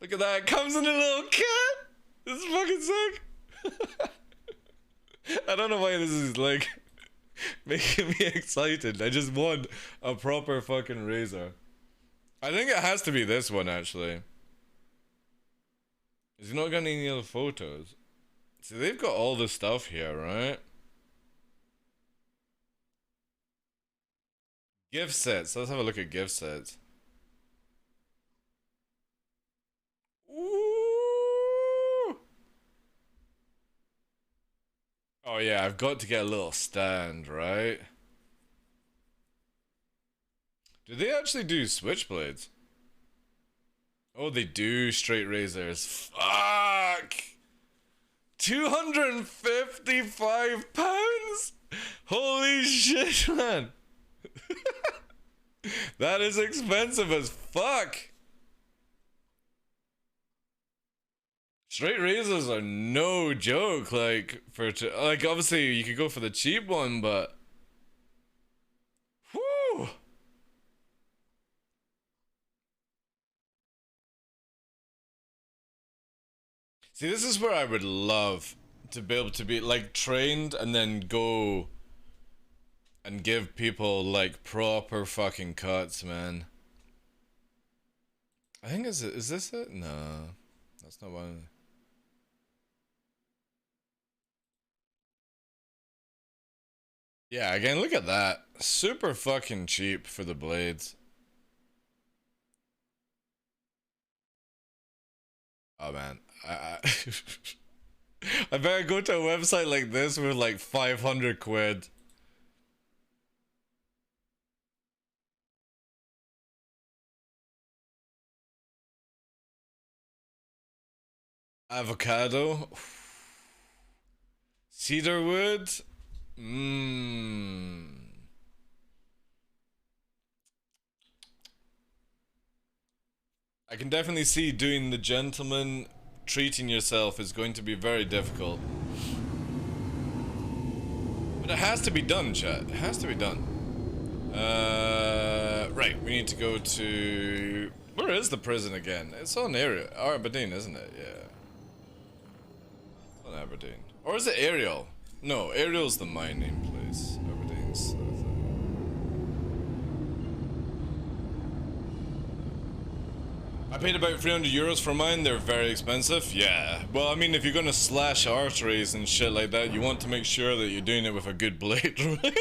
look at that. It comes in a little kit. This is fucking sick. I don't know why this is, like, making me excited. I just want a proper fucking razor. I think it has to be this one, actually. He's not got any other photos. See, they've got all this stuff here, right? Gift sets. Let's have a look at gift sets. Ooh. Oh yeah, I've got to get a little stand, right? Do they actually do switchblades? Oh, they do straight razors. Fuck! £255? Holy shit, man! That is expensive as fuck! Straight razors are no joke, like, like, obviously you could go for the cheap one, but... Whew! See, this is where I would love to be able to be, like, trained and then go and give people, like, proper fucking cuts, man. I think is this it? No, that's not one. Yeah, again, look at that. Super fucking cheap for the blades. Oh man, I I better go to a website like this with like 500 quid. Avocado. Cedarwood. I can definitely see doing the gentleman treating yourself is going to be very difficult. But it has to be done, chat. It has to be done. Right, we need to go to... Where is the prison again? It's on Aberdeen, isn't it? Yeah. It's on Aberdeen. Or is it Ariel? No, Ariel's the mining place. Aberdeen's... I paid about 300 euros for mine. They're very expensive. Yeah. Well, I mean, if you're gonna slash arteries and shit like that, you want to make sure that you're doing it with a good blade, right?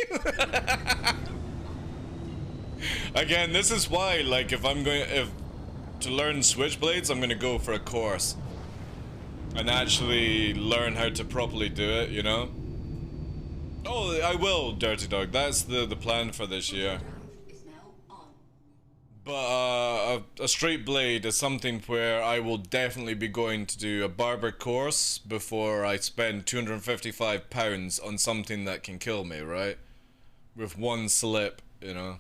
Again, this is why, like, if to learn switchblades, I'm gonna go for a course and actually learn how to properly do it, you know? Oh, I will, Dirty Dog. That's the plan for this year. But a straight blade is something where I will definitely be going to do a barber course before I spend £255 on something that can kill me, right? with one slip, you know.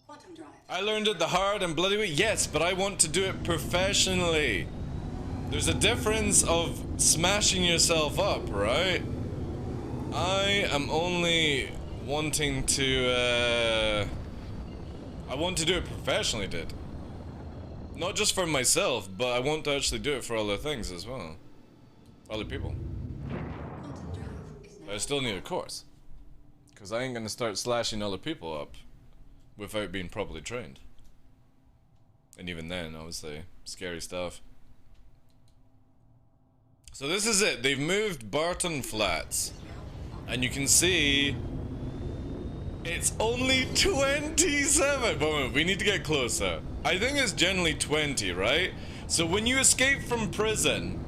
Quantum drive. I learned it the hard and bloody way. Yes, but I want to do it professionally. There's a difference of smashing yourself up, right? I am only wanting to, I want to do it professionally, dude. Not just for myself, but I want to actually do it for other things as well. Other people. Quantum drive is now. I still need a course. Because I ain't gonna start slashing other people up without being properly trained. And even then, obviously, scary stuff. So this is it. They've moved Barton Flats. And you can see it's only 27. But we need to get closer. I think it's generally 20, right? So when you escape from prison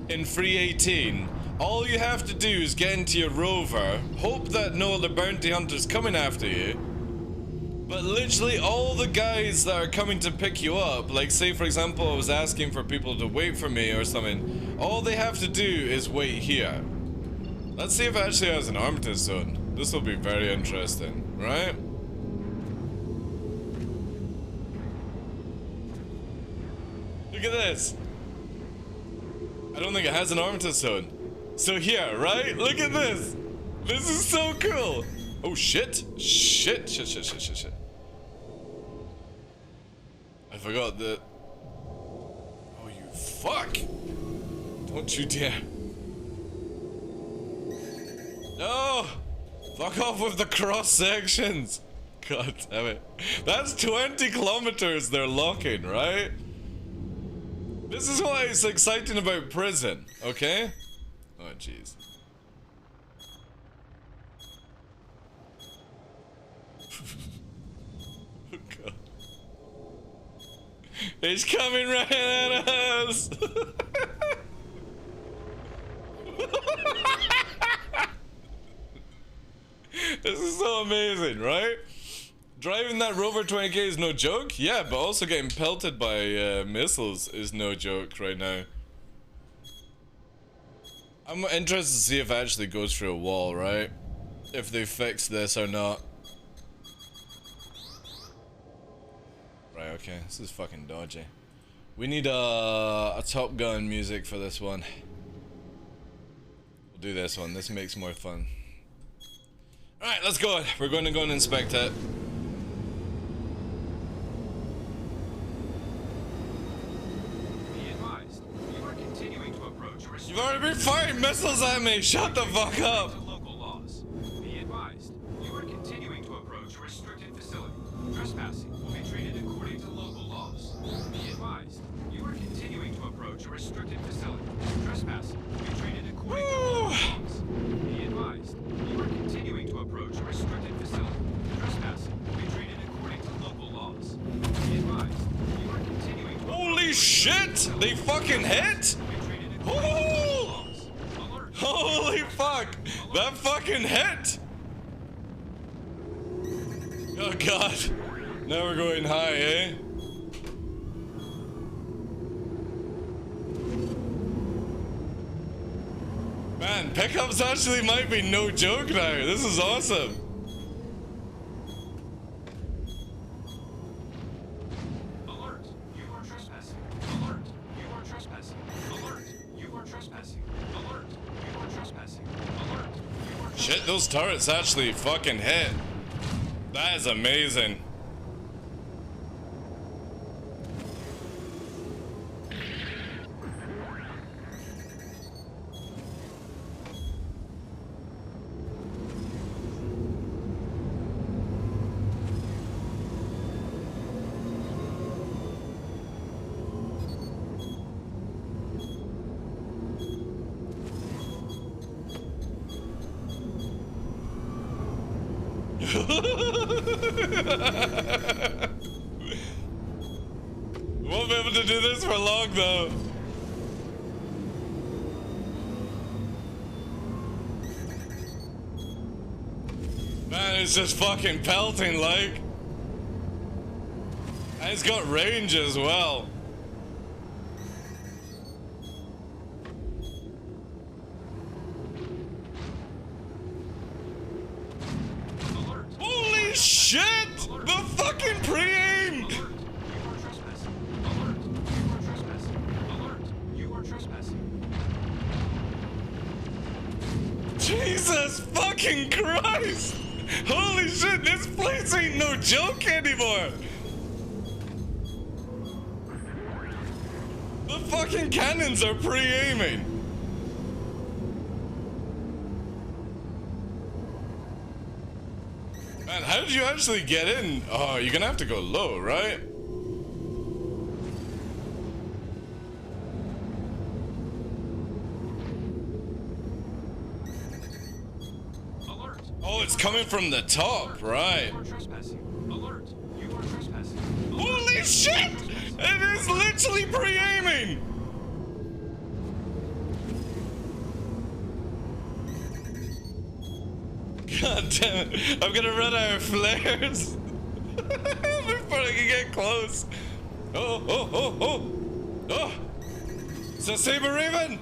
in 318, all you have to do is get into your rover, hope that no other bounty hunter's coming after you. But literally all the guys that are coming to pick you up, like say for example I was asking for people to wait for me or something, all they have to do is wait here. Let's see if it actually has an Armitage zone. This will be very interesting, right? Look at this. I don't think it has an Armitage zone. So here, right? Look at this. This is so cool. Oh shit. Shit. I forgot that. Oh you fuck. Don't you dare. No. Fuck off with the cross sections. God damn it. That's 20 kilometers they're locking, right? This is why it's exciting about prison, okay? Oh, jeez. Oh, God. It's coming right at us! This is so amazing, right? Driving that Rover 20k is no joke, yeah, but also getting pelted by missiles is no joke right now. I'm interested to see if it actually goes through a wall, right? If they fix this or not. Right, okay, this is fucking dodgy. We need a Top Gun music for this one. We'll do this one, this makes more fun. Alright, let's go. We're going to go and inspect it. You've already been firing missiles at me! Shut the fuck up! Local laws. Be advised, you are continuing to approach a restricted facility. Trespassing will be treated according to local laws. Be advised, you are continuing to approach a restricted facility. Trespassing will be treated according to local laws. Be advised, you are continuing to approach a restricted facility. Trespassing will be treated according to local laws. Be advised, you are continuing to Holy shit! They fucking hit! Oh! Holy fuck! That fucking hit! Oh god. Now we're going high, eh? Man, pickups actually might be no joke now. This is awesome. Alert! You are trespassing. Alert! You are trespassing. Alert! You are trespassing. Alert! You are trespassing. Alert! You are Shit, those turrets actually fucking hit. That is amazing. Won't be able to do this for long though. Man, it's just fucking pelting like. And it's got range as well. shit! The fucking pre-aim! Alert! You are trespassing. Alert! You are trespassing. Alert! You are trespassing. Jesus fucking Christ! Holy shit, this place ain't no joke anymore! The fucking cannons are pre-aiming! Man, how did you actually get in? Oh, you're gonna have to go low, right? Alert! Oh, it's coming from the top, right? You are trespassing. Alert! You are trespassing. Holy shit! It is literally pre-aiming! God damn it, I'm gonna run out of flares before I can get close. Oh, oh, oh, oh! Oh! It's a Saber Raven!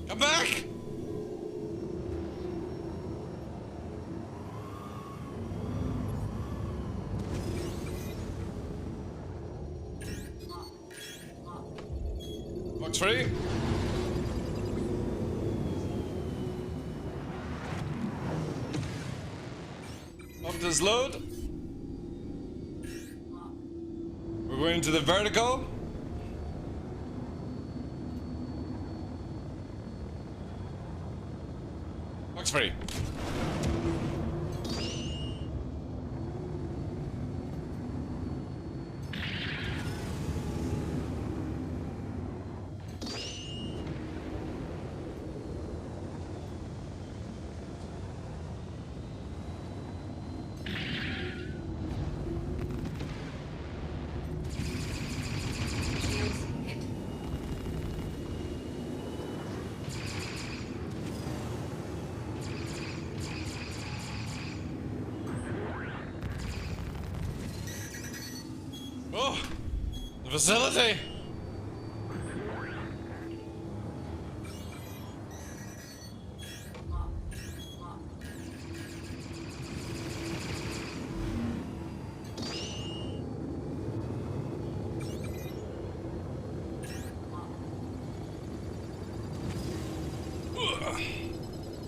Come back! Box free. Optus load. We're going to the vertical. Box free. Oh, the facility.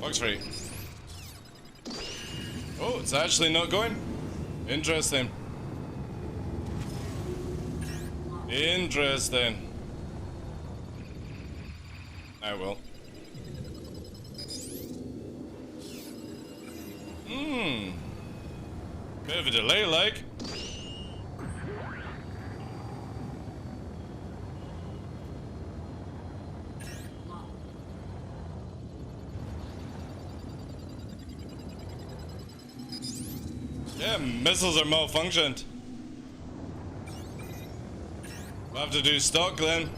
Box free. Oh, it's actually not going. Interesting. Interesting. I will. Bit of a delay, like. Yeah, missiles are malfunctioned. We'll have to do stock then.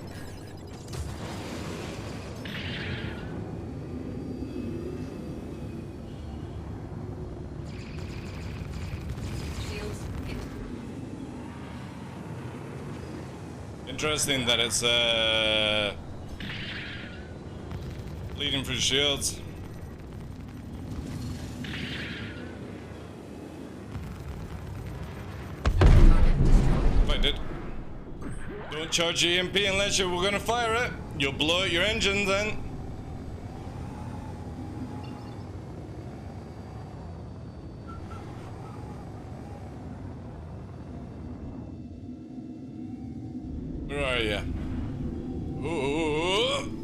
Interesting that it's bleeding through shields. If I did. Don't charge your EMP unless we're gonna fire it. You'll blow out your engine then. Where are you? Ooh.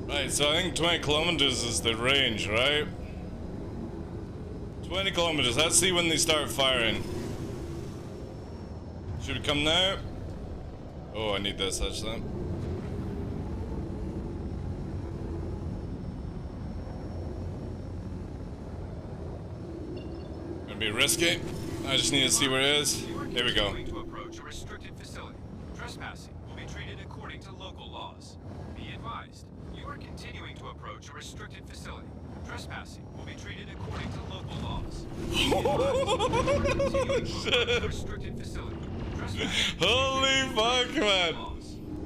Right, so I think 20 kilometers is the range, right? 20 kilometers. Let's see when they start firing. Should we come now? Oh, I need this actually. Gonna be risky. I just need to see where it is. Here we go. To approach a restricted facility. Trespassing will be treated according to local laws. Be advised, you are continuing to approach a restricted facility. Trespassing will be treated according to local laws. Holy shit! Restricted facility. Holy fuck, man!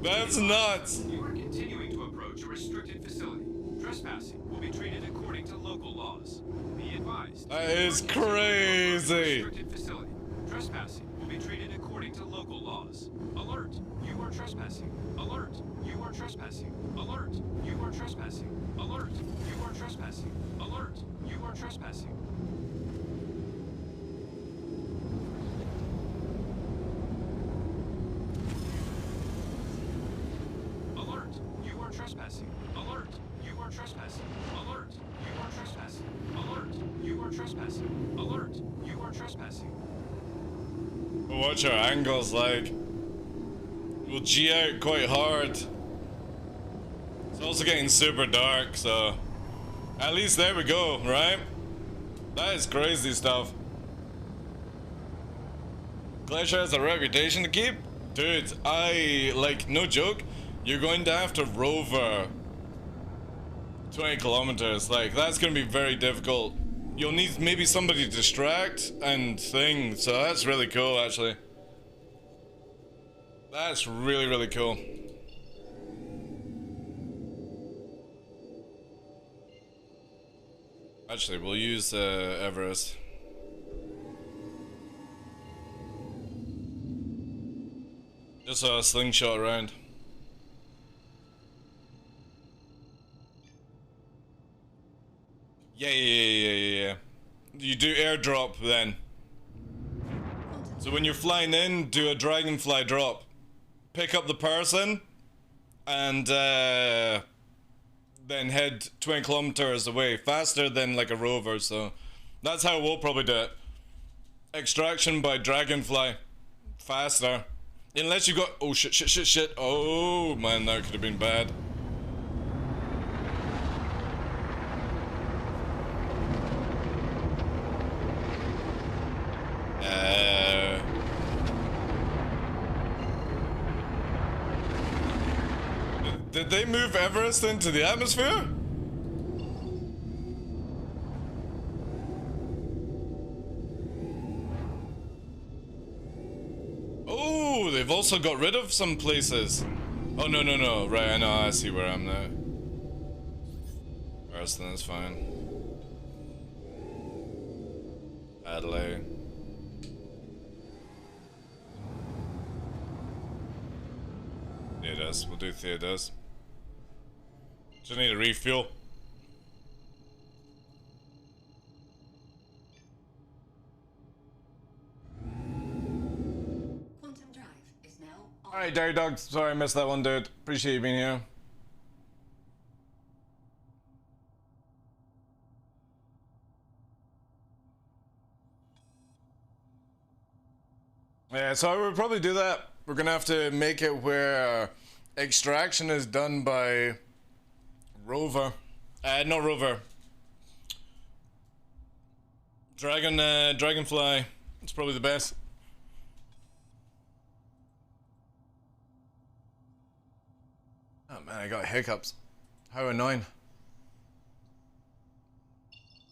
That's nuts. You are continuing to approach a restricted facility. Trespassing will be treated according to local laws. Be advised. That is crazy. Restricted facility. Trespassing will be treated according to local laws. Alert! You are trespassing. Alert! You are trespassing. Alert! You are trespassing. Alert! You are trespassing. Alert! You are trespassing. Alert! You are trespassing. Alert! You are trespassing. Alert! You are trespassing. Alert! You are trespassing. Alert! You are trespassing. Watch our angles, like. We'll G out quite hard. It's also getting super dark, so. At least there we go, right? That is crazy stuff. Glacier has a reputation to keep? Dude, like, no joke, you're going to have to rover 20 kilometers. Like, that's gonna be very difficult. You'll need maybe somebody to distract and thing, so that's really cool, actually. That's really, really cool. Actually, we'll use Everest. Just a slingshot around. Yeah. You do airdrop then. So when you're flying in, do a dragonfly drop. Pick up the person and then head 20 kilometers away, faster than like a rover. So that's how we'll probably do it. Extraction by dragonfly, faster. Unless you got, oh shit. Oh man, that could have been bad. Did they move Everest into the atmosphere? Oh, they've also got rid of some places. Oh, no. Right, I know, I see where I'm now. Alright, then that's fine. Adelaide. Theodos, we'll do Theodos. Just need a refuel. Quantum drive is now on. Alright, Dairy Dog, sorry I missed that one, dude. Appreciate you being here. Yeah, so I would probably do that. We're gonna have to make it where extraction is done by rover. Not rover. Dragonfly. It's probably the best. Oh man, I got hiccups. How annoying.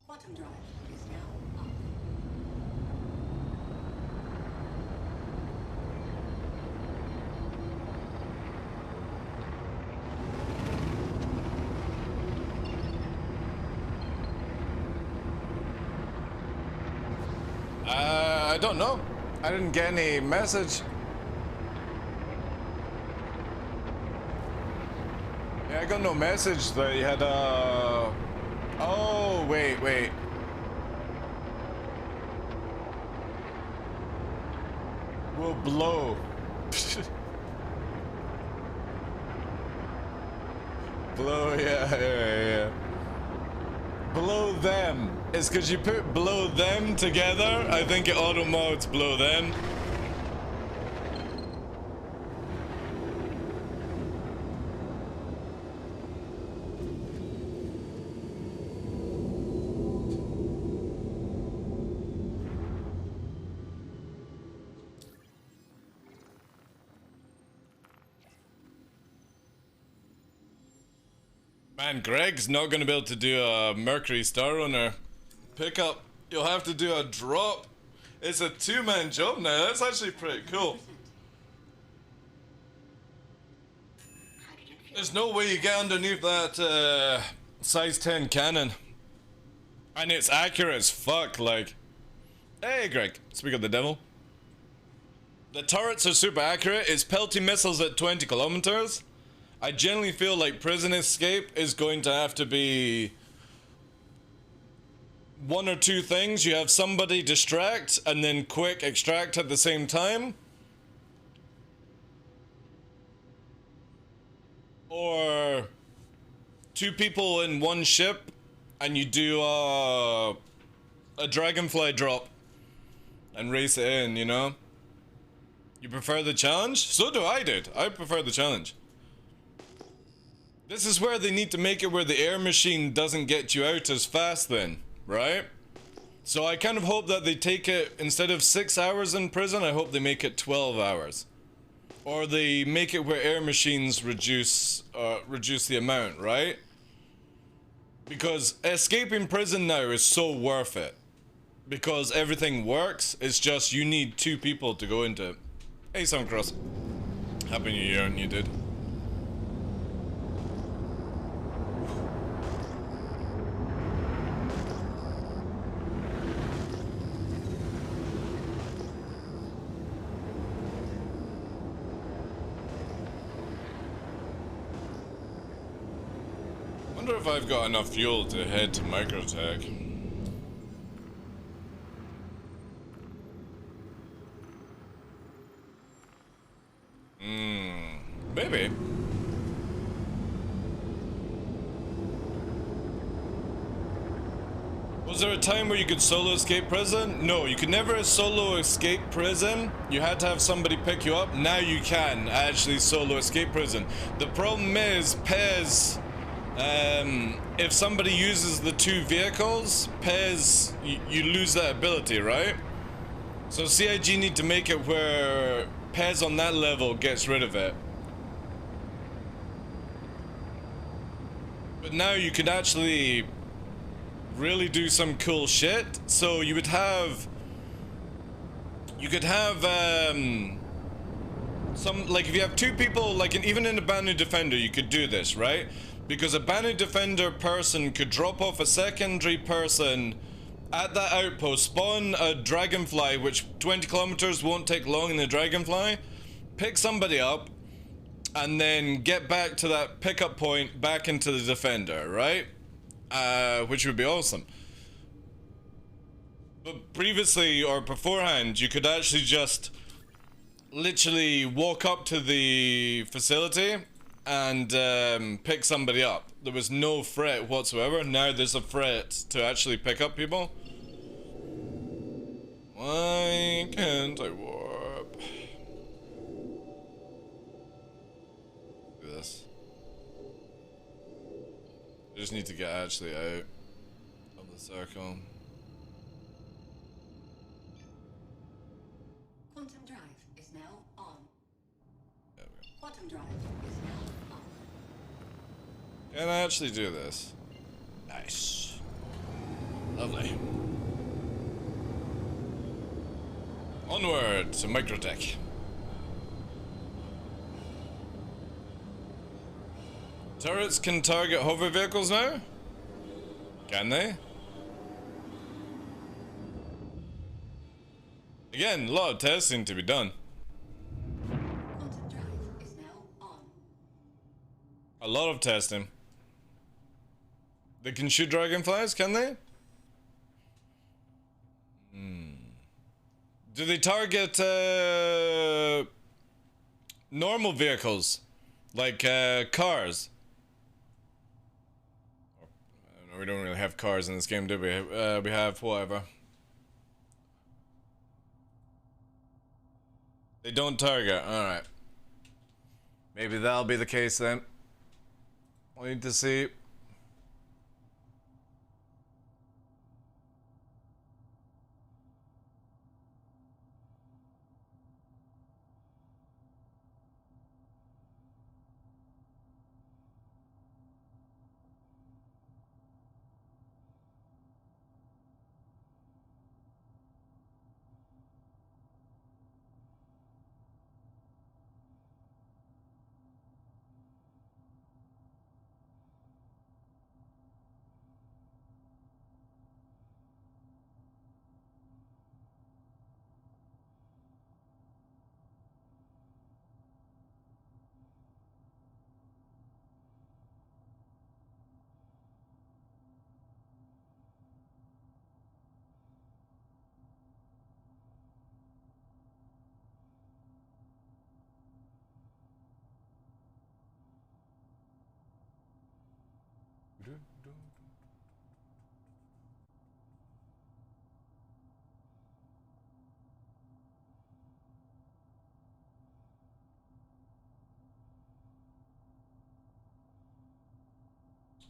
Quantum drive is now on. I don't know. I didn't get any message. Yeah, I got no message that you had Oh, wait. Will blow. Blow, yeah. Blow them. It's because you put blow them together. I think it auto modes blow them. Man, Greg's not going to be able to do a Mercury Star Runner pickup. You'll have to do a drop. It's a two-man job now. That's actually pretty cool. There's no way you get underneath that size 10 cannon. And it's accurate as fuck, like. Hey Greg, speak of the devil. The turrets are super accurate. It's pelting missiles at 20 kilometers. I generally feel like prison escape is going to have to be one or two things. You have somebody distract and then quick extract at the same time. Or two people in one ship and you do a dragonfly drop and race it in, you know? You prefer the challenge? So do I, dude. I prefer the challenge. This is where they need to make it where the air machine doesn't get you out as fast then, right? So I kind of hope that they take it, instead of 6 hours in prison, I hope they make it 12 hours. Or they make it where air machines reduce the amount, right? Because escaping prison now is so worth it. Because everything works, it's just you need two people to go into it. Hey Suncross. Happy New Year, and you did. Wonder if I've got enough fuel to head to Microtech. Maybe. Was there a time where you could solo escape prison? No, you could never solo escape prison. You had to have somebody pick you up. Now you can actually solo escape prison. The problem is, Pez, if somebody uses the two vehicles, Pez, you lose that ability, right? So CIG need to make it where Pez on that level gets rid of it. But now you could actually really do some cool shit. So you would have, you could have some, like if you have two people, like even in a Banu Defender you could do this, right? Because a Banu Defender person could drop off a secondary person at that outpost, spawn a dragonfly, which 20 kilometers won't take long in the dragonfly, pick somebody up, and then get back to that pickup point back into the Defender, right? Which would be awesome. But previously, or beforehand, you could actually just literally walk up to the facility and pick somebody up. There was no threat whatsoever. Now there's a threat to actually pick up people. Why can't I warp? Do this. I just need to get actually out of the circle. Quantum drive is now on. There we go. Quantum drive is now on. Can I actually do this? Nice. Lovely. Onward to Microtech. Turrets can target hover vehicles now? Can they? Again, a lot of testing to be done. Quantum drive is now on. A lot of testing. They can shoot dragonflies, can they? Do they target normal vehicles? Like cars? We don't really have cars in this game, do we? We have whatever. They don't target, alright. Maybe that'll be the case then. We'll need to see.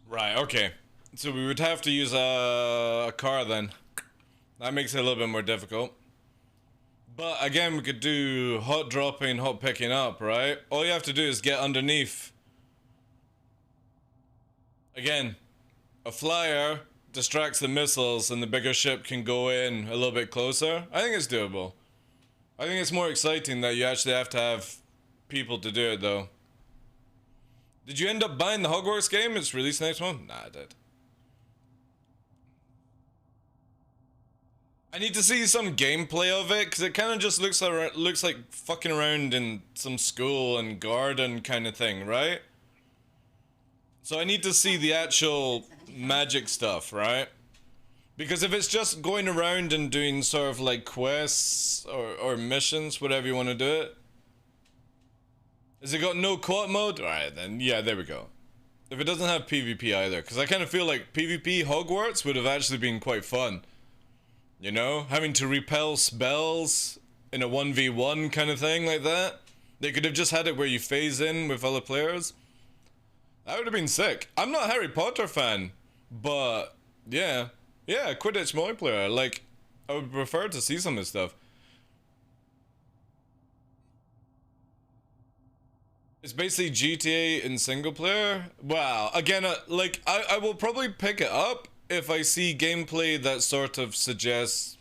Right, okay. So we would have to use a car then. That makes it a little bit more difficult. But again, we could do hot dropping, hot picking up, right? All you have to do is get underneath. Again, a flyer distracts the missiles and the bigger ship can go in a little bit closer. I think it's doable. I think it's more exciting that you actually have to have people to do it though. Did you end up buying the Hogwarts game? It's released next month? Nah, I did. I need to see some gameplay of it because it kind of just looks like fucking around in some school and garden kind of thing, right? So I need to see the actual magic stuff, right? Because if it's just going around and doing sort of like quests or missions, whatever you want to do it. Has it got no co-op mode? Alright then, yeah, there we go. If it doesn't have PvP either, because I kind of feel like PvP Hogwarts would have actually been quite fun. You know, having to repel spells in a 1v1 kind of thing like that. They could have just had it where you phase in with other players. That would have been sick. I'm not a Harry Potter fan, but yeah. Yeah, Quidditch multiplayer. Like, I would prefer to see some of this stuff. It's basically GTA in single player. Wow. Again, like, I will probably pick it up if I see gameplay that sort of suggests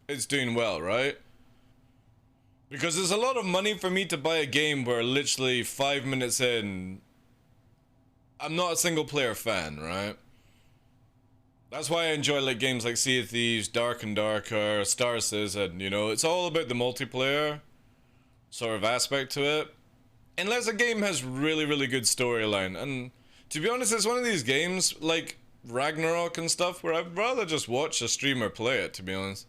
it's doing well, right? Because there's a lot of money for me to buy a game where literally 5 minutes in, I'm not a single player fan, right? That's why I enjoy like games like Sea of Thieves, Dark and Darker, Star Citizen, you know? It's all about the multiplayer sort of aspect to it. Unless a game has really, really good storyline. And to be honest, it's one of these games, like Ragnarok and stuff, where I'd rather just watch a streamer play it, to be honest.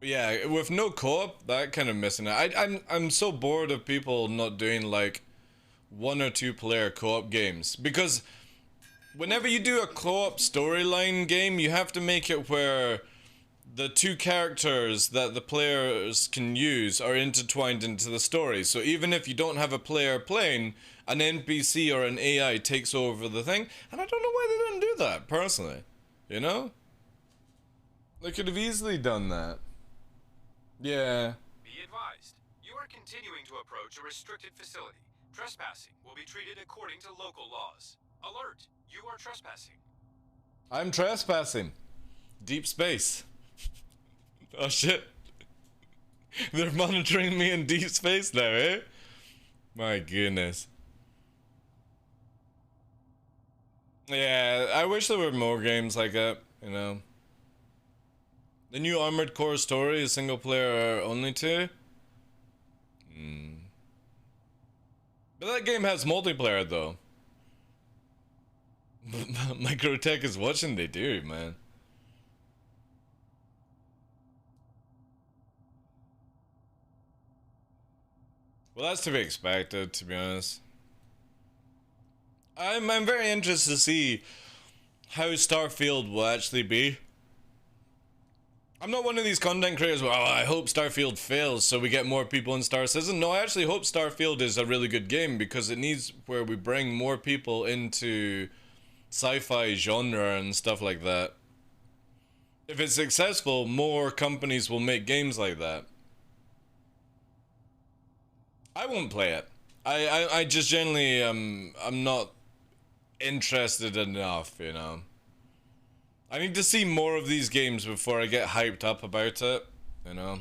Yeah, with no co-op, that kind of missing it. I'm so bored of people not doing like 1 or 2 player co-op games, because whenever you do a co-op storyline game, you have to make it where the 2 characters that the players can use are intertwined into the story. So even if you don't have a player playing, an NPC or an AI takes over the thing. And I don't know why they didn't do that, personally. You know? They could have easily done that. Yeah. Be advised, you are continuing to approach a restricted facility. Trespassing will be treated according to local laws. Alert, you are trespassing. I'm trespassing. Deep space. Oh shit. They're monitoring me in deep space now, eh? My goodness. Yeah, I wish there were more games like that, you know. The new Armored Core story is single player only too? But that game has multiplayer though. Microtech is watching, they do, man. Well, that's to be expected, to be honest. I'm very interested to see how Starfield will actually be. I'm not one of these content creators where, oh, I hope Starfield fails so we get more people in Star Citizen. No, I actually hope Starfield is a really good game because it needs where we bring more people into sci-fi genre and stuff like that. If it's successful, more companies will make games like that. I won't play it. I just generally, I'm not interested enough, you know. I need to see more of these games before I get hyped up about it, you know.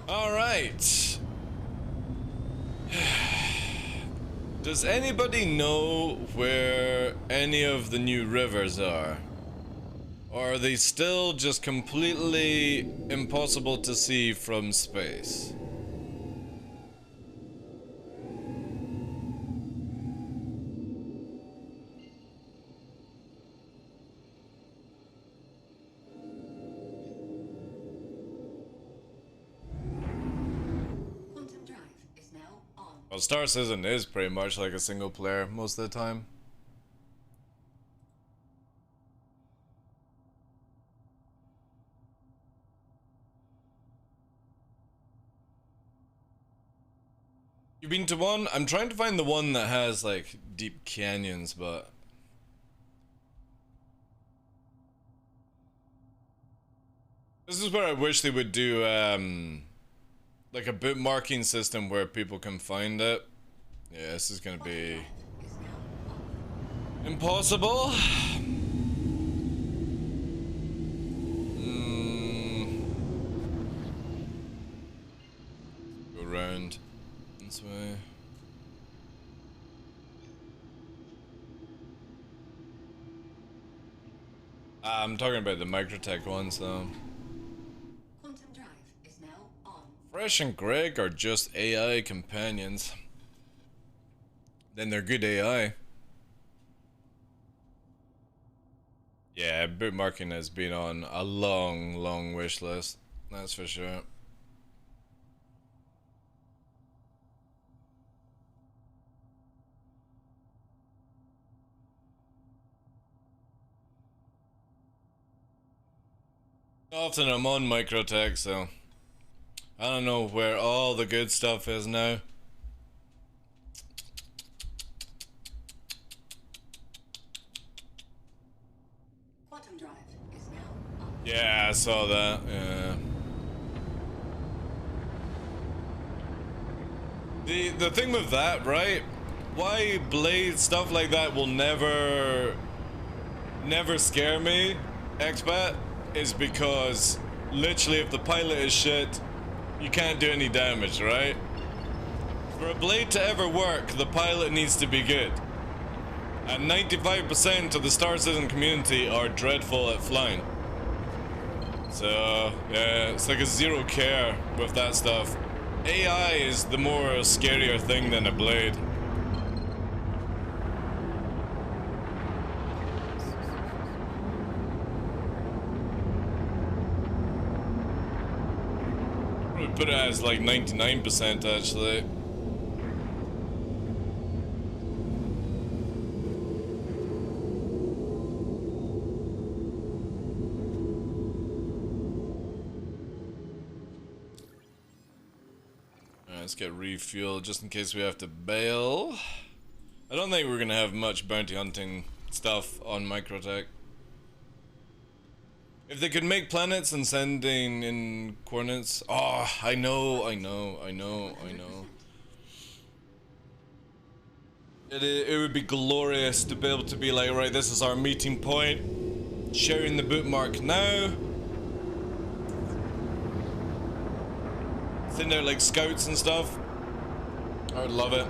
Alright. Does anybody know where any of the new rivers are? Or are they still just completely impossible to see from space? Well, Star Citizen is pretty much like a single player most of the time. You've been to one? I'm trying to find the one that has like deep canyons, but this is where I wish they would do like a bookmarking system where people can find it. Yeah, this is gonna be impossible. Go round this way. I'm talking about the Microtech ones though. Quantum drive is now on. Fresh and Greg are just AI companions. Then they're good AI. Yeah, bookmarking has been on a long wish list. That's for sure. Often I'm on Microtech, so I don't know where all the good stuff is now. Quantum drive is now on. Yeah, I saw that. Yeah. The thing with that, right? Why Blade stuff like that will never scare me, expat, is because literally if the pilot is shit, you can't do any damage, right? For a Blade to ever work, the pilot needs to be good. And 95% of the Star Citizen community are dreadful at flying. So, yeah, it's like a zero care with that stuff. AI is the more scarier thing than a Blade. I would put it as like 99% actually. Let's get refueled just in case we have to bail. I don't think we're gonna have much bounty hunting stuff on Microtech. If they could make planets and sending in coordinates. Oh, I know. It would be glorious to be able to be like, right, this is our meeting point. Sharing the bookmark now. Send out like scouts and stuff. I would love it.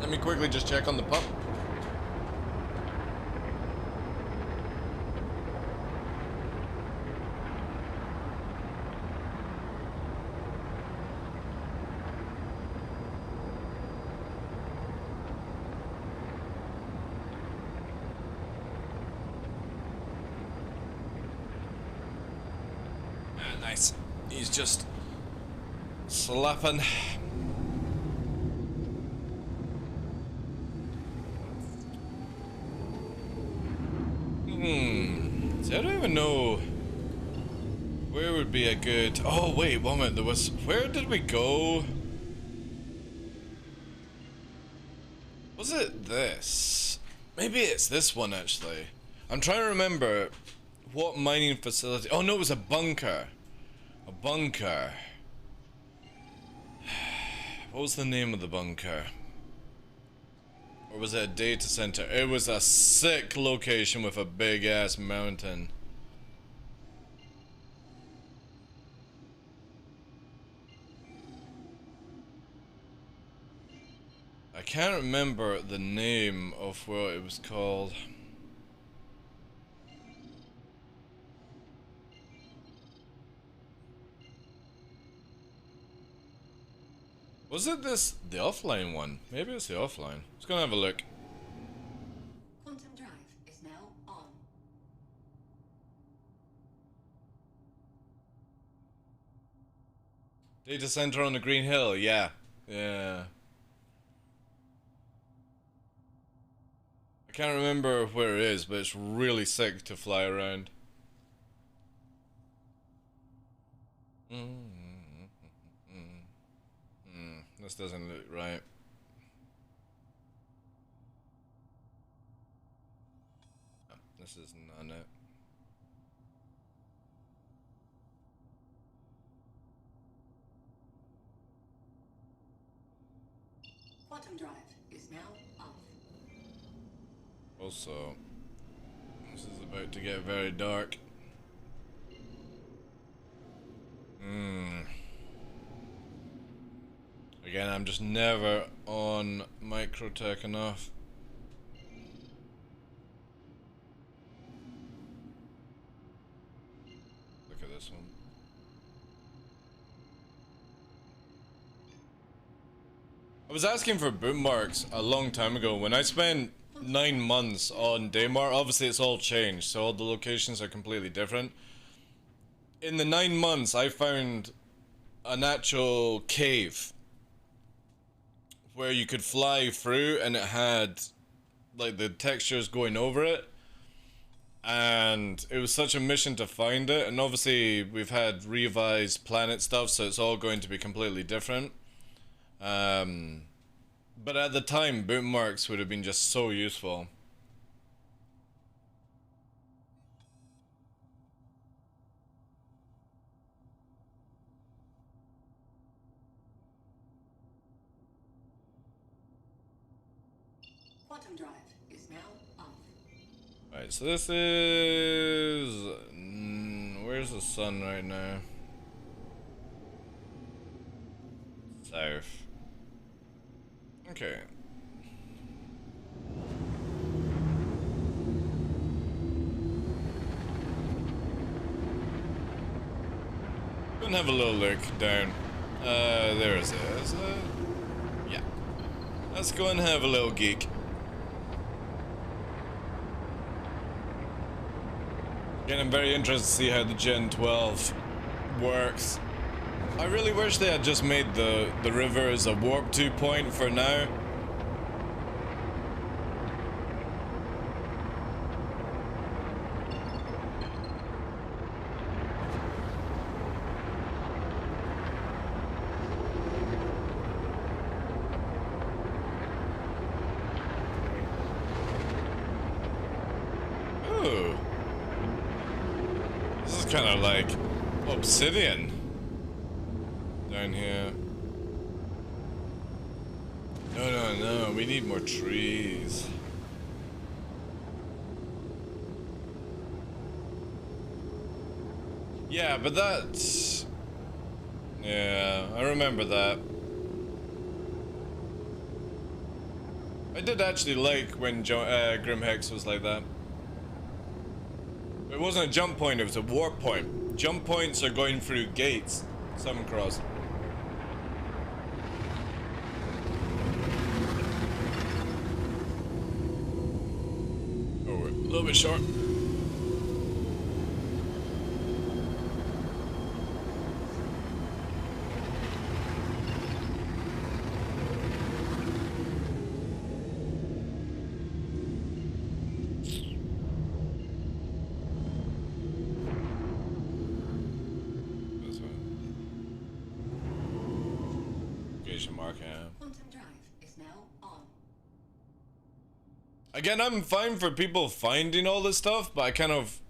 Let me quickly just check on the pup. Nice. He's just slapping. See, I don't even know where would be a good. Oh wait, one minute. There was. Where did we go? Was it this? Maybe it's this one actually. I'm trying to remember what mining facility. Oh no, it was a bunker. A bunker. What was the name of the bunker? Or was it a data center? It was a sick location with a big ass mountain. I can't remember the name of what it was called. Was it the offline one? Maybe it's the offline. Let's go and have a look. Quantum drive is now on. Data center on the Green Hill, yeah. Yeah. I can't remember where it is, but it's really sick to fly around. This doesn't look right. No, this is not it. Quantum drive is now off. Also, this is about to get very dark. Again, I'm just never on microtech enough. Look at this one. I was asking for bookmarks a long time ago when I spent 9 months on Daymar. Obviously it's all changed, so all the locations are completely different. In the 9 months I found an actual cave where you could fly through and it had like the textures going over it, and it was such a mission to find it. And obviously we've had revised planet stuff, so it's all going to be completely different. But at the time, bookmarks would have been just so useful. Quantum drive is now off. Right, so this is... where's the sun right now? South. Okay. Go and have a little look down. There is it. Is it? Yeah. Let's go and have a little geek. Again, I'm very interested to see how the Gen 12 works. I really wish they had just made the river as a warp 2 point for now. Ooh. This is kind of like obsidian. Down here. No, we need more trees. Yeah, but that's... yeah, I remember that. I did actually like when Grim Hex was like that. It wasn't a jump point, it was a warp point. Jump points are going through gates. Southern Cross. Oh, we're a little bit short. Quantum drive is now on. Again, I'm fine for people finding all this stuff, but I kind of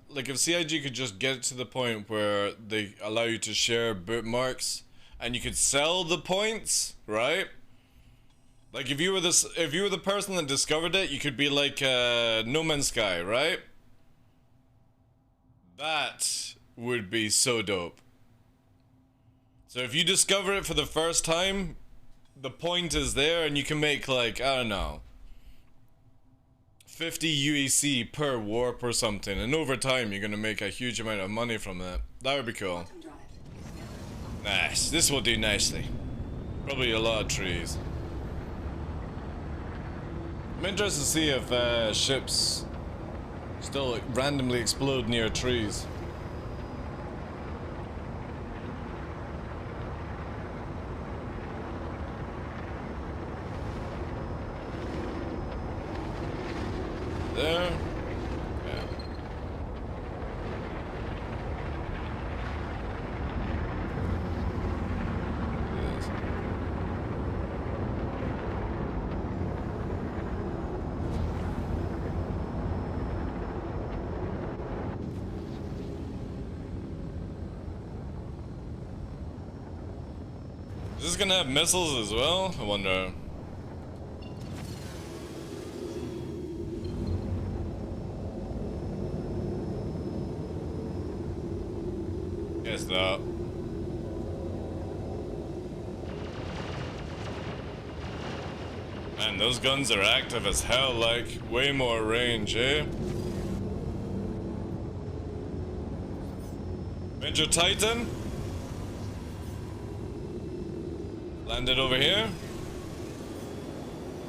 like if CIG could just get to the point where they allow you to share bookmarks and you could sell the points, right? Like if you were the person that discovered it, you could be like No Man's Sky, right? That would be so dope. So if you discover it for the first time, the point is there and you can make like, I don't know, 50 UEC per warp or something, and over time you're gonna make a huge amount of money from that. That would be cool. Nice, this will do nicely. Probably a lot of trees. I'm interested to see if ships still like, randomly explode near trees. There. Yeah. Yes. Is this gonna have missiles as well? I wonder. Guess not. Man, those guns are active as hell, like, way more range, eh? Major Titan? Landed over here.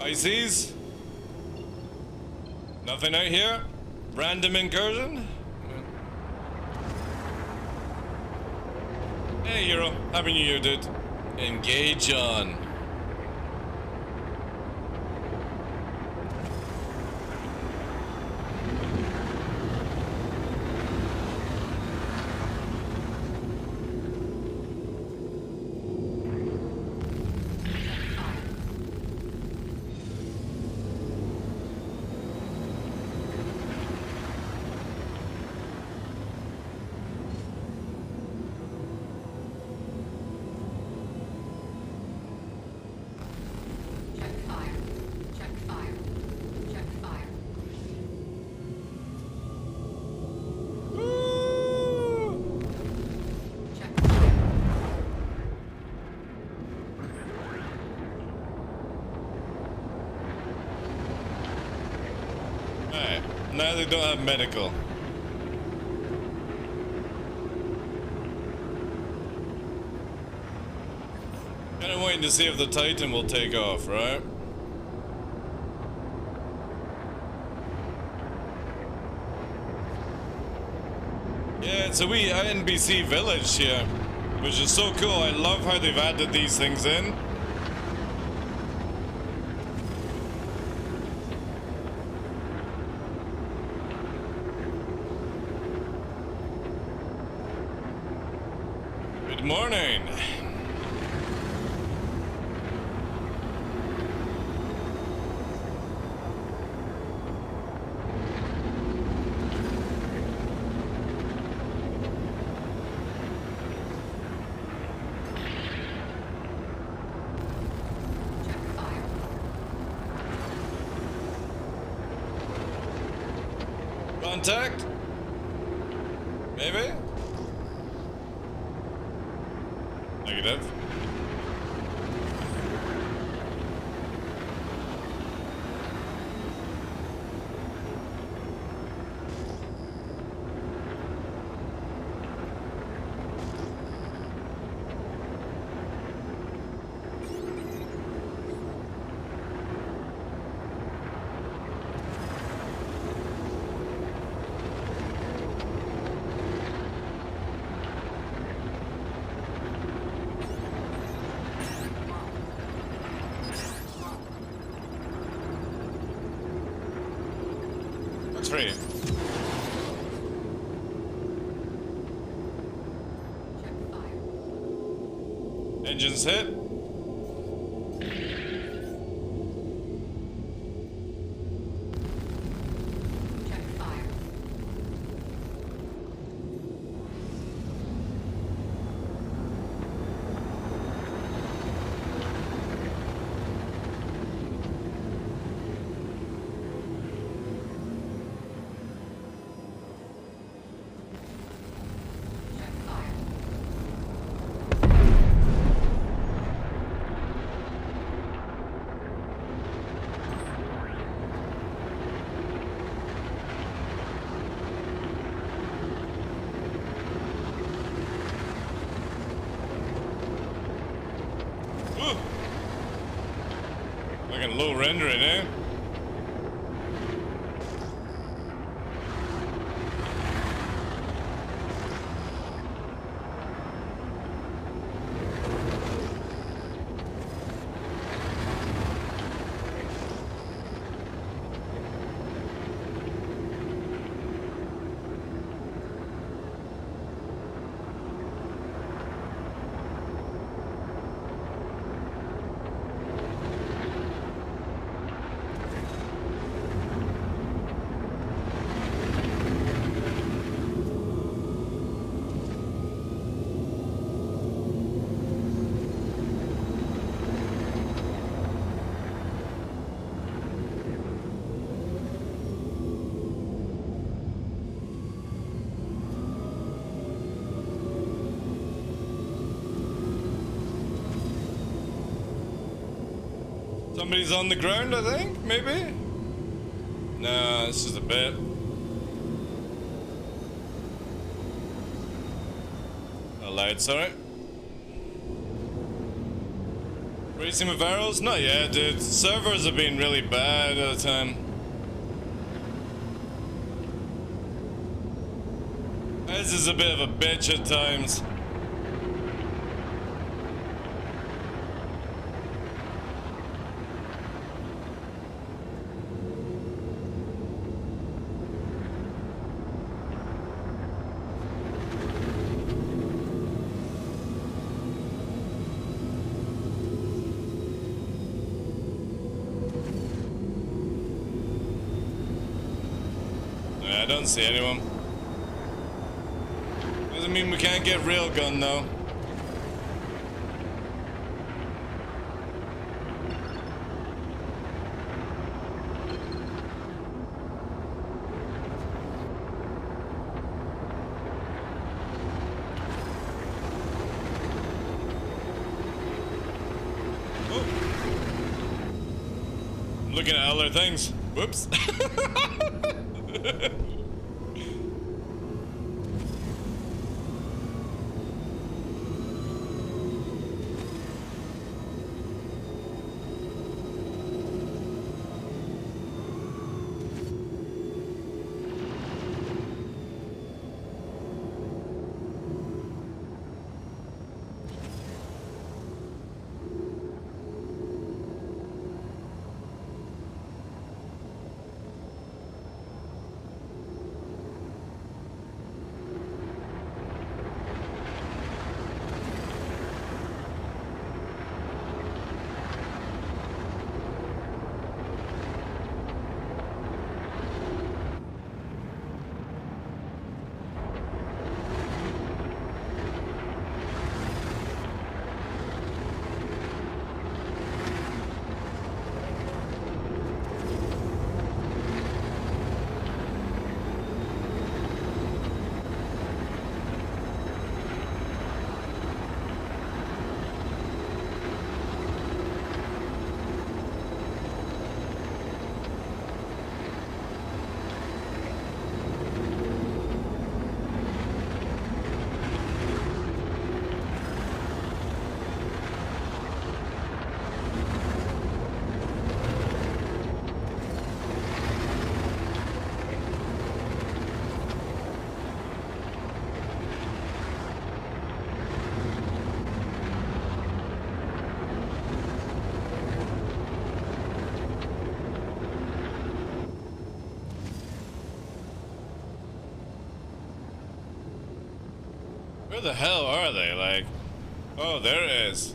Pisces? Nothing out here? Random incursion? Hey, Hero. Happy New Year, dude. Engage on. Check fire. Check fire. Check fire. Check fire. Alright. Now they don't have medical. Kinda waiting to see if the Titan will take off, right? Yeah, it's a wee NBC village here, which is so cool. I love how they've added these things in. Good morning. Check fire. Contact? Maybe? Negative. That's free. Check fire. Engines hit. Check fire. Check fire. Ooh. Looking low rendering, eh? Somebody's on the ground, I think, maybe? No, this is a bit. Allowed, sorry. Racing with arrows? Not yet, dude. Servers have been really bad all the time. This is a bit of a bitch at times. I don't see anyone. Doesn't mean we can't get railgun though. Oh. I'm looking at other things. Whoops. Where the hell are they? Like, oh, there it is.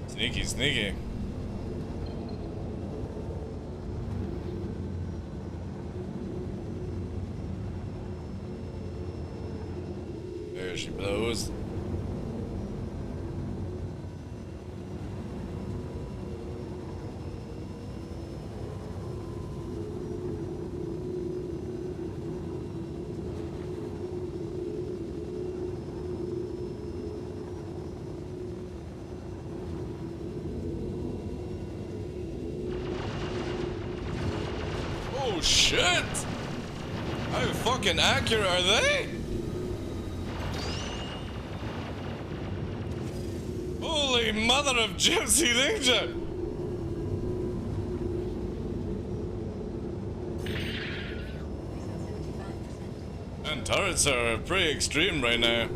Sneaky, sneaky. There she blows. Oh shit! How fucking accurate are they? Holy mother of Gypsy Ninja! And turrets are pretty extreme right now.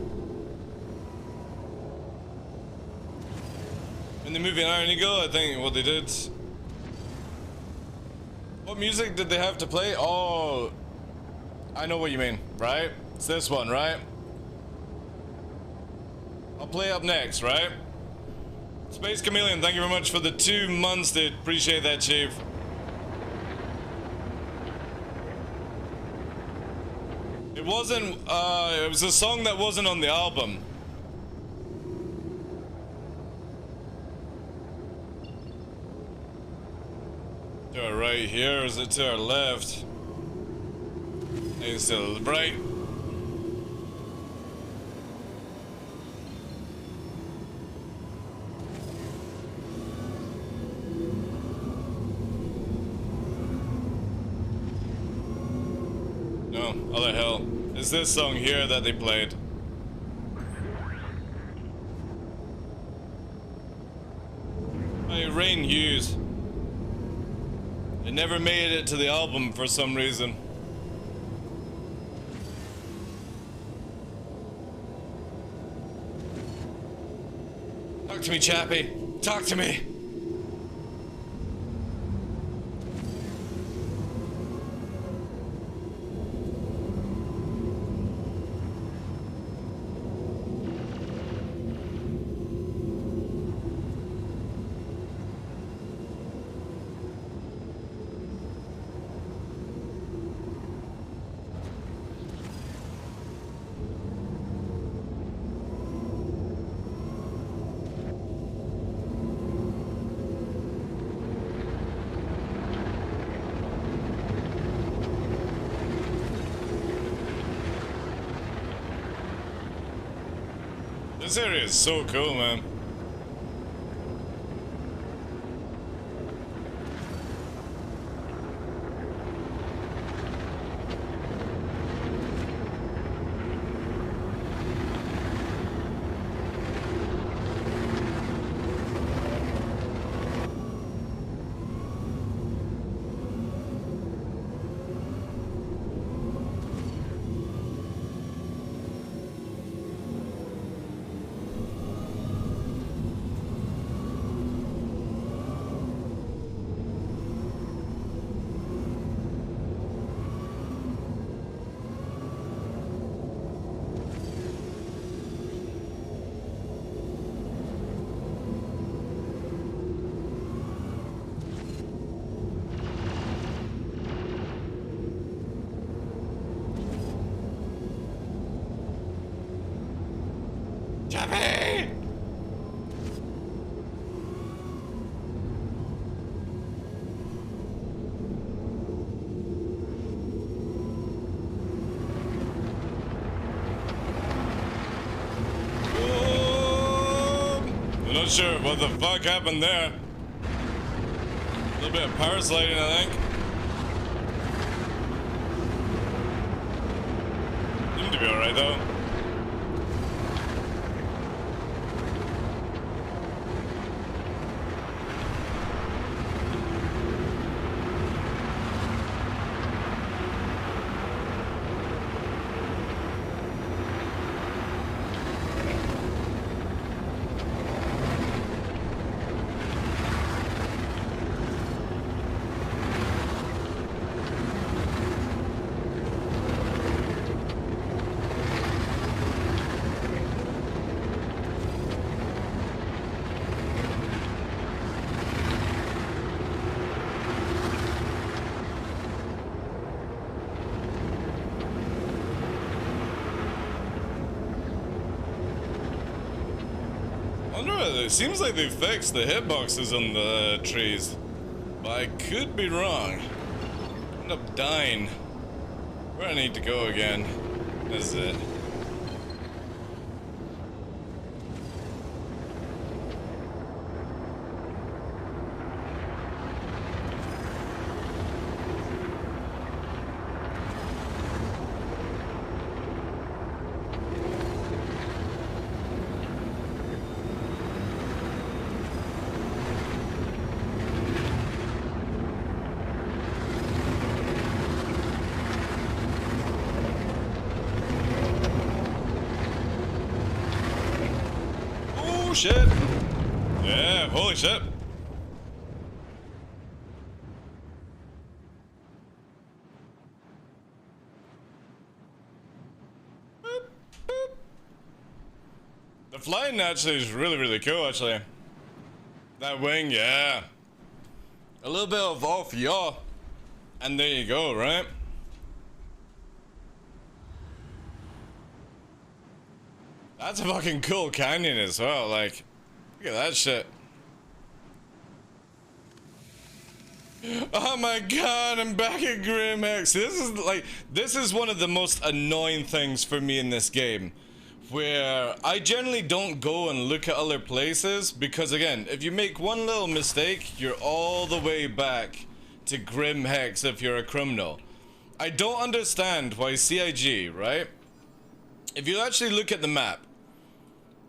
In the movie Iron Eagle, I think what they did. What music did they have to play? Oh, I know what you mean, right? It's this one, right? I'll play up next, right? Space Chameleon, thank you very much for the 2 months, dude. Appreciate that, Chief. It wasn't, it was a song that wasn't on the album. To our right here, or is it to our left? I think it's to the right. no, other hell. It's this song here that they played. Hey, Rain Hughes. It never made it to the album for some reason. Talk to me, Chappie. Talk to me. This area is so cool, man. Chappie! I'm not sure what the fuck happened there. A little bit of power sliding, I think. Seemed to be alright though. It seems like they fixed the hitboxes on the trees, but I could be wrong. End up dying. Where I need to go again? This is it. Shit! Yeah, holy shit! Boop, boop. The flying actually is really cool, actually. That wing, yeah. A little bit of off yaw, and there you go, right? That's a fucking cool canyon as well, like, look at that shit. Oh my god, I'm back at Grimhex. This is one of the most annoying things for me in this game, where I generally don't go and look at other places, because again, if you make one little mistake, you're all the way back to Grimhex if you're a criminal. I don't understand why CIG, right? If you actually look at the map,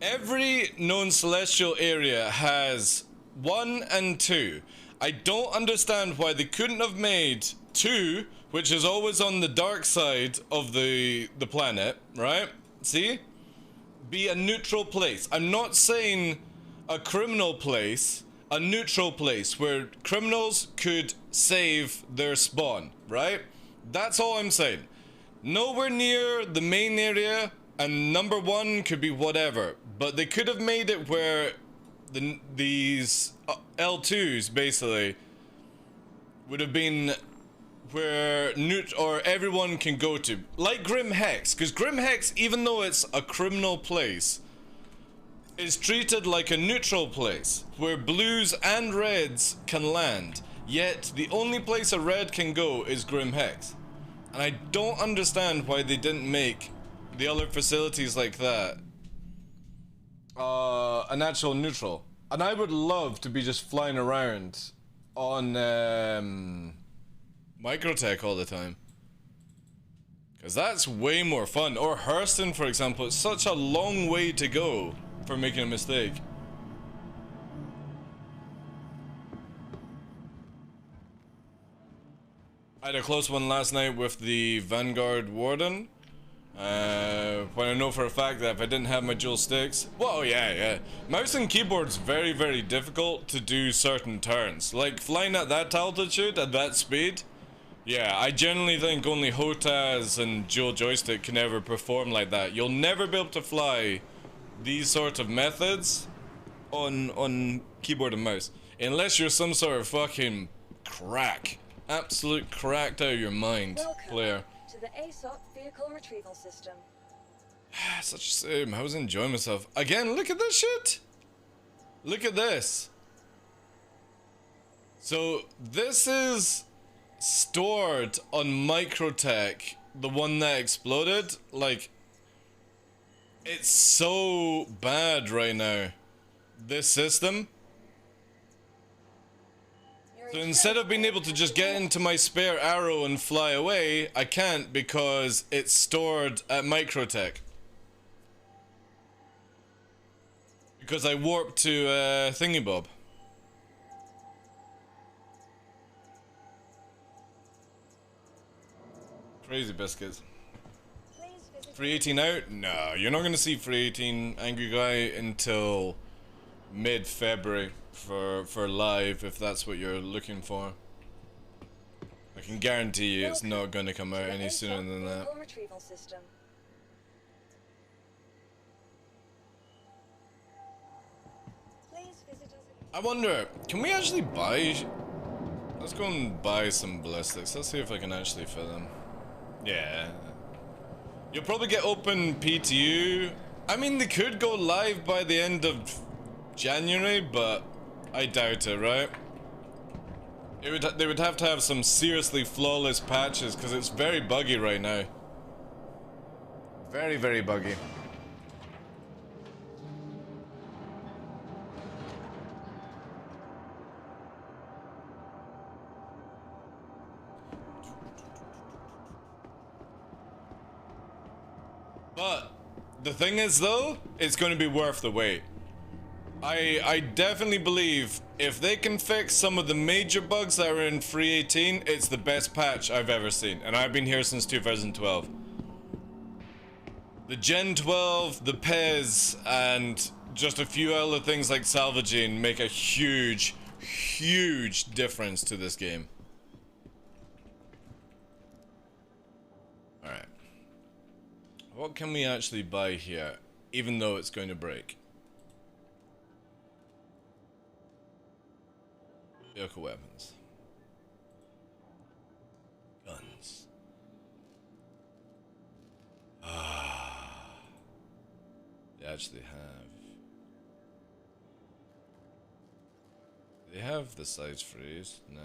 every known celestial area has 1 and 2. I don't understand why they couldn't have made 2, which is always on the dark side of the planet, right? See? Be a neutral place. I'm not saying a criminal place, a neutral place where criminals could save their spawn, right? That's all I'm saying. Nowhere near the main area, and number 1 could be whatever, but they could have made it where these L2s basically would have been where everyone can go to, like Grim Hex, because Grim Hex, even though it's a criminal place, is treated like a neutral place where blues and reds can land. Yet the only place a red can go is Grim Hex, and I don't understand why they didn't make the other facilities like that a natural neutral. And I would love to be just flying around on Microtech all the time, because that's way more fun. Or Hurston, for example. It's such a long way to go for making a mistake. I had a close one last night with the Vanguard Warden. When I know for a fact that if I didn't have my dual sticks, well, yeah, mouse and keyboard's very, very difficult to do certain turns. Like flying at that altitude, at that speed. Yeah, I generally think only Hotaz and dual joystick can ever perform like that. You'll never be able to fly these sort of methods on keyboard and mouse, unless you're some sort of fucking crack. Absolute cracked out of your mind player. To the ASOP vehicle retrieval system. Such a shame. I was enjoying myself. Again, look at this shit. Look at this. So this is stored on Microtech, the one that exploded. Like, it's so bad right now, this system. So instead of being able to just get into my spare arrow and fly away, I can't because it's stored at Microtech. Because I warped to Thingybob. Crazy biscuits. Free 18 out? No, you're not gonna see Free 18 Angry Guy until mid-February for live, if that's what you're looking for. I can guarantee you it's not gonna come out any sooner than that. I wonder, can we actually buy... Let's go and buy some ballistics. Let's see if I can actually fit them. Yeah. You'll probably get open PTU. I mean, they could go live by the end of January, but I doubt it, right? They would have to have some seriously flawless patches, because it's very buggy right now. Very, very buggy. But the thing is, though, it's going to be worth the wait. I definitely believe if they can fix some of the major bugs that are in Free 18, it's the best patch I've ever seen. And I've been here since 2012. The Gen 12, the Pez, and just a few other things like salvaging make a huge, huge difference to this game. Alright. What can we actually buy here, even though it's going to break? Vehicle weapons. Guns. Ah. They actually have. They have the size freeze? No.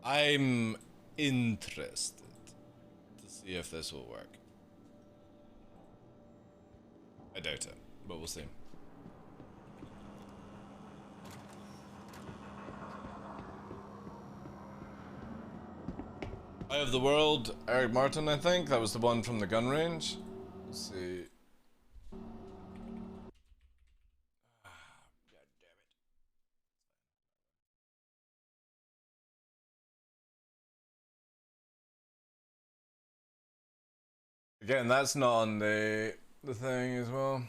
I'm interested to see if this will work. I doubt it, but we'll see. Eye of the World, Eric Martin, I think. That was the one from the gun range. Let's see. Again, that's not on the thing as well.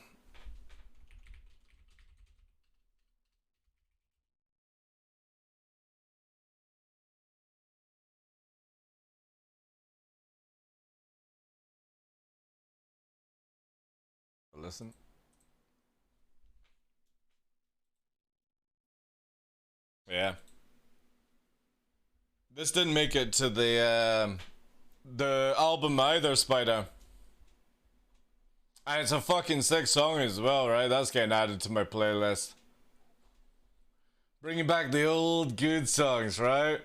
Listen. Yeah. This didn't make it to the album either, Spider. And it's a fucking sick song as well, right? That's getting added to my playlist. Bringing back the old good songs, right?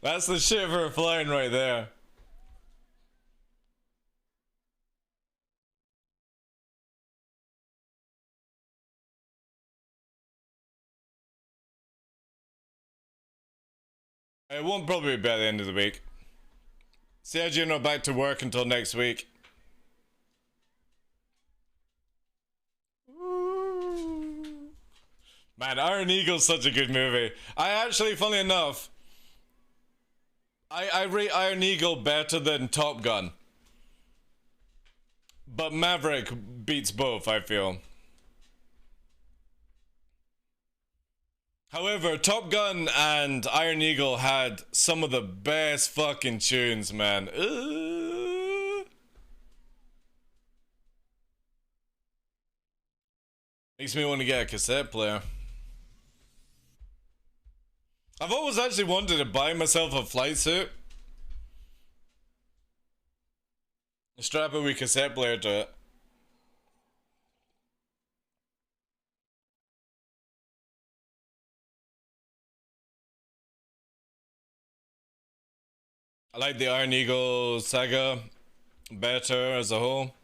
That's the shit for a flying right there. It won't probably be at the end of the week. Sergio not back to work until next week. Man, Iron Eagle's such a good movie. I actually, funny enough, I rate Iron Eagle better than Top Gun. But Maverick beats both, I feel. However, Top Gun and Iron Eagle had some of the best fucking tunes, man. Makes me want to get a cassette player. I've always actually wanted to buy myself a flight suit. Strap a wee cassette player to it. I like the Iron Eagle saga better as a whole.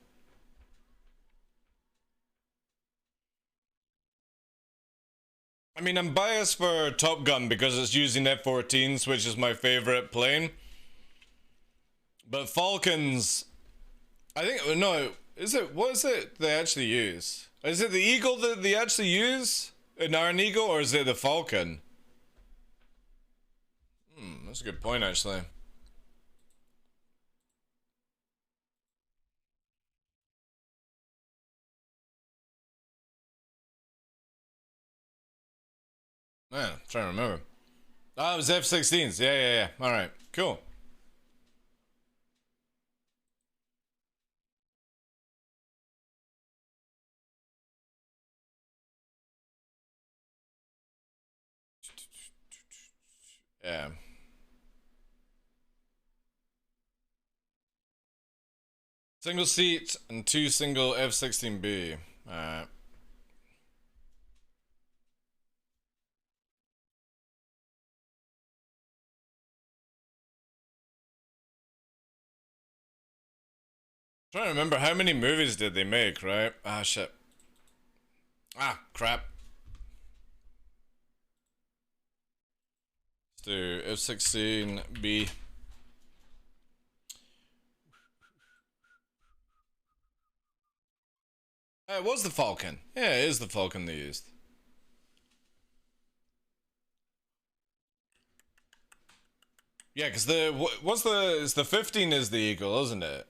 I mean, I'm biased for Top Gun because it's using F-14s, which is my favorite plane. But Falcons, I think, no, is it, what is it they actually use? Is it the Eagle that they actually use? An Iron Eagle, or is it the Falcon? That's a good point, actually. Man, I'm trying to remember. Oh, it was F-16s. Yeah. Alright, cool. Yeah. Single seat and 2 single F-16B. Alright. Trying to remember how many movies did they make, right? Ah, shit. Ah, crap. Let's do F-16B. It was the Falcon. Yeah, it is the Falcon they used. Yeah, because it's the 15 is the Eagle, isn't it?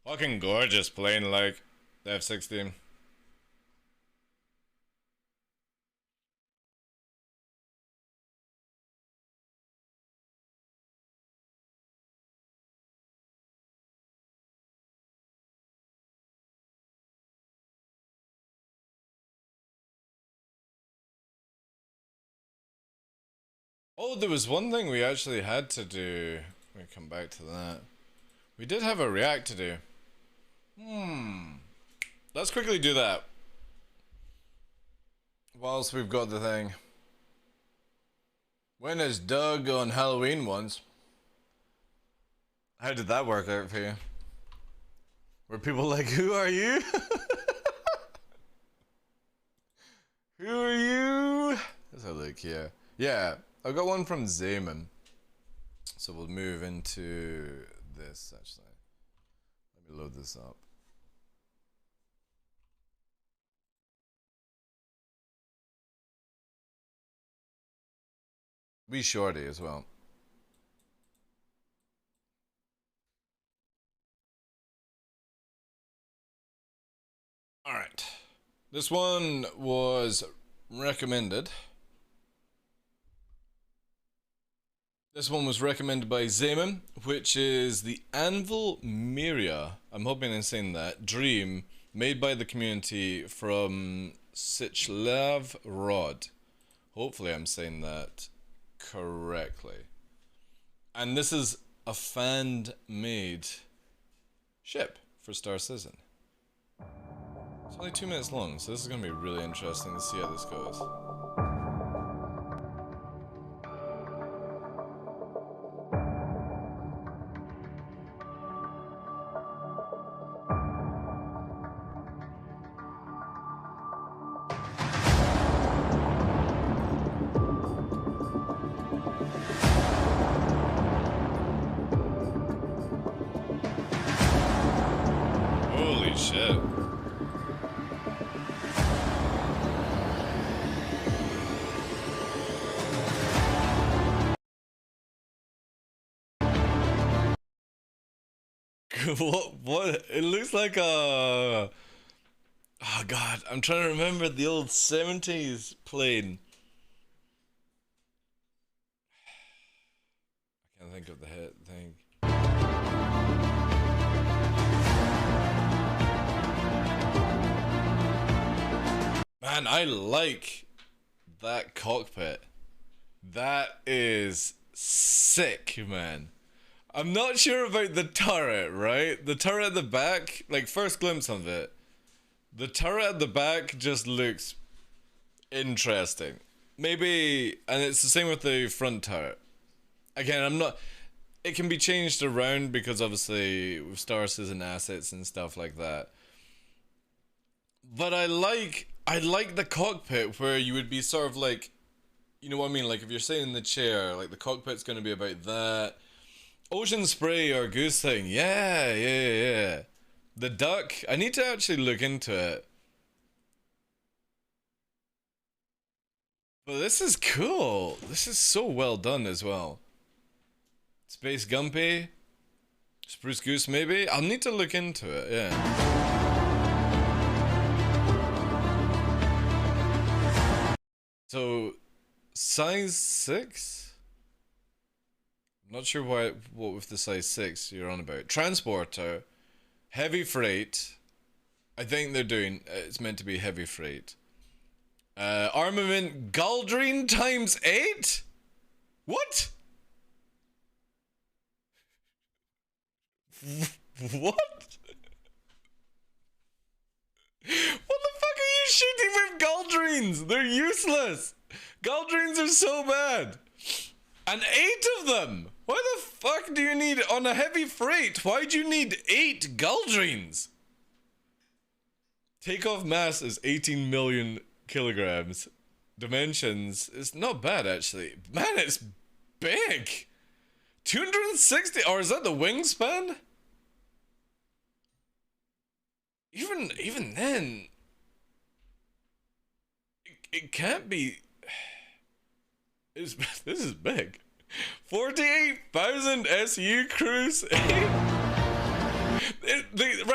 Fucking gorgeous plane, like the F-16. Oh, there was one thing we actually had to do. We come back to that. We did have a react to do. Let's quickly do that. Whilst we've got the thing. When is Doug on Halloween once? How did that work out for you? Were people like, who are you? Who are you? Let's have a look here. Yeah, I got one from Zaman. So we'll move into this actually. Let me load this up. Be shorty as well. Alright. This one was recommended. This one was recommended by Zaman, which is the Anvil Miria. I'm hoping I'm saying that. Dream, made by the community from Sichlav Rod. Hopefully I'm saying that correctly. And this is a fan-made ship for Star Citizen. It's only 2 minutes long, so this is going to be really interesting to see how this goes. Holy shit. What? It looks like a... Oh god, I'm trying to remember the old 70s plane. I can't think of the head thing. Man, I like that cockpit. That is sick, man. I'm not sure about the turret, right? The turret at the back, like first glimpse of it. The turret at the back just looks interesting. Maybe, and it's the same with the front turret. Again, I'm not, it can be changed around because obviously with Star Citizen assets and stuff like that. But I like the cockpit where you would be sort of like, you know what I mean? Like if you're sitting in the chair, like the cockpit's going to be about that. Ocean spray or goose thing. Yeah. The duck. I need to actually look into it. But this is cool. This is so well done as well. Space Gumpy. Spruce Goose maybe? I'll need to look into it, yeah. So, size 6? I'm not sure what with the size 6 you're on about. Transporter, heavy freight. I think they're doing, it's meant to be heavy freight. Armament Galdrine times 8? What? What? What the fuck are you shooting with Galdrines? They're useless. Galdrines are so bad. And 8 of them. Why the fuck do you need, on a heavy freight, why do you need 8 Galdrines? Takeoff mass is 18 million kilograms. Dimensions is not bad actually. Man, it's big. 260, or is that the wingspan? Even then, it can't be. This is big. 48,000 SU cruise. Right,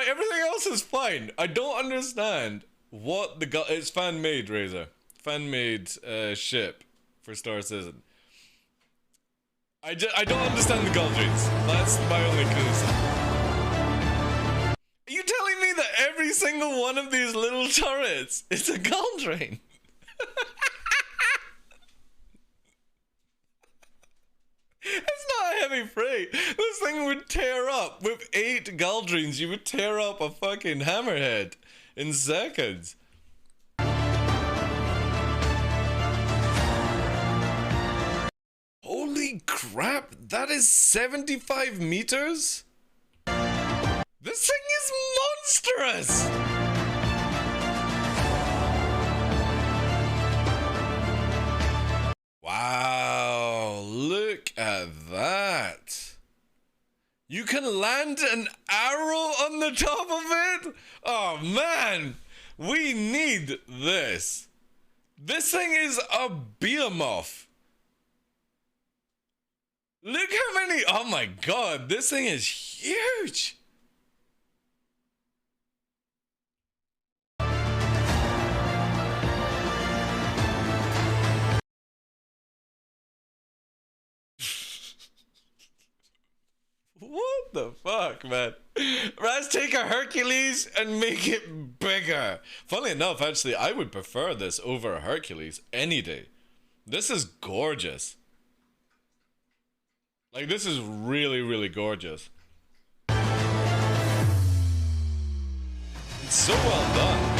everything else is fine. I don't understand what it's fan made, Razor. Fan made ship for Star Citizen. I don't understand the Galdrines. That's my only criticism. Are you telling me that every single one of these little turrets is a Galdrine? It's not a heavy freight. This thing would tear up. With 8 Galdrines, you would tear up a fucking hammerhead in seconds. Holy crap, that is 75 meters? This thing is monstrous! Wow, look at that. You can land an arrow on the top of it? Oh man, we need this. This thing is a behemoth. Look how many, oh my god, this thing is huge. What the fuck, man? Let's take a Hercules and make it bigger. Funnily enough, actually, I would prefer this over a Hercules any day. This is gorgeous. Like, this is really, really gorgeous. It's so well done.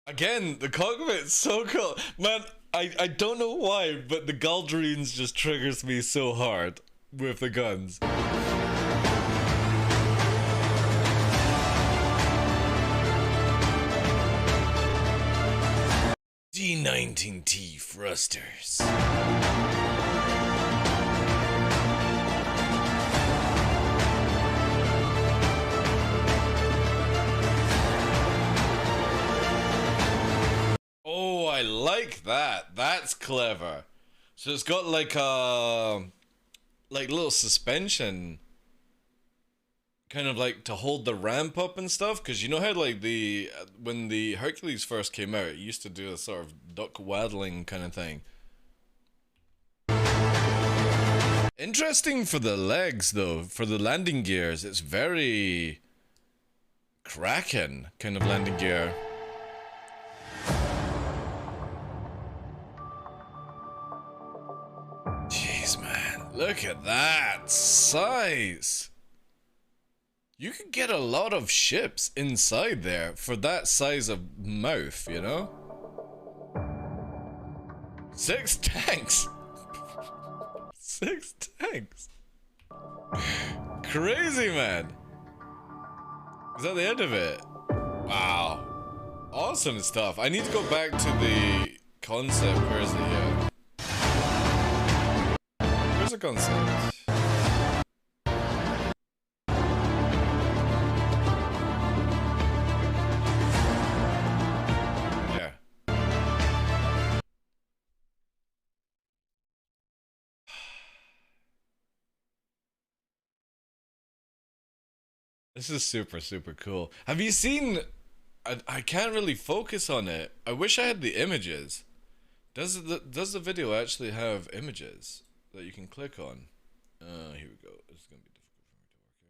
Again, the cockpit's so cool. Man, I don't know why, but the Galdreens just triggers me so hard with the guns. D19T thrusters. Oh, I like that. That's clever. So it's got like a little suspension, kind of like to hold the ramp up and stuff. Because you know how like when the Hercules first came out, it used to do a sort of duck waddling kind of thing. Interesting for the legs though, for the landing gears. It's very Kraken kind of landing gear. Jeez, man, look at that size. You could get a lot of ships inside there for that size of mouth, you know? 6 tanks. 6 tanks. Crazy, man. Is that the end of it? Wow. Awesome stuff. I need to go back to the concept. Where is it here? Where's the concept? Yeah. This is super, super cool. Have you seen... I can't really focus on it. I wish I had the images. Does the video actually have images that you can click on? Here we go. It's gonna be difficult for me to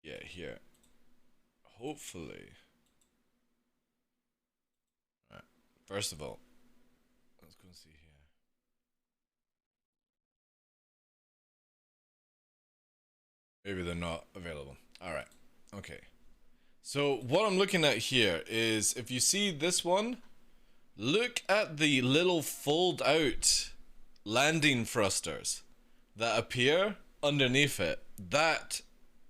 work out. Yeah, here. Hopefully. Alright. First of all, let's go and see here. Maybe they're not available. Alright. Okay. So what I'm looking at here is, if you see this one, look at the little fold out landing thrusters that appear underneath it. That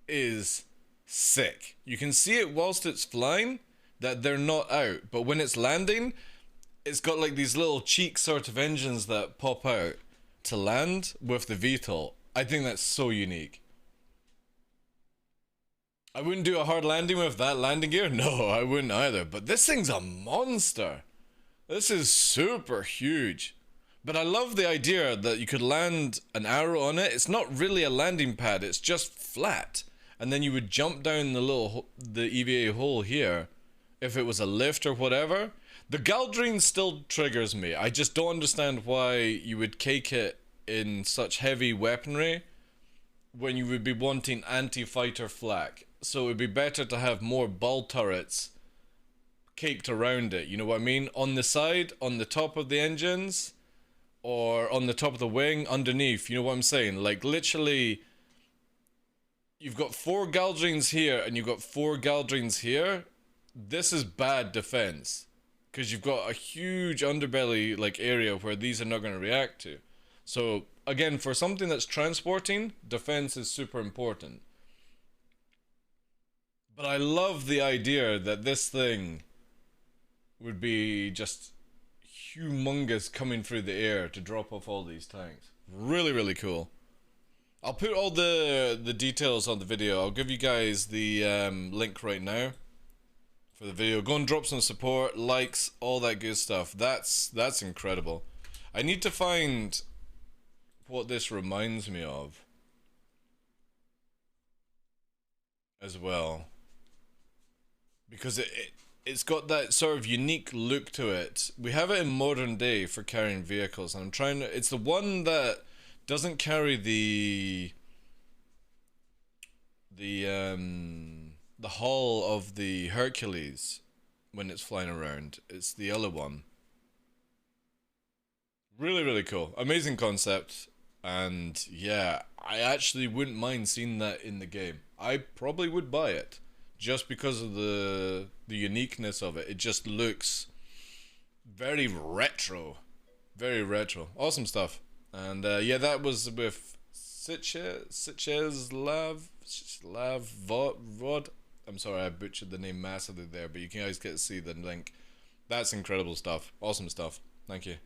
is sick. You can see it whilst it's flying that they're not out, but when it's landing, it's got like these little cheek sort of engines that pop out to land with the VTOL. I think that's so unique. I wouldn't do a hard landing with that landing gear. No, I wouldn't either. But this thing's a monster. This is super huge. But I love the idea that you could land an arrow on it. It's not really a landing pad. It's just flat. And then you would jump down the EVA hole here if it was a lift or whatever. The Galdreen still triggers me. I just don't understand why you would cake it in such heavy weaponry when you would be wanting anti-fighter flak. So it would be better to have more ball turrets caked around it, you know what I mean? On the side, on the top of the engines, or on the top of the wing, underneath, you know what I'm saying? Like, literally, you've got 4 galdrines here, and you've got 4 galdrines here. This is bad defense, because you've got a huge underbelly, like, area where these are not going to react to. So, again, for something that's transporting, defense is super important. But I love the idea that this thing would be just humongous coming through the air to drop off all these tanks. Really, really cool. I'll put all the details on the video. I'll give you guys the link right now for the video. Go and drop some support, likes, all that good stuff. That's incredible. I need to find what this reminds me of as well, because it's got that sort of unique look to it. We have it in modern day for carrying vehicles, and I'm trying to, it's the one that doesn't carry the hull of the Hercules when it's flying around. It's the other one. Really, really cool. Amazing concept. And yeah, I actually wouldn't mind seeing that in the game. I probably would buy it just because of the uniqueness of it. It just looks very retro. Very retro. Awesome stuff. And yeah, that was with TheDarkLawTV-VODS. I'm sorry, I butchered the name massively there, but you guys get to see the link. That's incredible stuff. Awesome stuff. Thank you.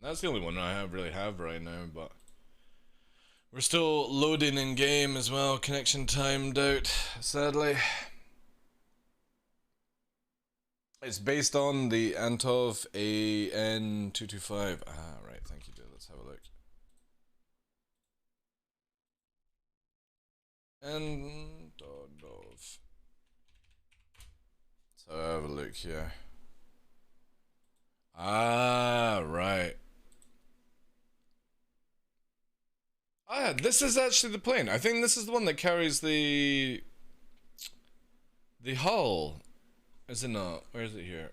That's the only one I really have right now, but we're still loading in game as well. Connection timed out, sadly. It's based on the Antov AN225. Ah, right. Thank you, dude. Let's have a look. Antov. Let's have a look here. Ah, right. Ah, this is actually the plane. I think this is the one that carries the hull. Is it not? Where is it here?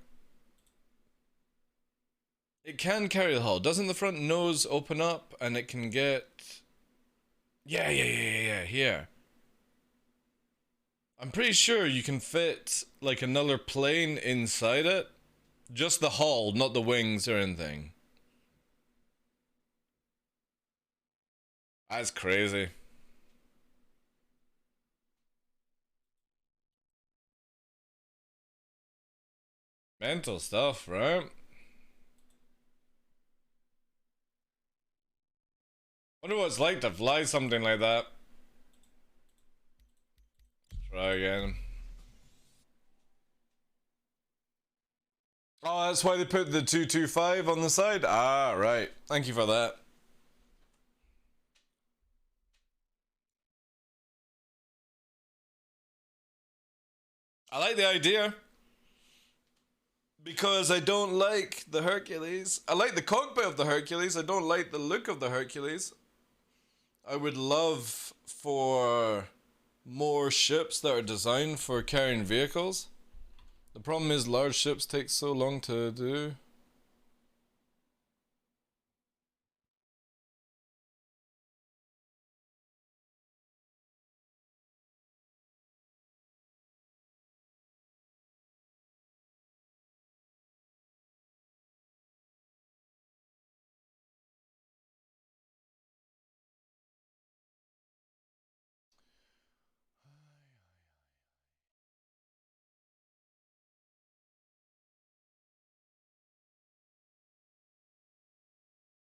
It can carry the hull. Doesn't the front nose open up and it can get... Yeah, here. I'm pretty sure you can fit like another plane inside it. Just the hull, not the wings or anything. That's crazy. Mental stuff, right? Wonder what it's like to fly something like that. Try again. Oh, that's why they put the 225 on the side? Ah, right. Thank you for that. I like the idea. Because I don't like the Hercules. I like the cockpit of the Hercules. I don't like the look of the Hercules. I would love for more ships that are designed for carrying vehicles. The problem is large ships take so long to do.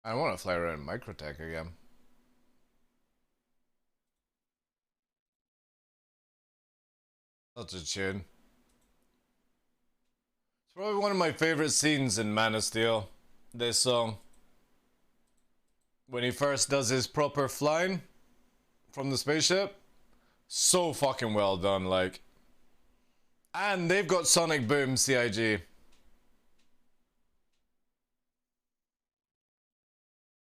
I want to fly around Microtech again. Such a tune. It's probably one of my favorite scenes in Man of Steel. This song. When he first does his proper flying from the spaceship. So fucking well done, like. And they've got Sonic Boom CIG.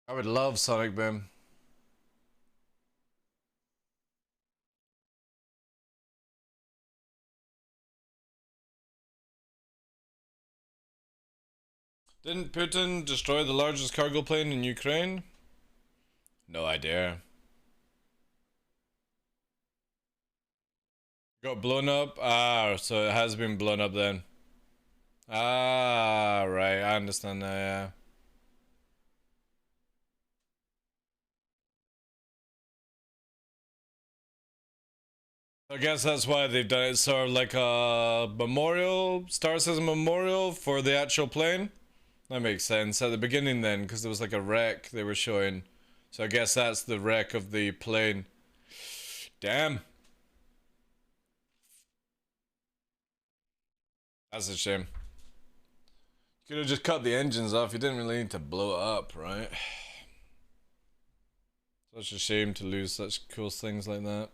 I would love Sonic Boom. Didn't Putin destroy the largest cargo plane in Ukraine? No idea. Got blown up? Ah, so it has been blown up then. Ah, right, I understand now, yeah. I guess that's why they've done it, sort of like a memorial, Star Citizen memorial for the actual plane. That makes sense. At the beginning then, because there was like a wreck they were showing. So I guess that's the wreck of the plane. Damn. That's a shame. Could have just cut the engines off. You didn't really need to blow it up, right? Such a shame to lose such cool things like that.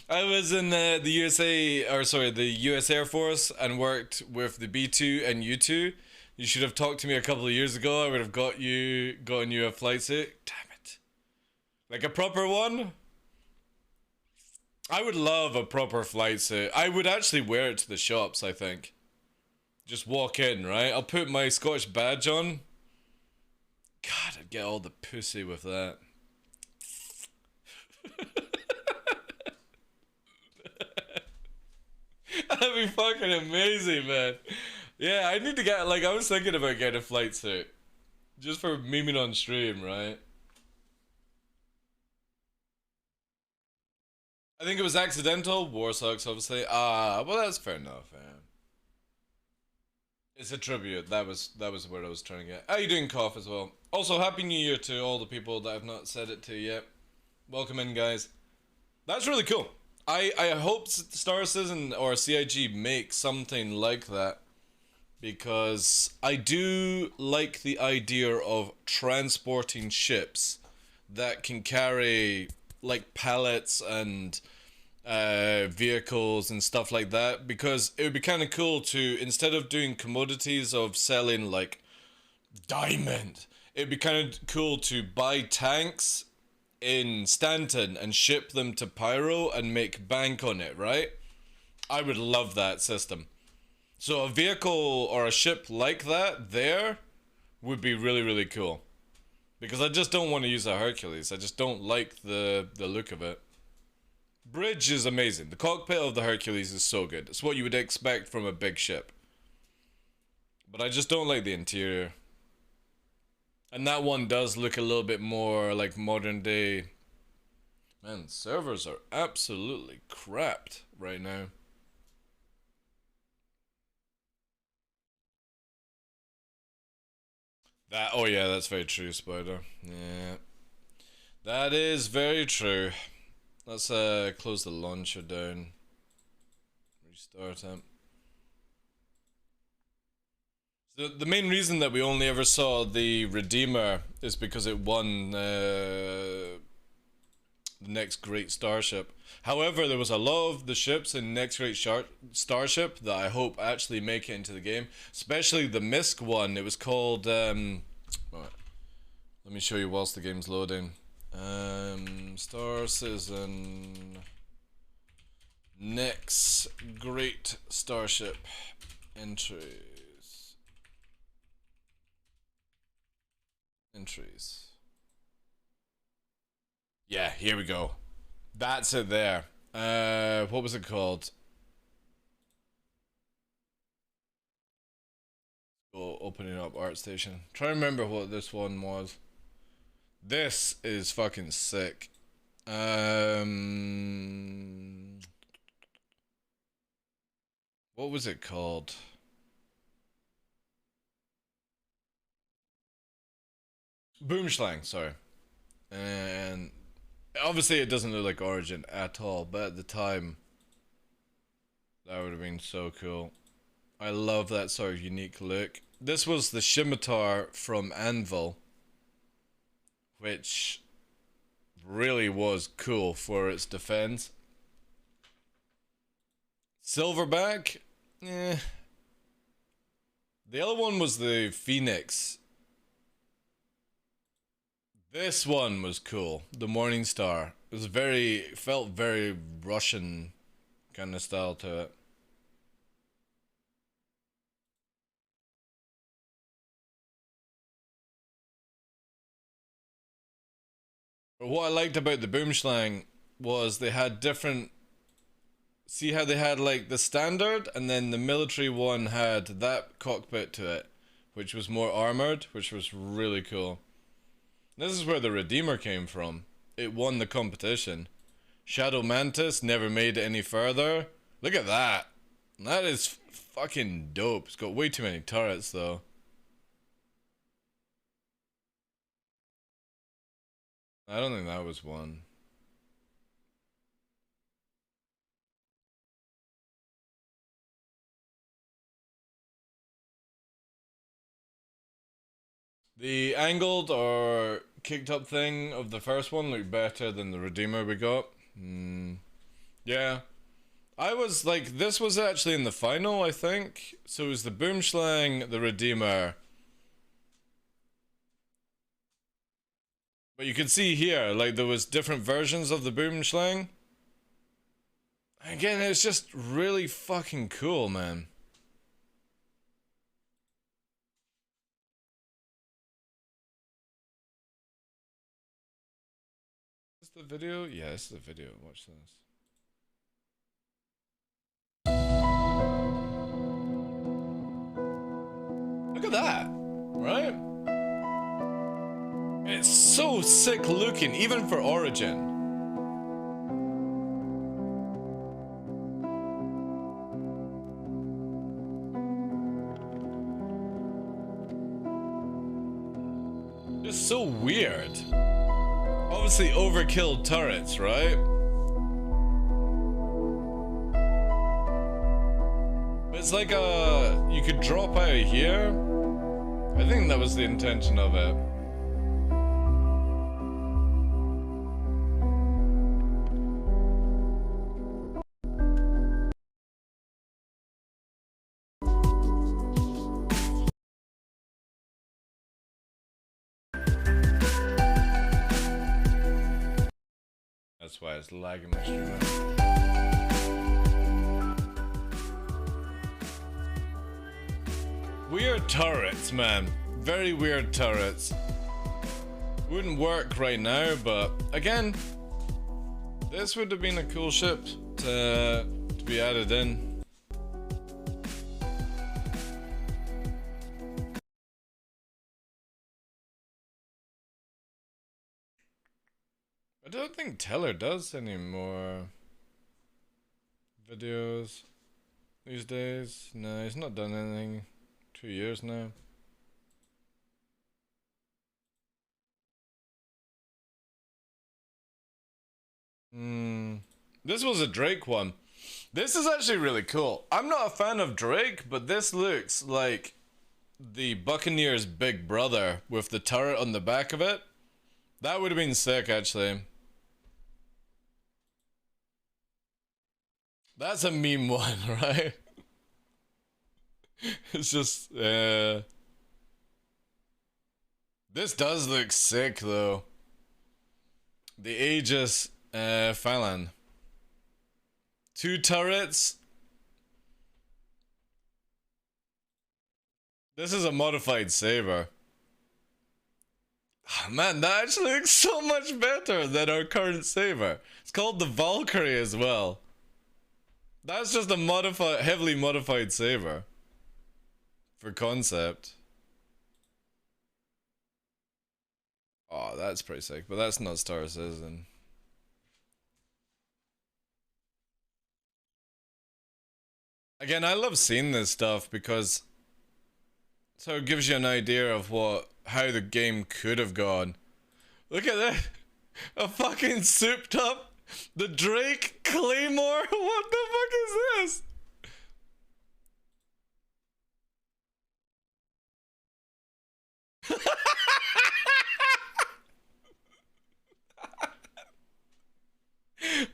I was in the USA, or sorry, the US Air Force and worked with the B2 and U2. You should have talked to me a couple of years ago. I would have gotten you a flight suit. Damn it. Like a proper one? I would love a proper flight suit. I would actually wear it to the shops, I think. Just walk in, right? I'll put my Scottish badge on. God, I'd get all the pussy with that. That'd be fucking amazing, man. Yeah, I need to get, like, I was thinking about getting a flight suit. Just for memeing on stream, right? I think it was accidental. War sucks, obviously. Ah, well, that's fair enough, man. It's a tribute. That was what I was trying to get. How you doing, Cough, as well? Also, Happy New Year to all the people that I've not said it to yet. Welcome in, guys. That's really cool. I hope Star Citizen or CIG make something like that, because I do like the idea of transporting ships that can carry like pallets and vehicles and stuff like that, because it would be kind of cool to, instead of doing commodities of selling like diamond, it'd be kind of cool to buy tanks in Stanton and ship them to Pyro and make bank on it, right? I would love that system. So a vehicle or a ship like that there would be really, really cool. Because I just don't want to use a Hercules. I just don't like the look of it. Bridge is amazing. The cockpit of the Hercules is so good. It's what you would expect from a big ship. But I just don't like the interior. And that one does look a little bit more like modern day. Man, servers are absolutely crapped right now. Oh yeah, that's very true, Spider. Yeah. That is very true. Let's close the launcher down. Restart it. The main reason that we only ever saw the Redeemer is because it won the Next Great Starship. However, there was a lot of the ships in Next Great Starship that I hope actually make it into the game. Especially the Misk one. It was called... let me show you whilst the game's loading. Star Citizen... Next Great Starship. Entries. Yeah, here we go. That's it there. What was it called? Oh, opening up ArtStation. Try to remember what this one was. This is fucking sick. What was it called? Boomschlang, sorry. And obviously it doesn't look like Origin at all, but at the time that would have been so cool. I love that sort of unique look. This was the Scimitar from Anvil, which really was cool for its defense. Silverback? Eh. The other one was the Phoenix. This one was cool. The Morning Star. It was felt very Russian kind of style to it. But what I liked about the Boomschlang was they had different... See how they had like the standard, and then the military one had that cockpit to it, which was more armored, which was really cool. This is where the Redeemer came from. It won the competition. Shadow Mantis never made it any further. Look at that. That is fucking dope. It's got way too many turrets though. I don't think that was one. The angled or kicked up thing of the first one looked better than the Redeemer we got. Yeah. I was like, this was actually in the final, I think. So it was the Boomschlang, the Redeemer. But you can see here, like there was different versions of the Boomschlang. Again, it's just really fucking cool, man. Is this the video? Yeah, this is the video. Watch this. Look at that, right? It's so sick looking, even for Origin. Just so weird. Obviously overkill turrets, right? But it's like you could drop out of here. I think that was the intention of it. That's why it's lagging my stream out. Weird turrets, man. Very weird turrets. Wouldn't work right now, but again, this would have been a cool ship to be added in. I don't think Teller does any more videos these days. No, he's not done anything. 2 years now. This was a Drake one. This is actually really cool. I'm not a fan of Drake, but this looks like the Buccaneers' big brother with the turret on the back of it. That would have been sick, actually. That's a meme one, right? It's just, this does look sick, though. The Aegis, Phalan. 2 turrets. This is a modified saber. Oh, man, that actually looks so much better than our current saber. It's called the Valkyrie as well. That's just a heavily modified saber. For concept. Oh, that's pretty sick, but that's not Star Citizen. Again, I love seeing this stuff because so it gives you an idea of how the game could have gone. Look at that. A fucking souped up the Drake Claymore. What the fuck is this?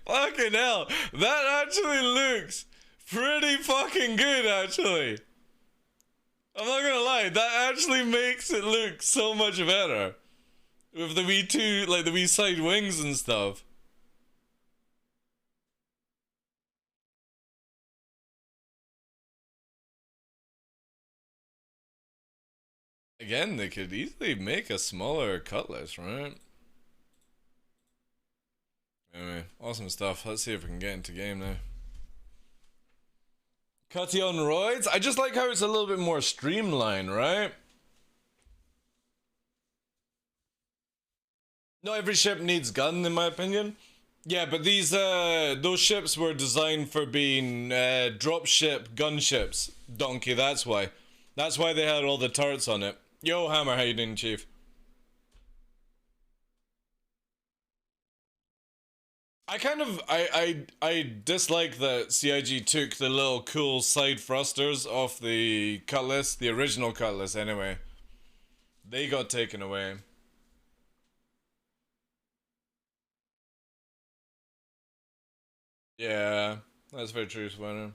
Fucking hell, that actually looks pretty fucking good, actually. I'm not gonna lie, that actually makes it look so much better. With the wee two, like the wee side wings and stuff. Again, they could easily make a smaller cutlass, right? Anyway, awesome stuff. Let's see if we can get into game now. Cutty on roids? I just like how it's a little bit more streamlined, right? Not every ship needs gun, in my opinion. Yeah, but these, those ships were designed for being, dropship gunships. Donkey, that's why. That's why they had all the turrets on it. Yo, Hammer, how you doing, Chief? I kind of, I dislike that CIG took the little cool side thrusters off the cutlass, the original cutlass anyway. They got taken away. Yeah, that's very true, Swanner.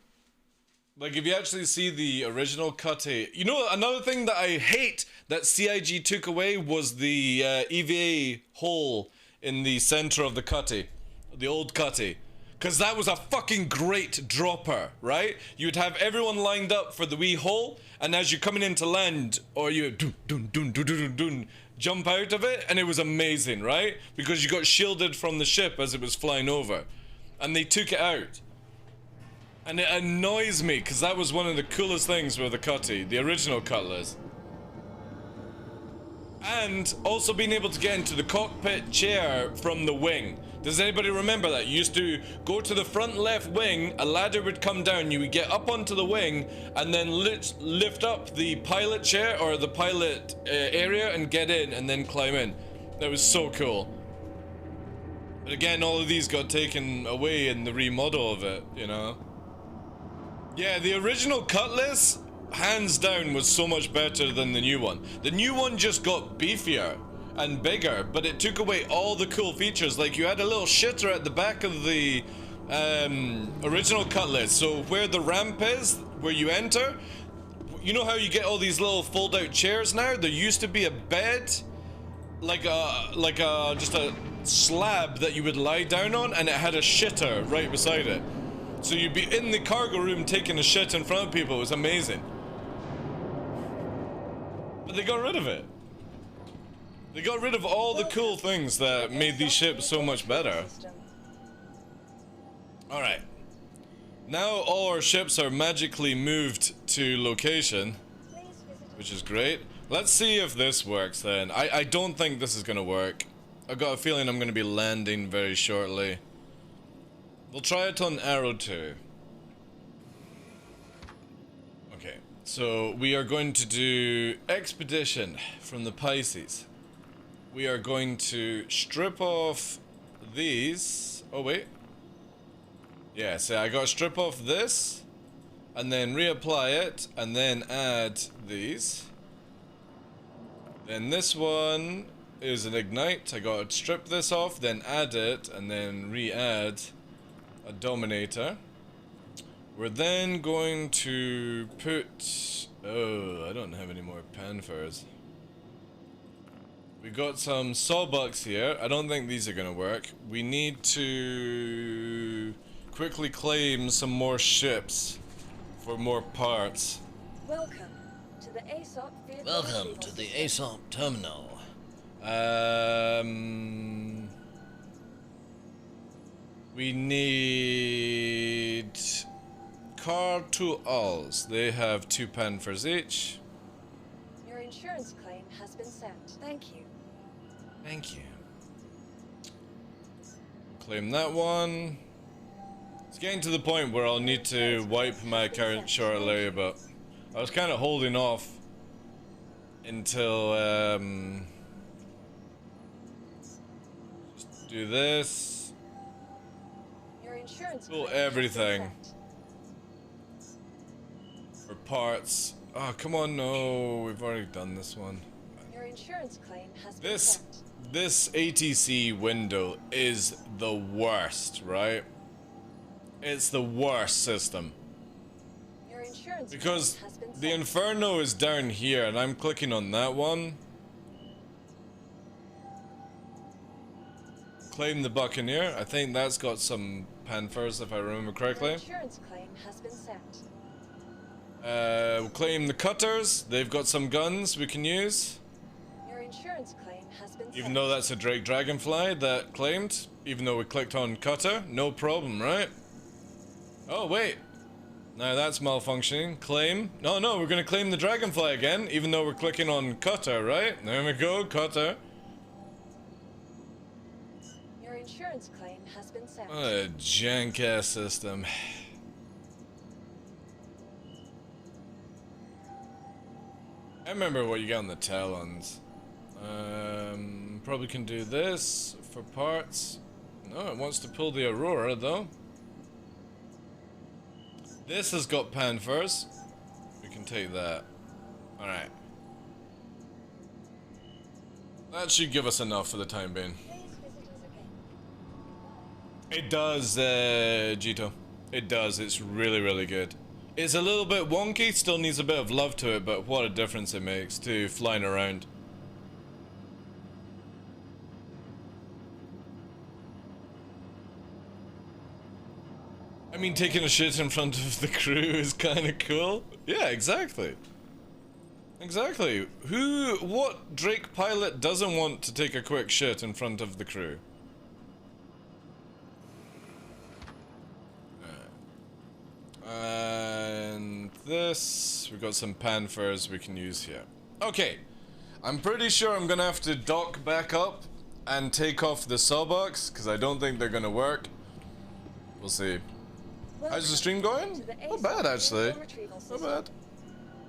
Like, if you actually see the original Cutty, you know, another thing that I hate that CIG took away was the EVA hole in the center of the Cutty, the old Cutty. Because that was a fucking great dropper, right? You'd have everyone lined up for the wee hole, and as you're coming into land, or you jump out of it, and it was amazing, right? Because you got shielded from the ship as it was flying over. And they took it out. And it annoys me, because that was one of the coolest things with the Cutty, the original Cutlass. And also being able to get into the cockpit chair from the wing. Does anybody remember that? You used to go to the front left wing, a ladder would come down, you would get up onto the wing, and then lift up the pilot chair, or the pilot area, and get in, and then climb in. That was so cool. But again, all of these got taken away in the remodel of it, you know? Yeah, the original Cutlass, hands down, was so much better than the new one. The new one just got beefier and bigger, but it took away all the cool features. Like, you had a little shitter at the back of the original Cutlass. So where the ramp is, where you enter, you know how you get all these little fold-out chairs now? There used to be a bed, like just a slab that you would lie down on, and it had a shitter right beside it. So you'd be in the cargo room taking a shit in front of people. It was amazing. But they got rid of it. They got rid of all the cool things that made these ships so much better. Alright. Now all our ships are magically moved to location, which is great. Let's see if this works then. I don't think this is gonna work. I've got a feeling I'm gonna be landing very shortly. We'll try it on Arrow 2. Okay, so we are going to do Expedition from the Pisces. We are going to strip off these. Oh wait. Yeah, so I gotta strip off this, and then reapply it, and then add these. Then this one is an Ignite. I gotta strip this off, then add it, and then re-add a Dominator. We're then going to put... Oh, I don't have any more Panthers. We got some Sawbucks here. I don't think these are gonna work. We need to quickly claim some more ships for more parts. Welcome to the ASOP vehicle Welcome retrieval to the system. ASOP terminal. We need car to alls. They have 2 Panthers each. Your insurance claim has been sent. Thank you. Thank you. Claim that one. It's getting to the point where I'll need to wipe my account shortly, but I was kind of holding off until just do this. Your insurance Pull claim has been everything sent. for parts. Oh, come on, no, we've already done this one. Your insurance claim has been This sent. this ATC window is the worst, right? It's the worst system. Your insurance Because claim has been the sent. Inferno is down here and I'm clicking on that one. Claim the Buccaneer. I think that's got some panthers, if I remember Your correctly. insurance claim has been sent. We'll claim the Cutters. They've got some guns we can use. Your insurance claim has been Even sent. though that's a Drake Dragonfly that claimed. Even though we clicked on Cutter. No problem, right? Oh, wait. Now that's malfunctioning. Claim. No, no, we're going to claim the Dragonfly again. Even though we're clicking on Cutter, right? There we go, Cutter. Your insurance claim has been sent. What a jank-ass system. I remember what you get on the Talons. Probably can do this for parts. No, it wants to pull the Aurora though. This has got panthers. We can take that. Alright. That should give us enough for the time being. Please visit us again. It does, Jito. It does. It's really, really good. It's a little bit wonky, still needs a bit of love to it, but what a difference it makes to flying around. I mean, taking a shit in front of the crew is kind of cool. Yeah, exactly. Exactly. What Drake pilot doesn't want to take a quick shit in front of the crew? And this, we've got some panthers we can use here. Okay, I'm pretty sure I'm gonna have to dock back up and take off the sawbucks because I don't think they're gonna work. We'll see. How's the stream going? Not bad actually. Not bad.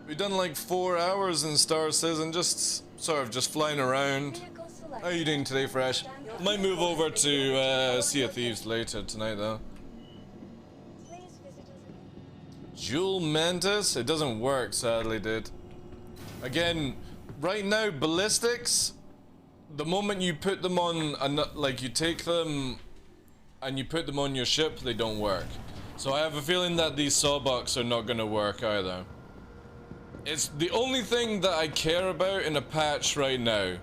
We've done like 4 hours in Star Citizen, just sort of just flying around. How are you doing today, Fresh? Might move over to Sea of Thieves later tonight though. Jewel Mantis? It doesn't work, sadly, dude. Again, right now, ballistics, the moment you put them on, like you take them and you put them on your ship, they don't work. So I have a feeling that these sawbucks are not gonna work either. It's the only thing that I care about in a patch right now.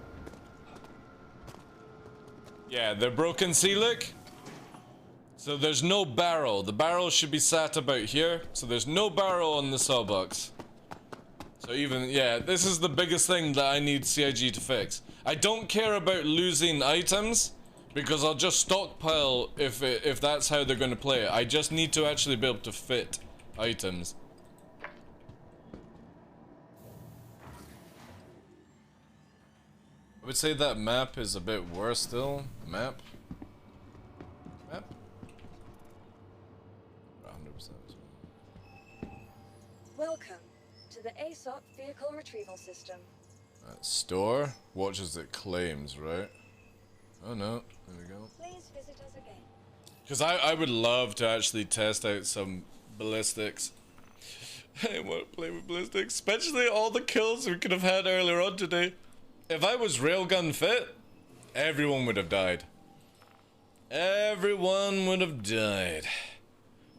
Yeah, they're broken Celic. So there's no barrel. The barrel should be sat about here. So there's no barrel on the sawbucks. So even, yeah, this is the biggest thing that I need CIG to fix. I don't care about losing items because I'll just stockpile if that's how they're going to play it. I just need to actually be able to fit items. I would say that map is a bit worse still. Map? Map? 100%. Welcome to the ASOP Vehicle Retrieval System. Store? Watch as it claims, right? Oh no, there we go. Please visit us again. Because I would love to actually test out some ballistics. I want to play with ballistics, especially all the kills we could have had earlier on today. If I was railgun fit, everyone would have died. Everyone would have died.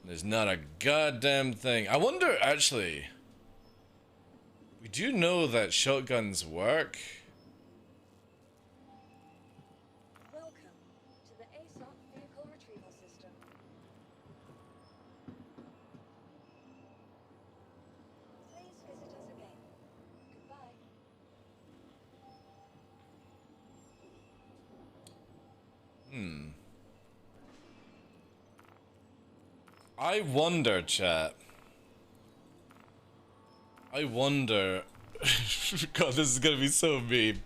There's not a goddamn thing. I wonder, actually, we do know that shotguns work. Welcome to the ASOP Vehicle Retrieval System. Please visit us again. Goodbye. I wonder, chat. I wonder. God, this is gonna be so mean.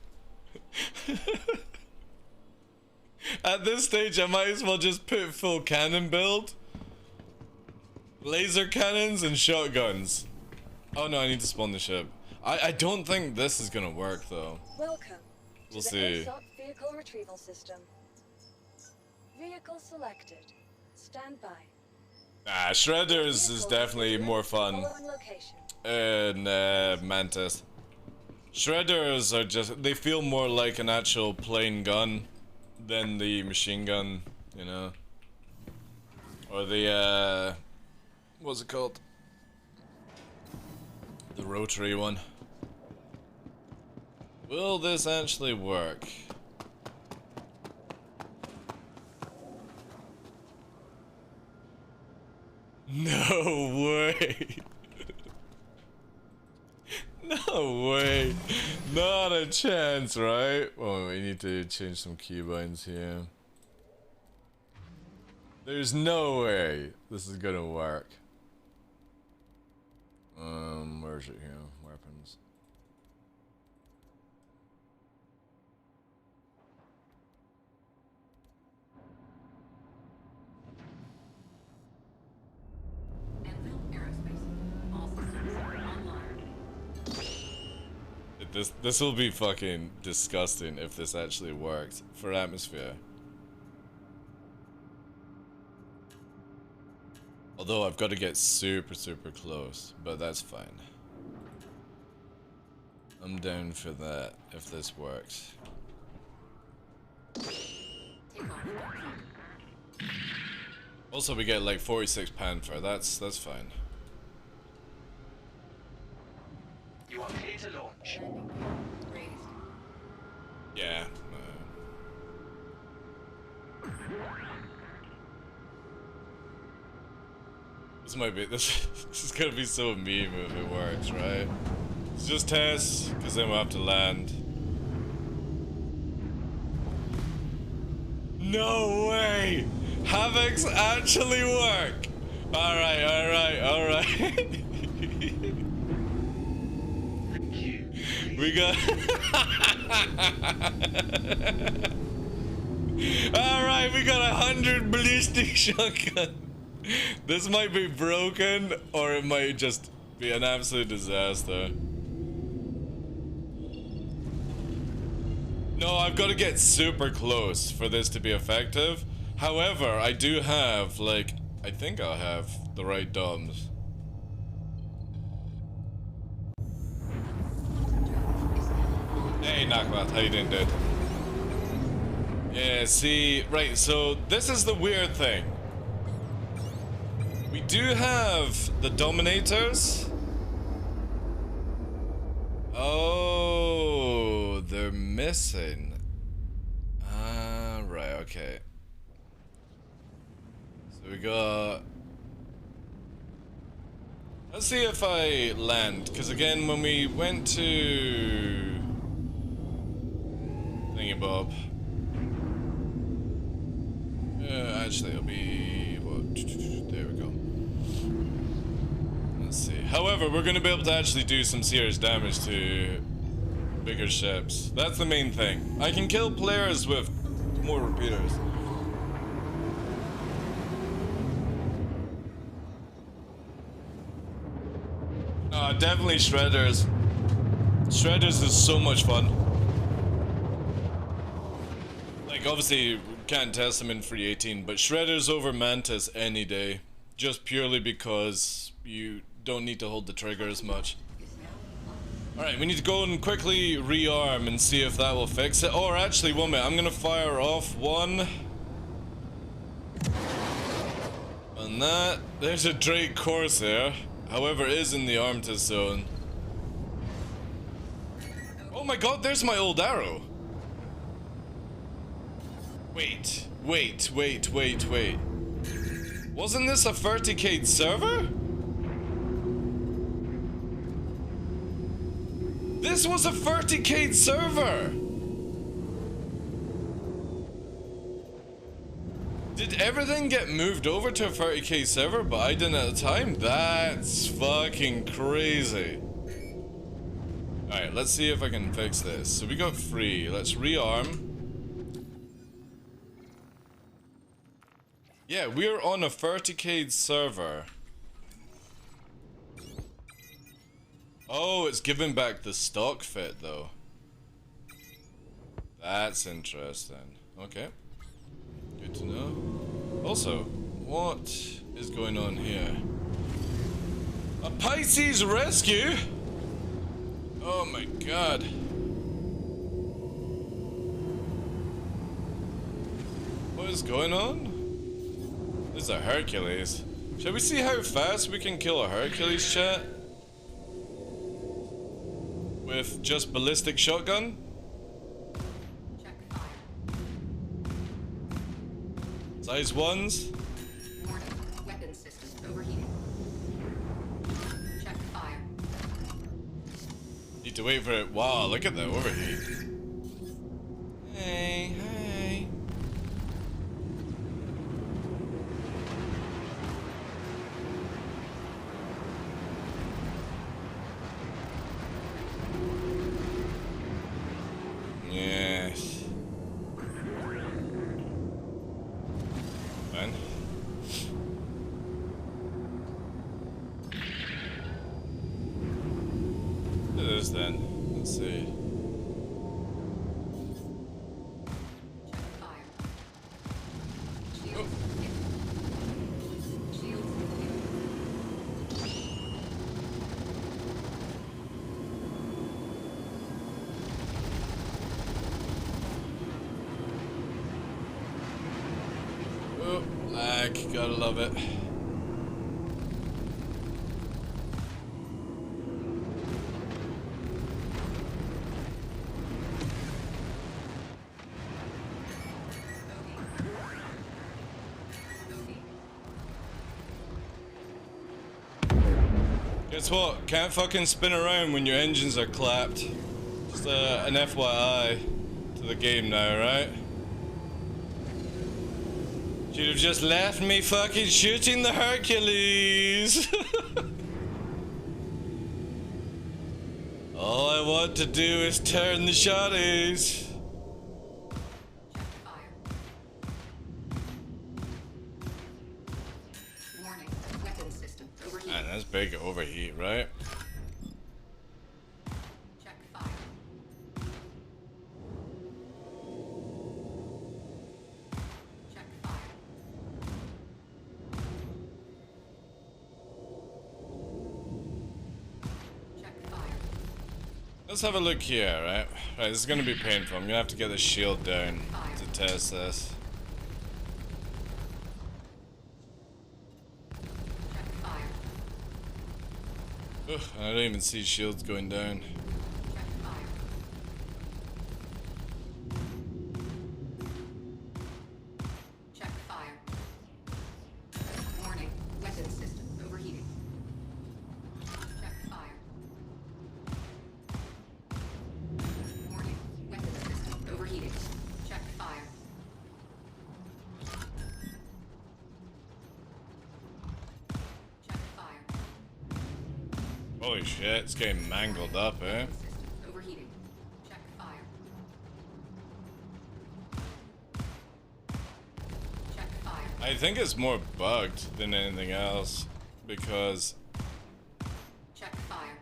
At this stage, I might as well just put full cannon build. Laser cannons and shotguns. Oh no, I need to spawn the ship. I don't think this is gonna work though. Welcome We'll to see. the ASOP Vehicle Retrieval System. Vehicle selected. Stand by. Ah, Shredders is definitely more fun. Following location. Mantis. Shredders are just, they feel more like an actual plain gun than the machine gun, you know? Or the, what's it called? The rotary one. Will this actually work? No way. No way. Not a chance, right? Oh, we need to change some keybinds here. There's no way this is gonna work. Where's it here? Weapons. This will be fucking disgusting if this actually worked for atmosphere. Although I've got to get super close, but that's fine. I'm down for that if this works. Also, we get like 46 Panther. That's fine. You are clear to launch. Yeah. This might be this is gonna be so meme if it works, right? It's just test, because then we'll have to land. No way! Havocs actually work! Alright. We got Alright, we got 100 ballistic shotgun. This might be broken, or it might just be an absolute disaster. No, I've got to get super close for this to be effective. However, I do have, like, I think I'll have the right DOMs. Hey, Knockbat, how you doing, dude? Yeah, see, right, so this is the weird thing. We do have the Dominators. Oh, they're missing. Ah, right, okay. So we got... Let's see if I land, because again, when we went to... Thingy-bob. Actually, it'll be... What? There we go. Let's see. However, we're going to be able to actually do some serious damage to bigger ships. That's the main thing. I can kill players with more repeaters. Definitely Shredders. Shredders is so much fun. Like, obviously, can't test them in free 18, but Shredders over Mantis any day. Just purely because you don't need to hold the trigger as much. Alright, we need to go and quickly rearm and see if that will fix it. Or actually, 1 minute, I'm gonna fire off one. And that. There's a Drake Corsair. However, it is in the Armitage zone. Oh my god, there's my old arrow. Wait. Wasn't this a 30k server? This was a 30k server! Did everything get moved over to a 30k server, but I didn't at the time? That's fucking crazy. Alright, let's see if I can fix this. So we got free. Let's rearm. Yeah, we're on a 30k server. Oh, it's giving back the stock fit though. That's interesting. Okay. Good to know. Also, what is going on here? A Pisces rescue? Oh my god. What is going on? This is a Hercules. Shall we see how fast we can kill a Hercules, chat? With just ballistic shotgun? Size 1s? Warning, weapon systems overheating. to wait for it. Wow, look at the overheat. Hey, hey. Yes. Fine. It is then. Let's see. Fire. Shields. Shields. Oh, lag. Gotta love it. Guess what? Can't fucking spin around when your engines are clapped. Just an FYI to the game now, right? Should have just left me fucking shooting the Hercules. All I want to do is turn the shotties. Fire. Warning. Weapon system overheating. Man, that's big overheat, right? Check fire. Check fire. Check fire. Let's have a look here, right? Right, this is gonna be painful. I'm gonna have to get the shield down to test this. Check fire. Ugh, I don't even see shields going down. Check fire. Check fire. Warning. Weapon system overheating. Check fire. Warning. Weapon system overheating. Check fire. Check fire. Holy shit, it's getting mangled up, eh? System overheating. Check fire. Check fire. I think it's more bugged than anything else because Check fire.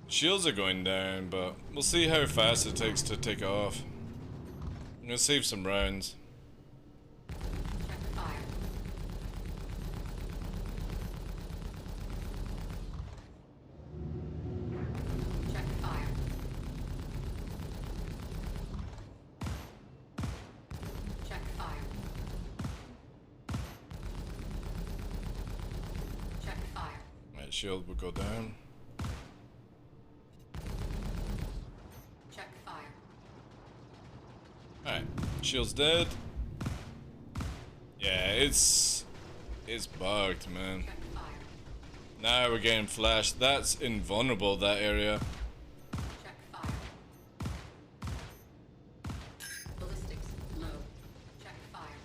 shields are going down, but we'll see how fast it takes to take off. I'm gonna save some rounds. Check fire. Check fire. Check fire. Check fire. Right, shield will go down. Check fire. Alright, shield's dead. Yeah, it's bugged, man. Check fire. Now we're getting flashed. That's invulnerable, that area. Check fire. Ballistics low. Check fire.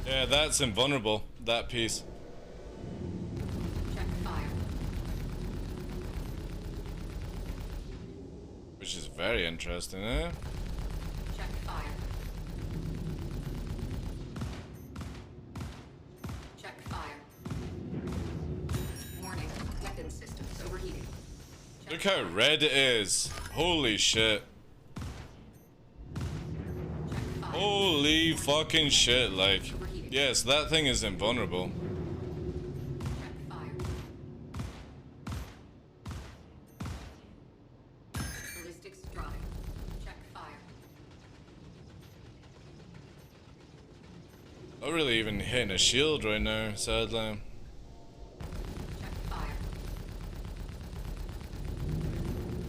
Yeah, that's invulnerable, that piece. Check fire. Which is very interesting, eh? Check fire. Check fire. Warning. Weapon systems overheating. Check Look how red it is. Holy shit. Check fire. Holy fucking shit, like. Yes, that thing is invulnerable. Check fire. Ballistics drive. Check fire. Not really even hitting a shield right now, sadly. Check fire.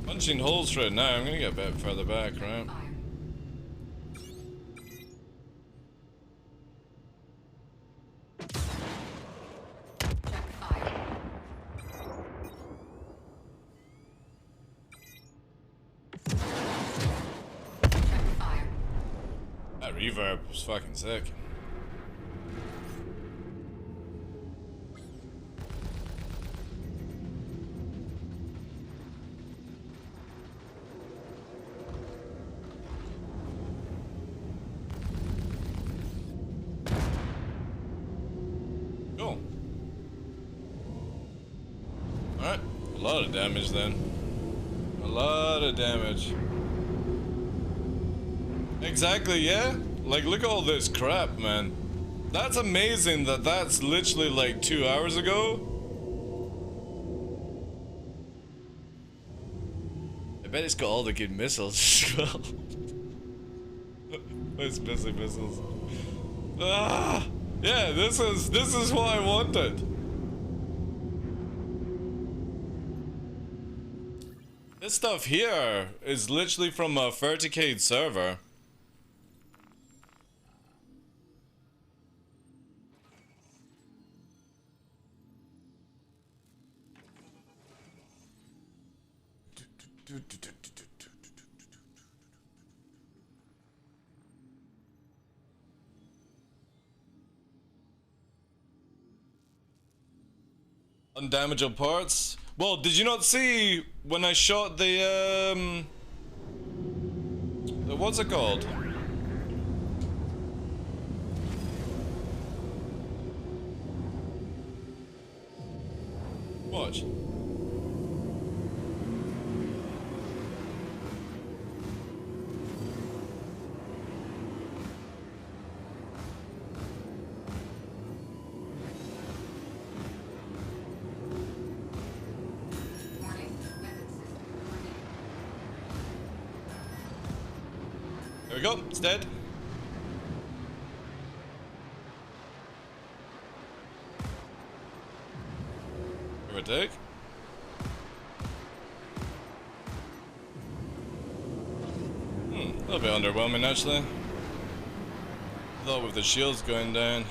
Punching holes for it now. I'm gonna get a bit further back, right? Fire. Check fire. That reverb was fucking sick. Cool. Alright, a lot of damage then. A lot of damage. Exactly, yeah? Like, look at all this crap, man. That's amazing that that's literally like 2 hours ago. I bet it's got all the good missiles as well. Those missing missiles. Ah! Yeah, this is what I wanted. This stuff here is literally from a 30k server. Undamageable parts. Well, did you not see when I shot the what's it called? Watch. There we go, it's dead. Give or take. A little bit underwhelming actually. Thought with the shields going down.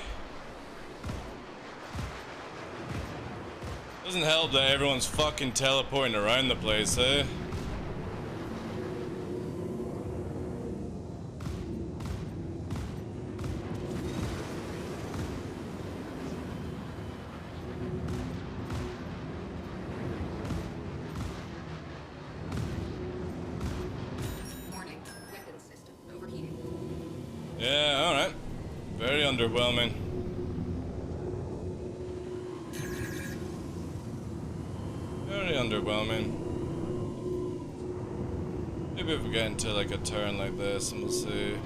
Doesn't help that everyone's fucking teleporting around the place, eh? Yeah, alright. Very underwhelming. Very underwhelming. Maybe if we get into like a turn like this and we'll see.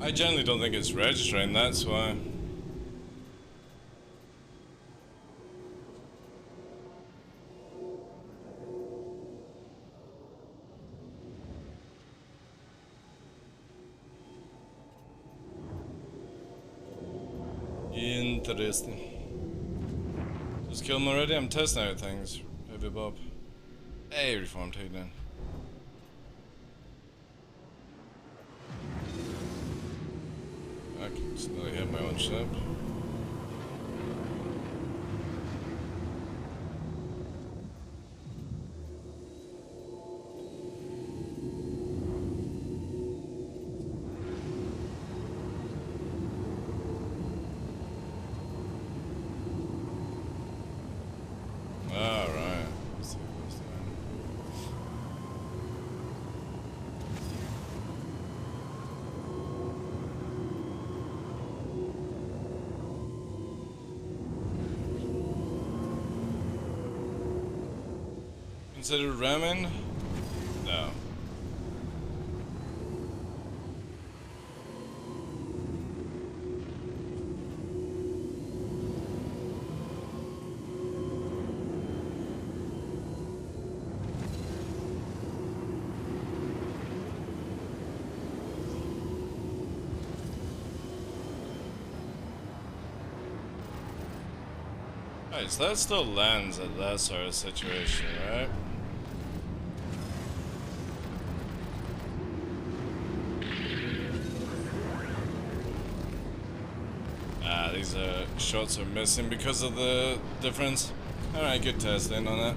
I generally don't think it's registering, that's why. Interesting. Just kill him already? I'm testing out things. Heavy Bob. Hey, reform takedown. I can just nearly hit my own ship. Alright. Let's see what's doing. Consider ramen? No. Right, so that still lands at that sort of situation, right? Ah, these shots are missing because of the difference. Alright, good testing on that.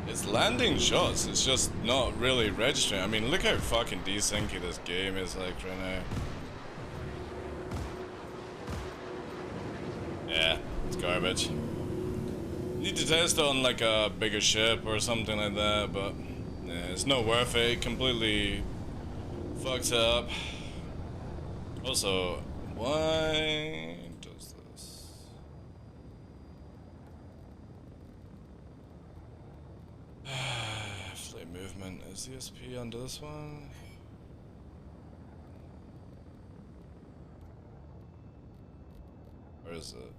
It's landing shots, it's just not really registering. I mean, look how fucking desyncy this game is like right now. Yeah, it's garbage. Need to test it on like a bigger ship or something like that, but yeah, it's not worth it. It completely fucks it up. Also, why does this? Flame movement. Is the SP under this one? Where is it?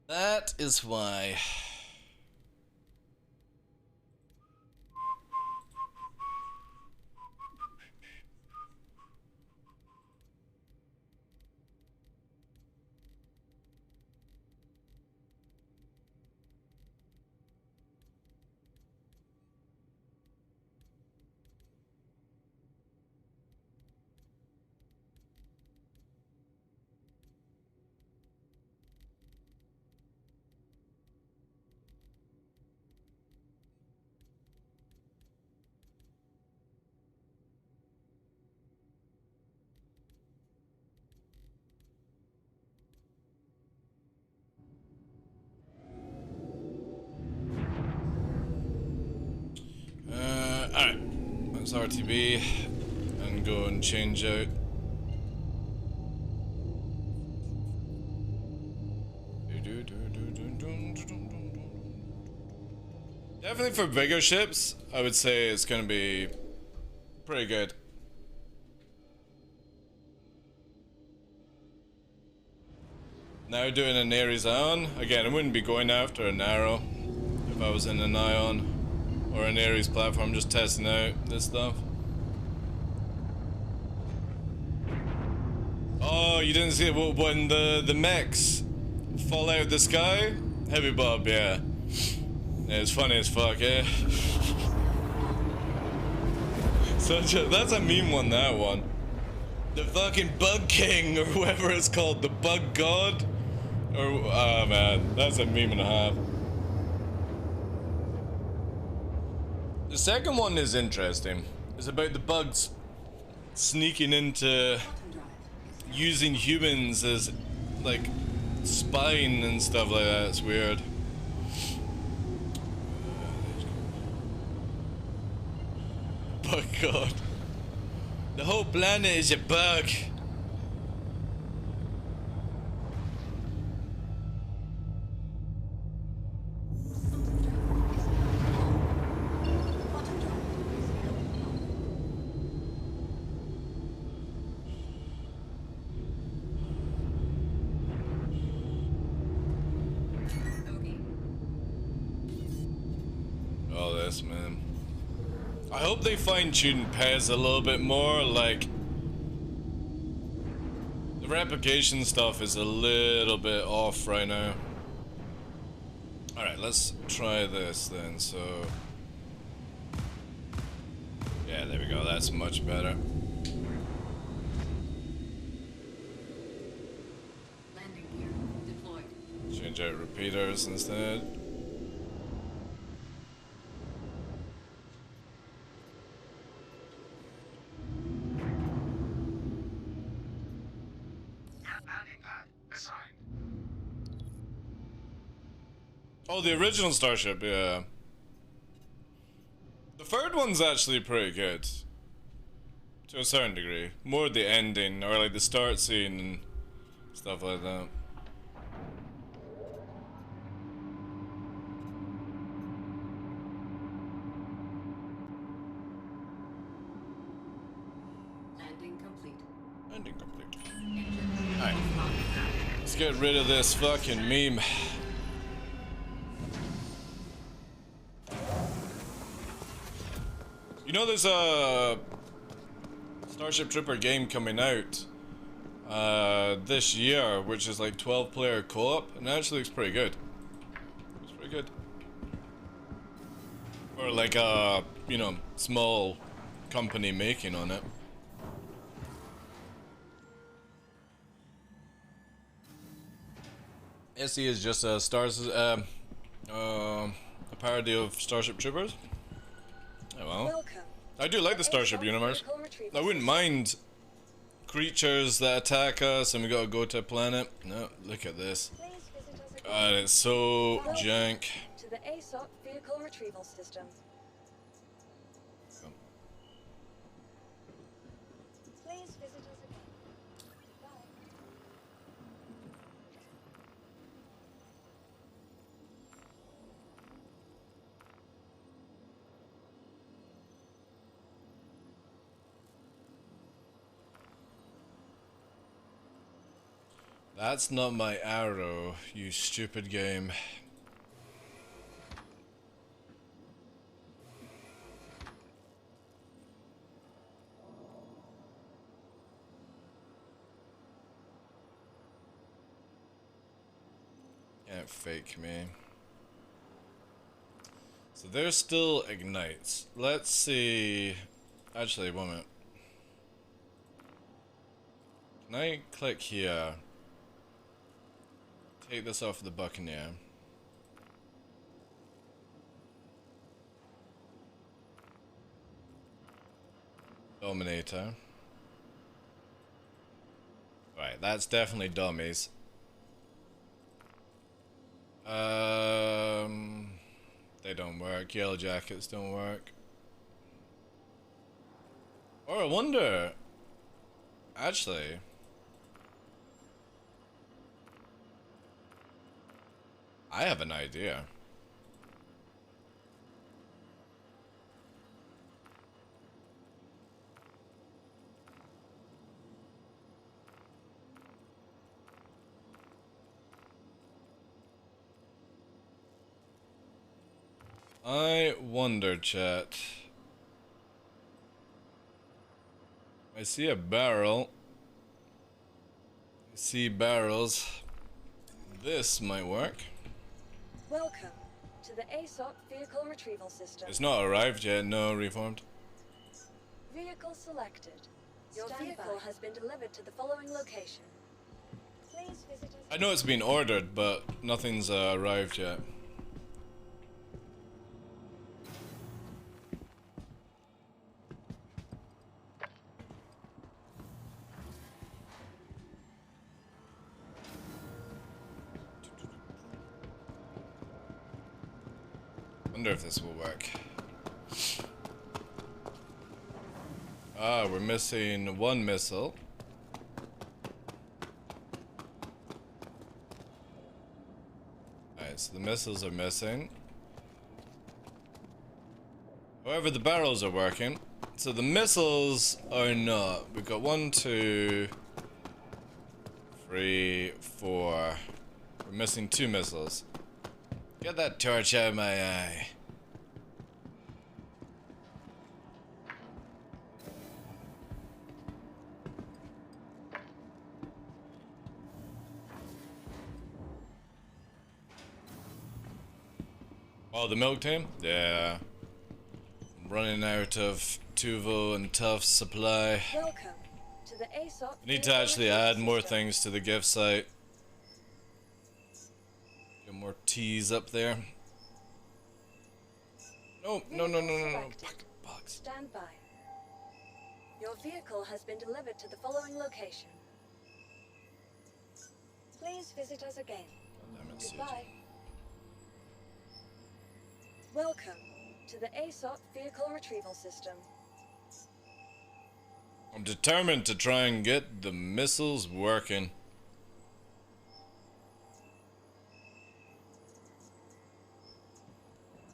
That is why. Alright. Let's RTB and go and change out. Definitely for bigger ships, I would say it's gonna be pretty good. Now doing an Ares Ion. Again, I wouldn't be going after a narrow if I was in an Ion or an Ares platform, just testing out this stuff. Oh, you didn't see it when the mechs fall out of the sky? Heavy Bob, yeah. Yeah, it's funny as fuck, yeah. That's a meme one, that one. The fucking Bug King, or whoever it's called, the Bug God? Or, oh man, that's a meme and a half. The second one is interesting. It's about the bugs sneaking into using humans as, like, spine and stuff like that. It's weird. Bug God. The whole planet is a bug. Oh, this man. I hope they fine-tune Pez a little bit more, like... The replication stuff is a little bit off right now. Alright, let's try this then, so... Yeah, there we go, that's much better. Landing gear deployed. Change out repeaters instead. Oh, the original Starship, yeah. The third one's actually pretty good. To a certain degree. More the ending, or like the start scene and stuff like that. complete. Ending complete. Engine Alright. locked. Let's get rid of this fucking meme. You know there's a Starship Trooper game coming out this year, which is like 12-player co-op, and it actually looks pretty good. Looks pretty good. Or like a, you know, small company making on it. SE is just a a parody of Starship Troopers. Oh well. Welcome. I do like the Starship universe. I wouldn't mind creatures that attack us and we gotta go to a planet. No, look at this. Please visit us again. God, it's so jank. To the ASOC vehicle retrieval system. Please visit us again. Bye. That's not my arrow, you stupid game. Can't fake me. So there still ignites. Let's see. Actually, one minute. Can I click here? Take this off the Buccaneer. Dominator. Right, that's definitely dummies. They don't work. Yellow jackets don't work. Or I wonder. Actually. I have an idea. I wonder, chat. I see a barrel. I see barrels. This might work. Welcome to the ASOC vehicle retrieval system. It's not arrived yet, no, reformed. Vehicle selected. Your vehicle has been delivered to the following location. Please visit us. I know it's been ordered, but nothing's arrived yet. Wonder if this will work. Ah, we're missing one missile. Alright, so the missiles are missing. However, the barrels are working. So the missiles are not. We've got 1, 2, 3, 4. We're missing 2 missiles. Get that torch out of my eye. Oh, the milk team? Yeah. I'm running out of Tuvo and Tuff's supply. Welcome to the ASOC. I need to actually add more things to the gift site. Get more teas up there. No, no, no, no, no, no. Pocket box. Stand by. Your vehicle has been delivered to the following location. Please visit us again. Damn it, Sid. Goodbye. Welcome to the ASOC vehicle retrieval system. I'm determined to try and get the missiles working.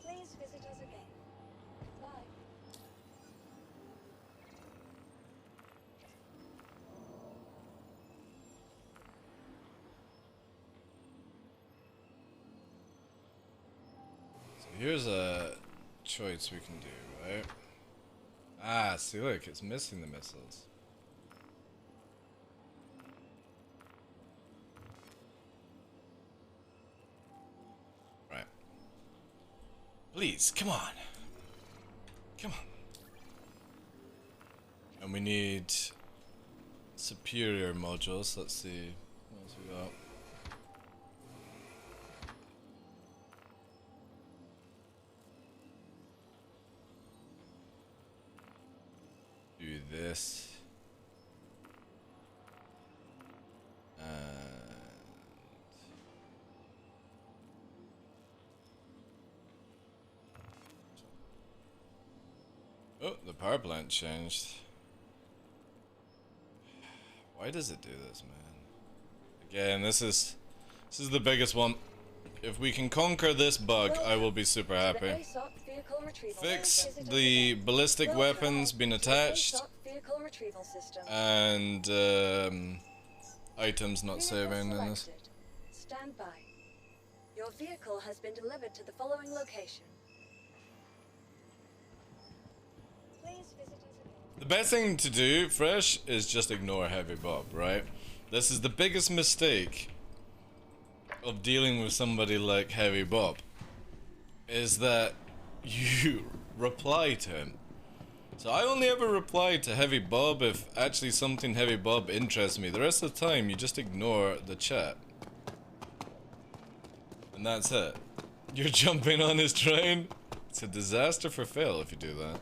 Please visit us again. Bye. here's a choice we can do, right? Ah, see, look, it's missing the missiles. Right. Please, come on. Come on. And we need superior modules. Let's see what else we got. Do this. Oh, the power plant changed. Why does it do this, man? Again, this is the biggest one. If we can conquer this bug, I will be super happy. Fix the ballistic weapons being attached and items not saving in this. Stand by. Your vehicle has been delivered to the following location. Please visit us again. The best thing to do, Fresh, is just ignore Heavy Bob, right? This is the biggest mistake of dealing with somebody like Heavy Bob, is that you reply to him. So I only ever reply to Heavy Bob if actually something Heavy Bob interests me. The rest of the time, you just ignore the chat. And that's it. You're jumping on his train? It's a disaster for Phil if you do that.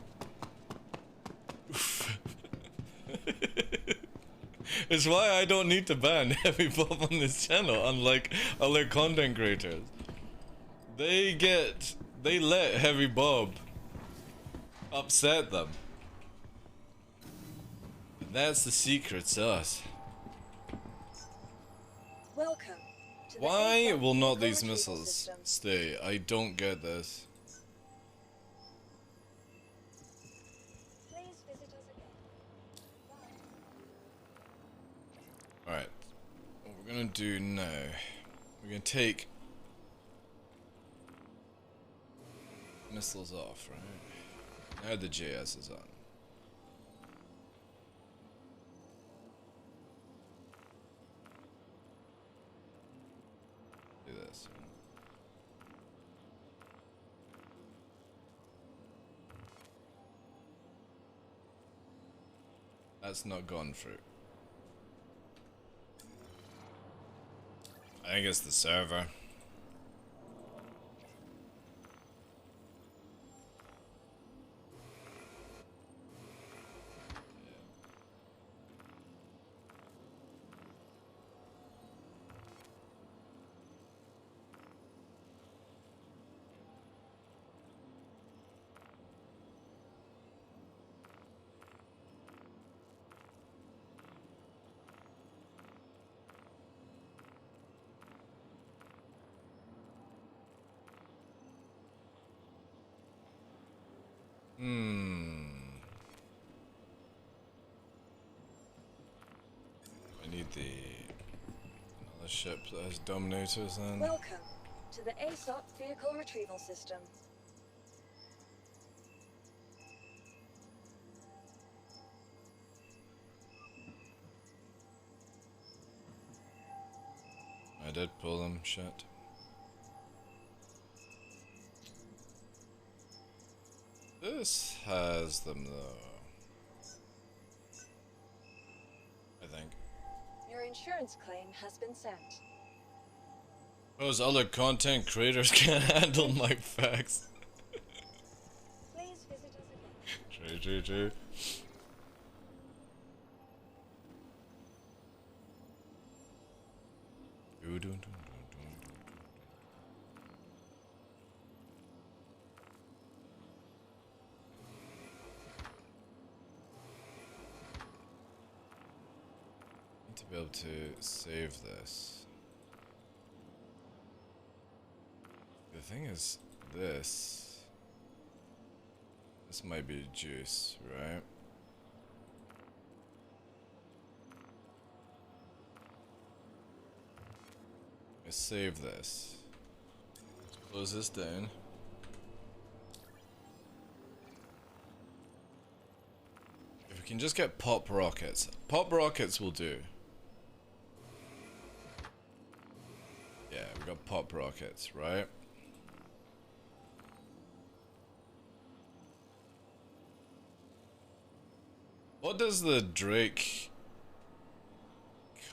It's why I don't need to ban Heavy Bob on this channel, unlike other content creators. They let Heavy Bob upset them. And that's the secret sauce. Welcome to the Why ASOP will not vehicle these retrieval missiles system. stay? I don't get this. Please visit us again. Alright. What we're gonna do now, we're gonna take missiles off, right? Now the JS is on. Do this. That's not gone through. I think it's the server. I need another ship that has dominators then. Welcome to the ASOP vehicle retrieval system. I did pull them, shit. This has them though. I think. Your insurance claim has been sent. Those other content creators can't handle my facts. Please visit us again. True. Need to be able to save this. The thing is, this might be juice, right? Let's save this. Let's close this down. can just get pop rockets. Pop rockets will do. Yeah, we got pop rockets, right? What does the Drake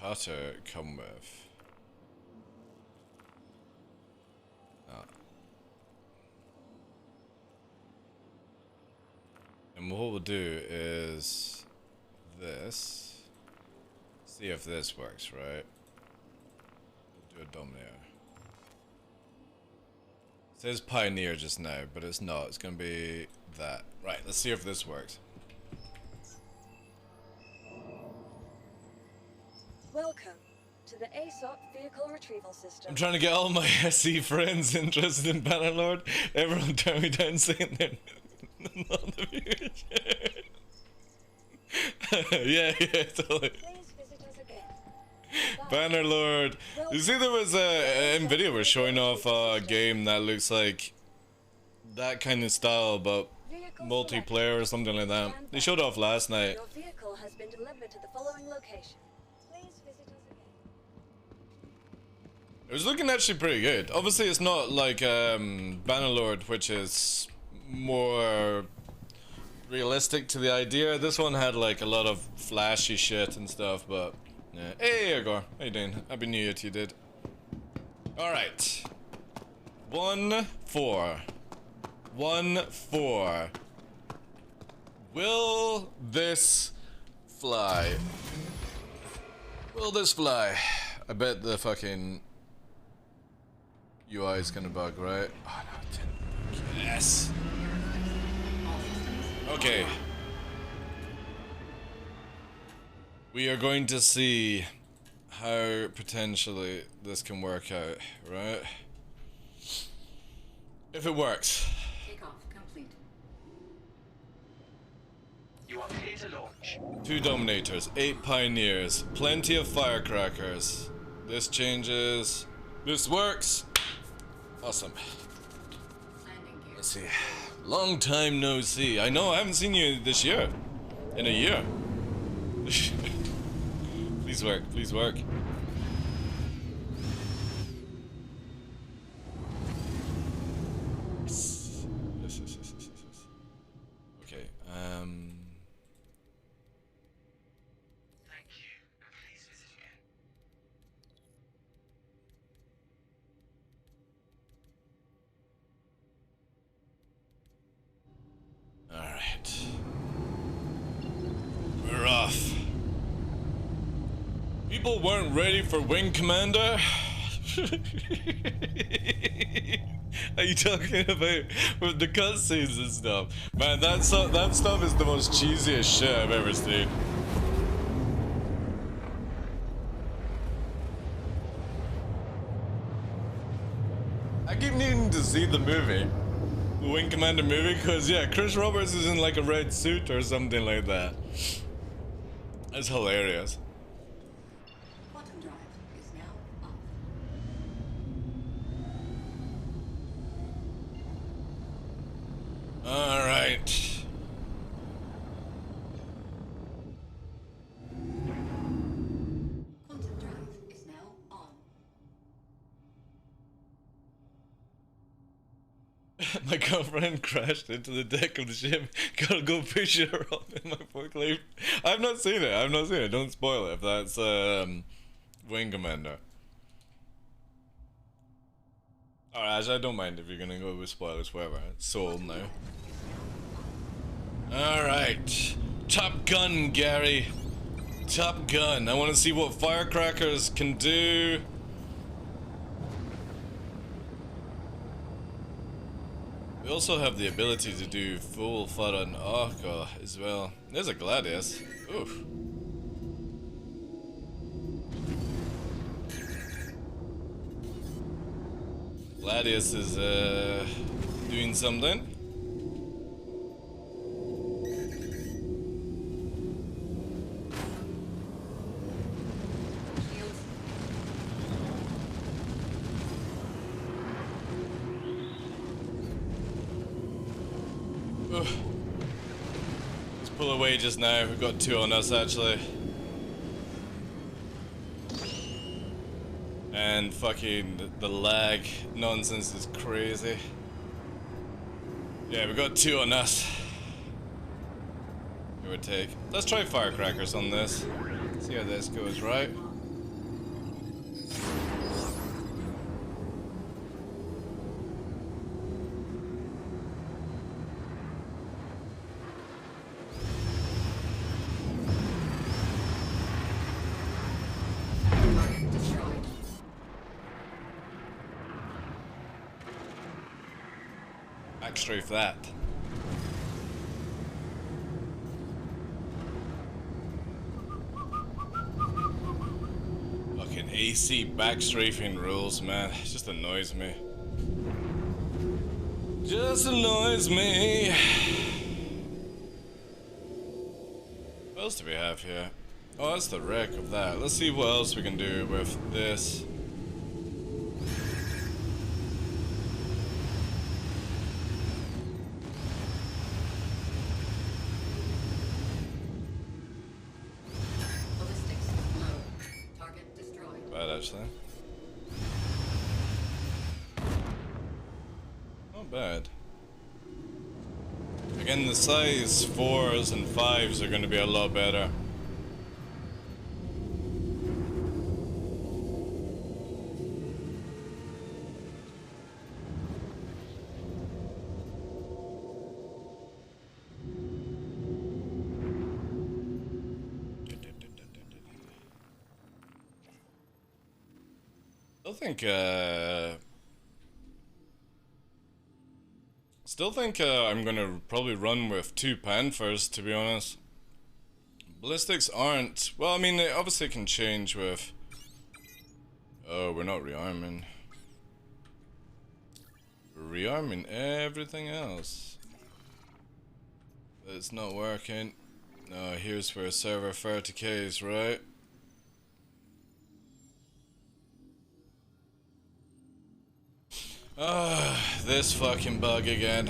cutter come with? And what we'll do is this. See if this works, right? We'll do a Dominator. It says Pioneer just now, but it's not. It's gonna be that. Right, let's see if this works. Welcome to the ASOP Vehicle Retrieval System. I'm trying to get all my SE friends interested in Bannerlord. Everyone turn me down saying they're not the viewers. Yeah, totally. Please visit us again. Bannerlord. You see, there was a Nvidia was showing off a game that looks like that kind of style, but multiplayer or something like that. They showed off last night. Your vehicle has been delivered to the following location. Please visit us again. It was looking actually pretty good. Obviously, it's not like Bannerlord, which is more realistic to the idea. This one had like a lot of flashy shit and stuff, but yeah. Hey, Igor. How you doing? Happy New Year to you, dude. Alright. 1-4. 1-4. Will this fly? Will this fly? I bet the fucking UI is gonna bug, right? Oh no, it didn't bug. Yes! Okay. We are going to see how potentially this can work out, right? If it works. Takeoff complete. You are clear to launch. 2 Dominators, 8 Pioneers, plenty of Firecrackers. This changes. This works. Awesome. Landing gear. Let's see. Long time no see. I know, I haven't seen you this year. In a year. Please work, please work. Yes. Yes. Okay, Thank you, and please visit again. alright. We're off. People weren't ready for Wing Commander? Are you talking about with the cutscenes and stuff? Man, that stuff is the most cheesiest shit I've ever seen. I keep needing to see the movie. The Wing Commander movie, because yeah, Chris Roberts is in like a red suit or something like that. That's hilarious. Quantum drive is now off. Alright. Quantum drive is now on. My girlfriend crashed into the deck of the ship. Gotta go push her up in my forklift. I've not seen it. I've not seen it. Don't spoil it if that's Wing Commander. Alright, I don't mind if you're gonna go with spoilers, whatever. It's sold now. Alright. Top Gun, Gary. Top Gun. I want to see what Firecrackers can do. We also have the ability to do full Farah Arca as well. There's a Gladius. Oof. Gladius is doing something. Shields. Ugh. Let's pull away away just now. We've got 2 on us actually. And fucking the lag nonsense is crazy. Yeah, we got 2 on us. It would take. Let's try firecrackers on this. See how this goes, right? Backstrafe that. Fucking AC backstrafing rules, man. It just annoys me. Just annoys me. What else do we have here? Oh, that's the wreck of that. Let's see what else we can do with this. Actually. Not bad. Again, the size 4s and 5s are going to be a lot better. Still think I'm gonna probably run with 2 Panthers, to be honest. Ballistics aren't, well, I mean, they obviously can change with, oh, we're not rearming. We're rearming everything else. But it's not working. No, here's where server 30k is, right? This fucking bug again.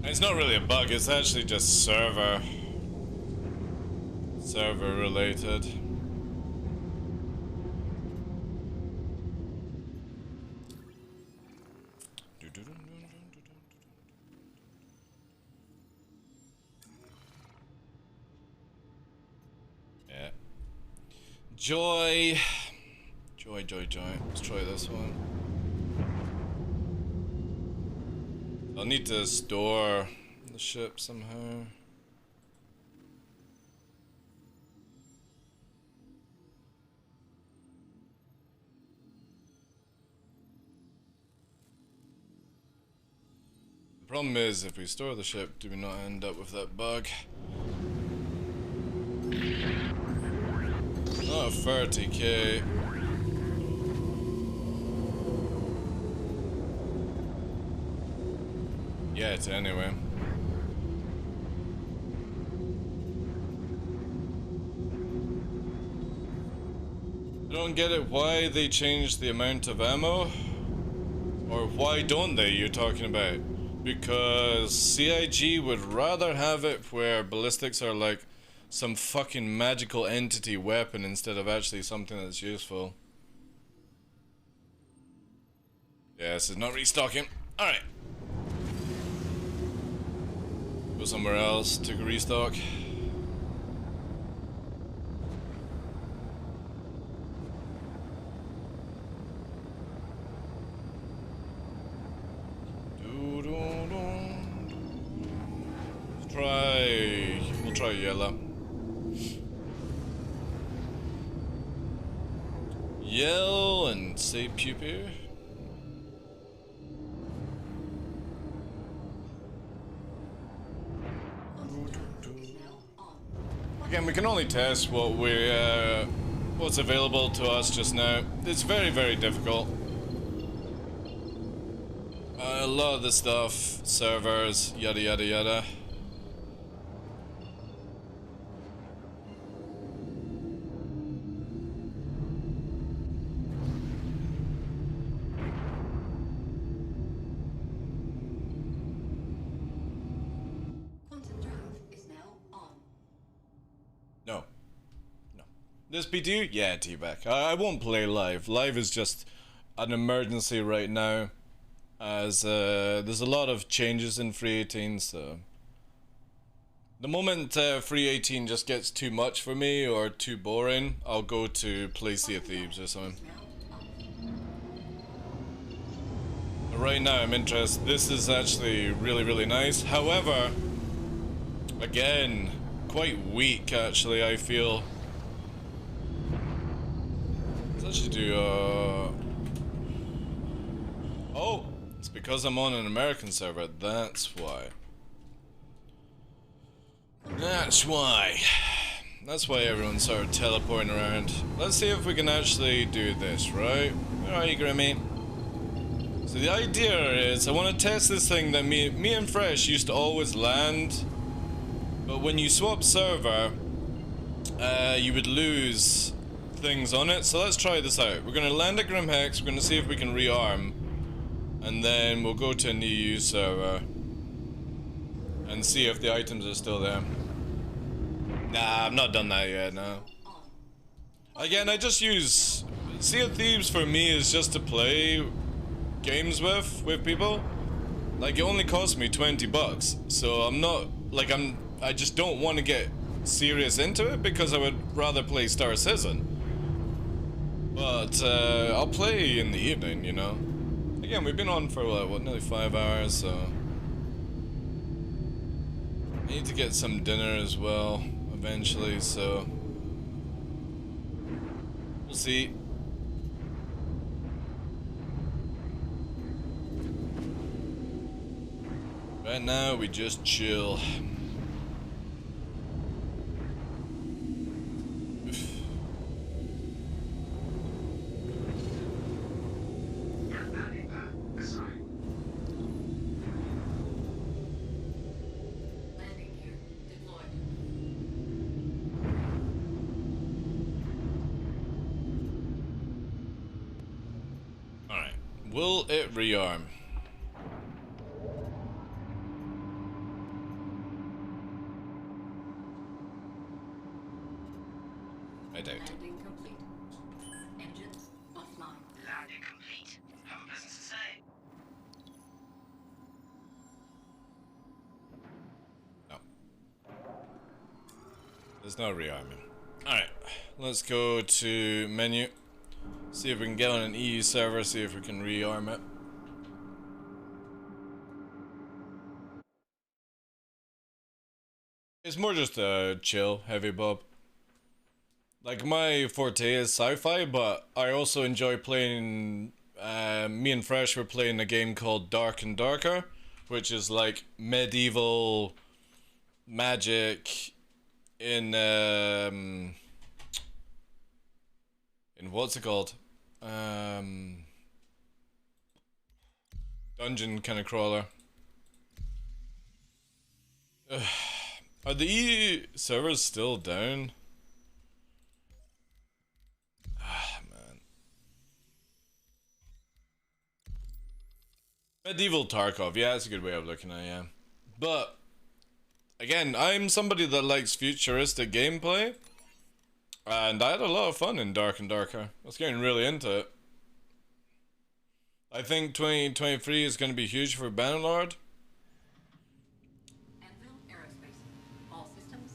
It's not really a bug, it's actually just server related. Yeah. Joy. Let's try this one. I'll need to store the ship somehow. The problem is, if we store the ship, do we not end up with that bug? Not a 30k. Yet, anyway. I don't get it why they changed the amount of ammo. Or why don't they, you're talking about? Because CIG would rather have it where ballistics are like some fucking magical entity weapon instead of actually something that's useful. Yeah, this is not restocking. Alright. Go somewhere else to restock. We'll try yellow. Yell and say pew pew. Again, we can only test what what's available to us just now. It's very, very difficult. A lot of the stuff, servers, yada yada yada. This P2? Yeah, T-back. I won't play live. Live is just an emergency right now, as there's a lot of changes in free 18, so the moment free 18 just gets too much for me or too boring, I'll go to play Sea of Thieves or something. But right now I'm interested. This is actually really nice. However, again, quite weak actually, I feel. Let's actually do oh, it's because I'm on an American server, that's why. That's why everyone's sort of teleporting around. Let's see if we can actually do this, right? Where are you, Grimmy? So the idea is, I want to test this thing that me and Fresh used to always land, but when you swap server, you would lose things on it. So let's try this out. We're gonna land at Grim Hex, we're gonna see if we can rearm, and then we'll go to an EU server and see if the items are still there. Nah, I've not done that yet, no. Again, I just use Sea of Thieves for me is just to play games with people. Like, it only cost me 20 bucks, so I'm not like I just don't want to get serious into it because I would rather play Star Citizen. But I'll play in the evening, you know. Again, we've been on for what, nearly 5 hours, so I need to get some dinner as well eventually, so we'll see. Right now, we just chill. Alright, will it rearm? I doubt it. Landing complete. Engines offline. Landing complete. Have a business to say. No. There's no rearming. Alright, let's go to menu. See if we can get on an EU server, see if we can rearm it. It's more just a chill, heavy bob. Like, my forte is sci-fi, but I also enjoy playing, me and Fresh were playing a game called Dark and Darker, which is like medieval magic in what's it called? Dungeon kind of crawler. Are the EU servers still down? Ah, man. Medieval Tarkov, yeah, that's a good way of looking at it, yeah. But, again, I'm somebody that likes futuristic gameplay. And I had a lot of fun in Dark and Darker. I was getting really into it. I think 2023 is going to be huge for Bannerlord. Anvil Aerospace. All systems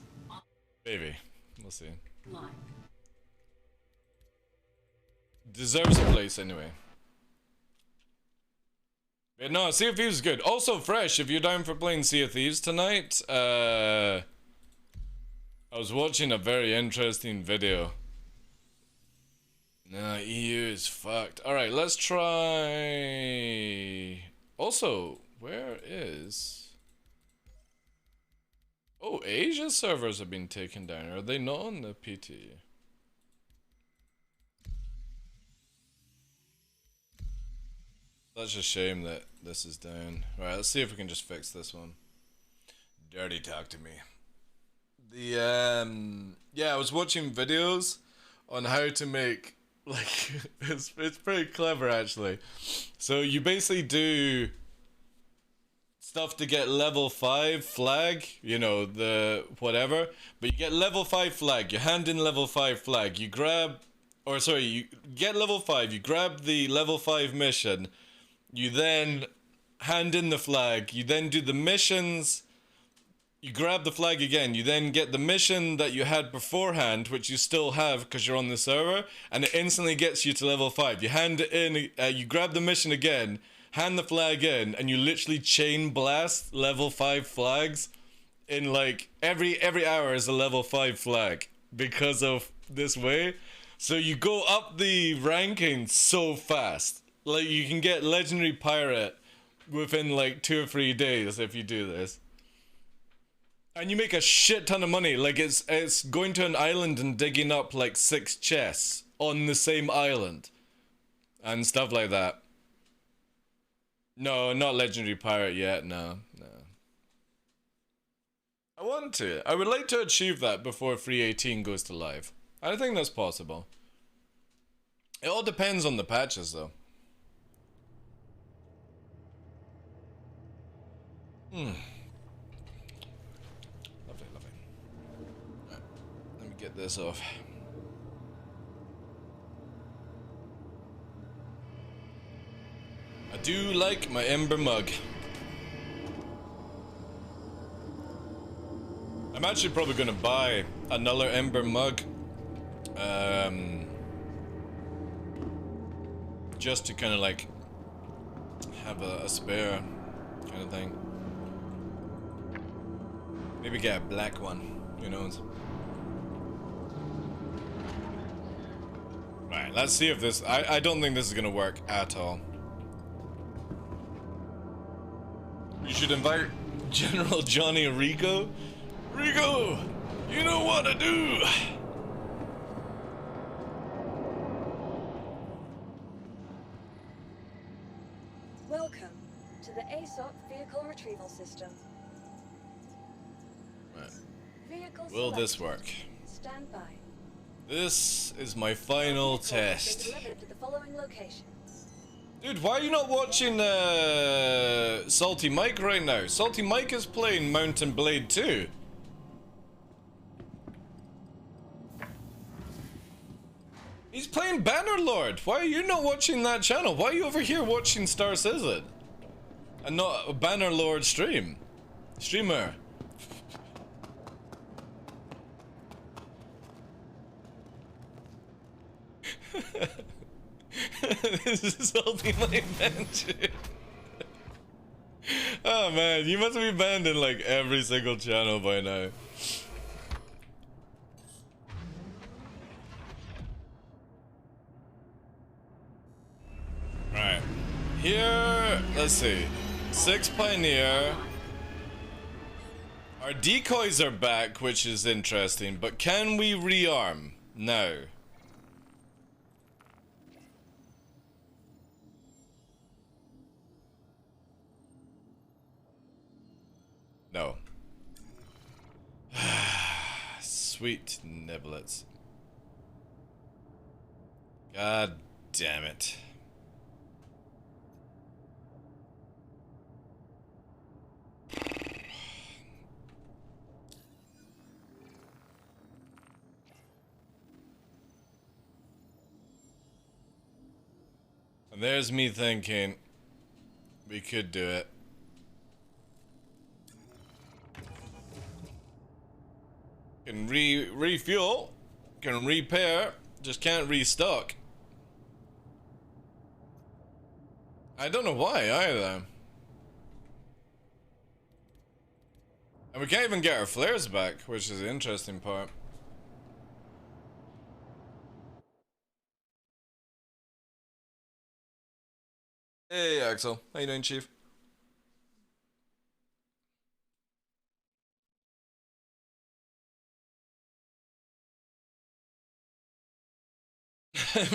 Maybe. We'll see. online. Deserves a place anyway. But no, Sea of Thieves is good. Also, Fresh, if you're down for playing Sea of Thieves tonight, I was watching a very interesting video. No, EU is fucked. Alright, let's try... Also, where is... Oh, Asia servers have been taken down. Are they not on the PT? That's a shame that this is down. Alright, let's see if we can just fix this one. Dirty talk to me. Yeah, I was watching videos on how to make, like, it's pretty clever actually. So you basically do stuff to get level 5 flag, you know, the whatever, but you get level 5 flag, you hand in level 5 flag, you grab, or sorry, you get level 5, you grab the level 5 mission, you then hand in the flag, you then do the missions, you grab the flag again, you then get the mission that you had beforehand, which you still have because you're on the server, and it instantly gets you to level 5. You hand it in, you grab the mission again, hand the flag in, and you literally chain blast level 5 flags in like every hour is a level 5 flag because of this way. So you go up the ranking so fast. Like you can get legendary pirate within like 2 or 3 days if you do this. And you make a shit ton of money. Like it's going to an island and digging up like 6 chests on the same island and stuff like that. No, not legendary pirate yet. No. I want to. I would like to achieve that before 3.18 goes to live. I think that's possible. It all depends on the patches, though. Lovely. Right, let me get this off. I do like my ember mug. I'm actually probably gonna buy another ember mug. Just to kind of like have a spare kind of thing. Maybe get a black one, who knows. Right, let's see if this, I don't think this is gonna work at all. You should invite General Johnny Rico. Rico, you know what to do. Welcome to the ASOP Vehicle Retrieval System. Right. Vehicle Will this selected. work? Stand by. This is my final Vehicle has test. been delivered to the following locations. Dude, why are you not watching Salty Mike right now? Salty Mike is playing Mountain Blade 2. He's playing Bannerlord. Why are you not watching that channel? Why are you over here watching Star Citizen? And not a Bannerlord streamer. This is Salty Mike Banter. Oh man, you must be banned in like every single channel by now. Right. Here, let's see. 6 Pioneer. Our decoys are back, which is interesting, but can we rearm? No. No. Sweet niblets. God damn it. And there's me thinking we could do it. Can refuel, can repair, just can't restock. I don't know why either. And we can't even get our flares back, which is the interesting part. Hey Axel, how you doing, Chief?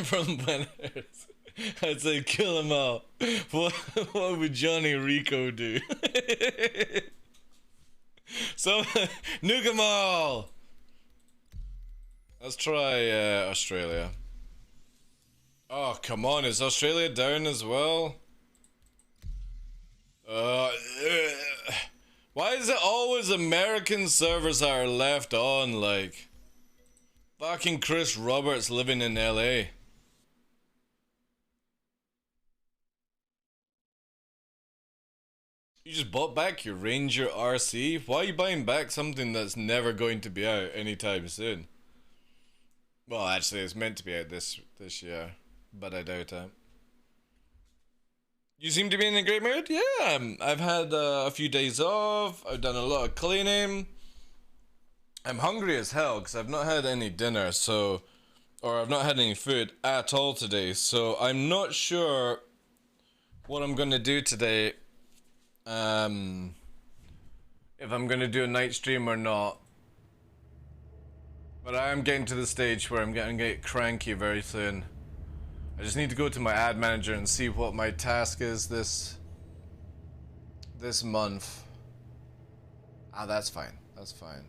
From Banners. I'd say kill them all. What would Johnny Rico do? So, nuke them all! Let's try Australia. Oh, come on, is Australia down as well? Why is it always American servers that are left on, like? Fucking Chris Roberts living in LA. You just bought back your Ranger RC? Why are you buying back something that's never going to be out anytime soon? Well, actually, it's meant to be out this year, but I doubt it. You seem to be in a great mood? Yeah, I've had a few days off. I've done a lot of cleaning. I'm hungry as hell because I've not had any dinner, or I've not had any food at all today. So I'm not sure what I'm gonna do today. If I'm gonna do a night stream or not. But I am getting to the stage where I'm gonna get cranky very soon. I just need to go to my ad manager and see what my task is this month. Ah, that's fine. That's fine.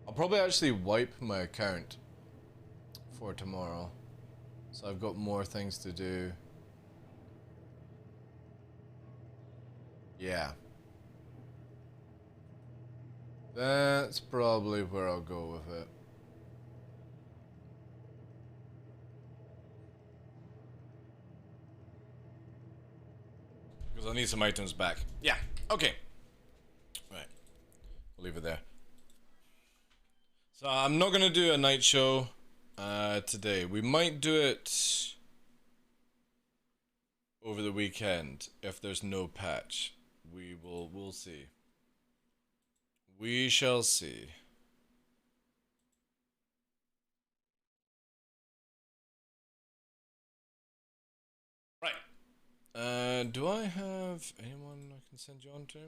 I'll probably actually wipe my account for tomorrow. So I've got more things to do. Yeah. That's probably where I'll go with it. Because I need some items back. Yeah, okay. Right. We'll leave it there. So I'm not gonna do a night show today. We might do it over the weekend if there's no patch. We'll see. We shall see. Right. Do I have anyone I can send you on to?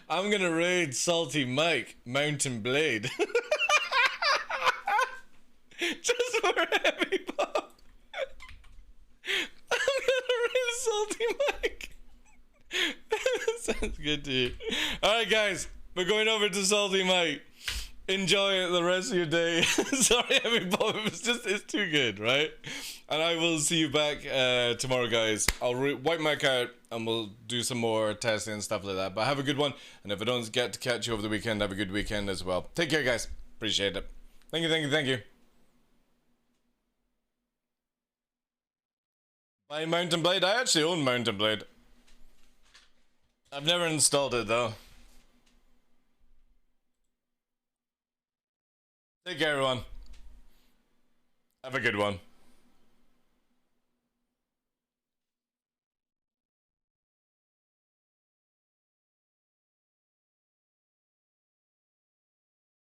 I'm gonna raid Salty Mike, Mountain Blade. Just for Heavy Pop. I'm gonna raid Salty Mike. Sounds good to you. Alright guys, we're going over to Salty Mike. Enjoy the rest of your day. Sorry, Heavy Pop, it's too good, right? And I will see you back tomorrow, guys. I'll wipe my account and we'll do some more testing and stuff like that. But have a good one. And if I don't get to catch you over the weekend, have a good weekend as well. Take care, guys. Appreciate it. Thank you, thank you, thank you. Buy Mountain Blade? I actually own Mountain Blade. I've never installed it, though. Take care, everyone. Have a good one.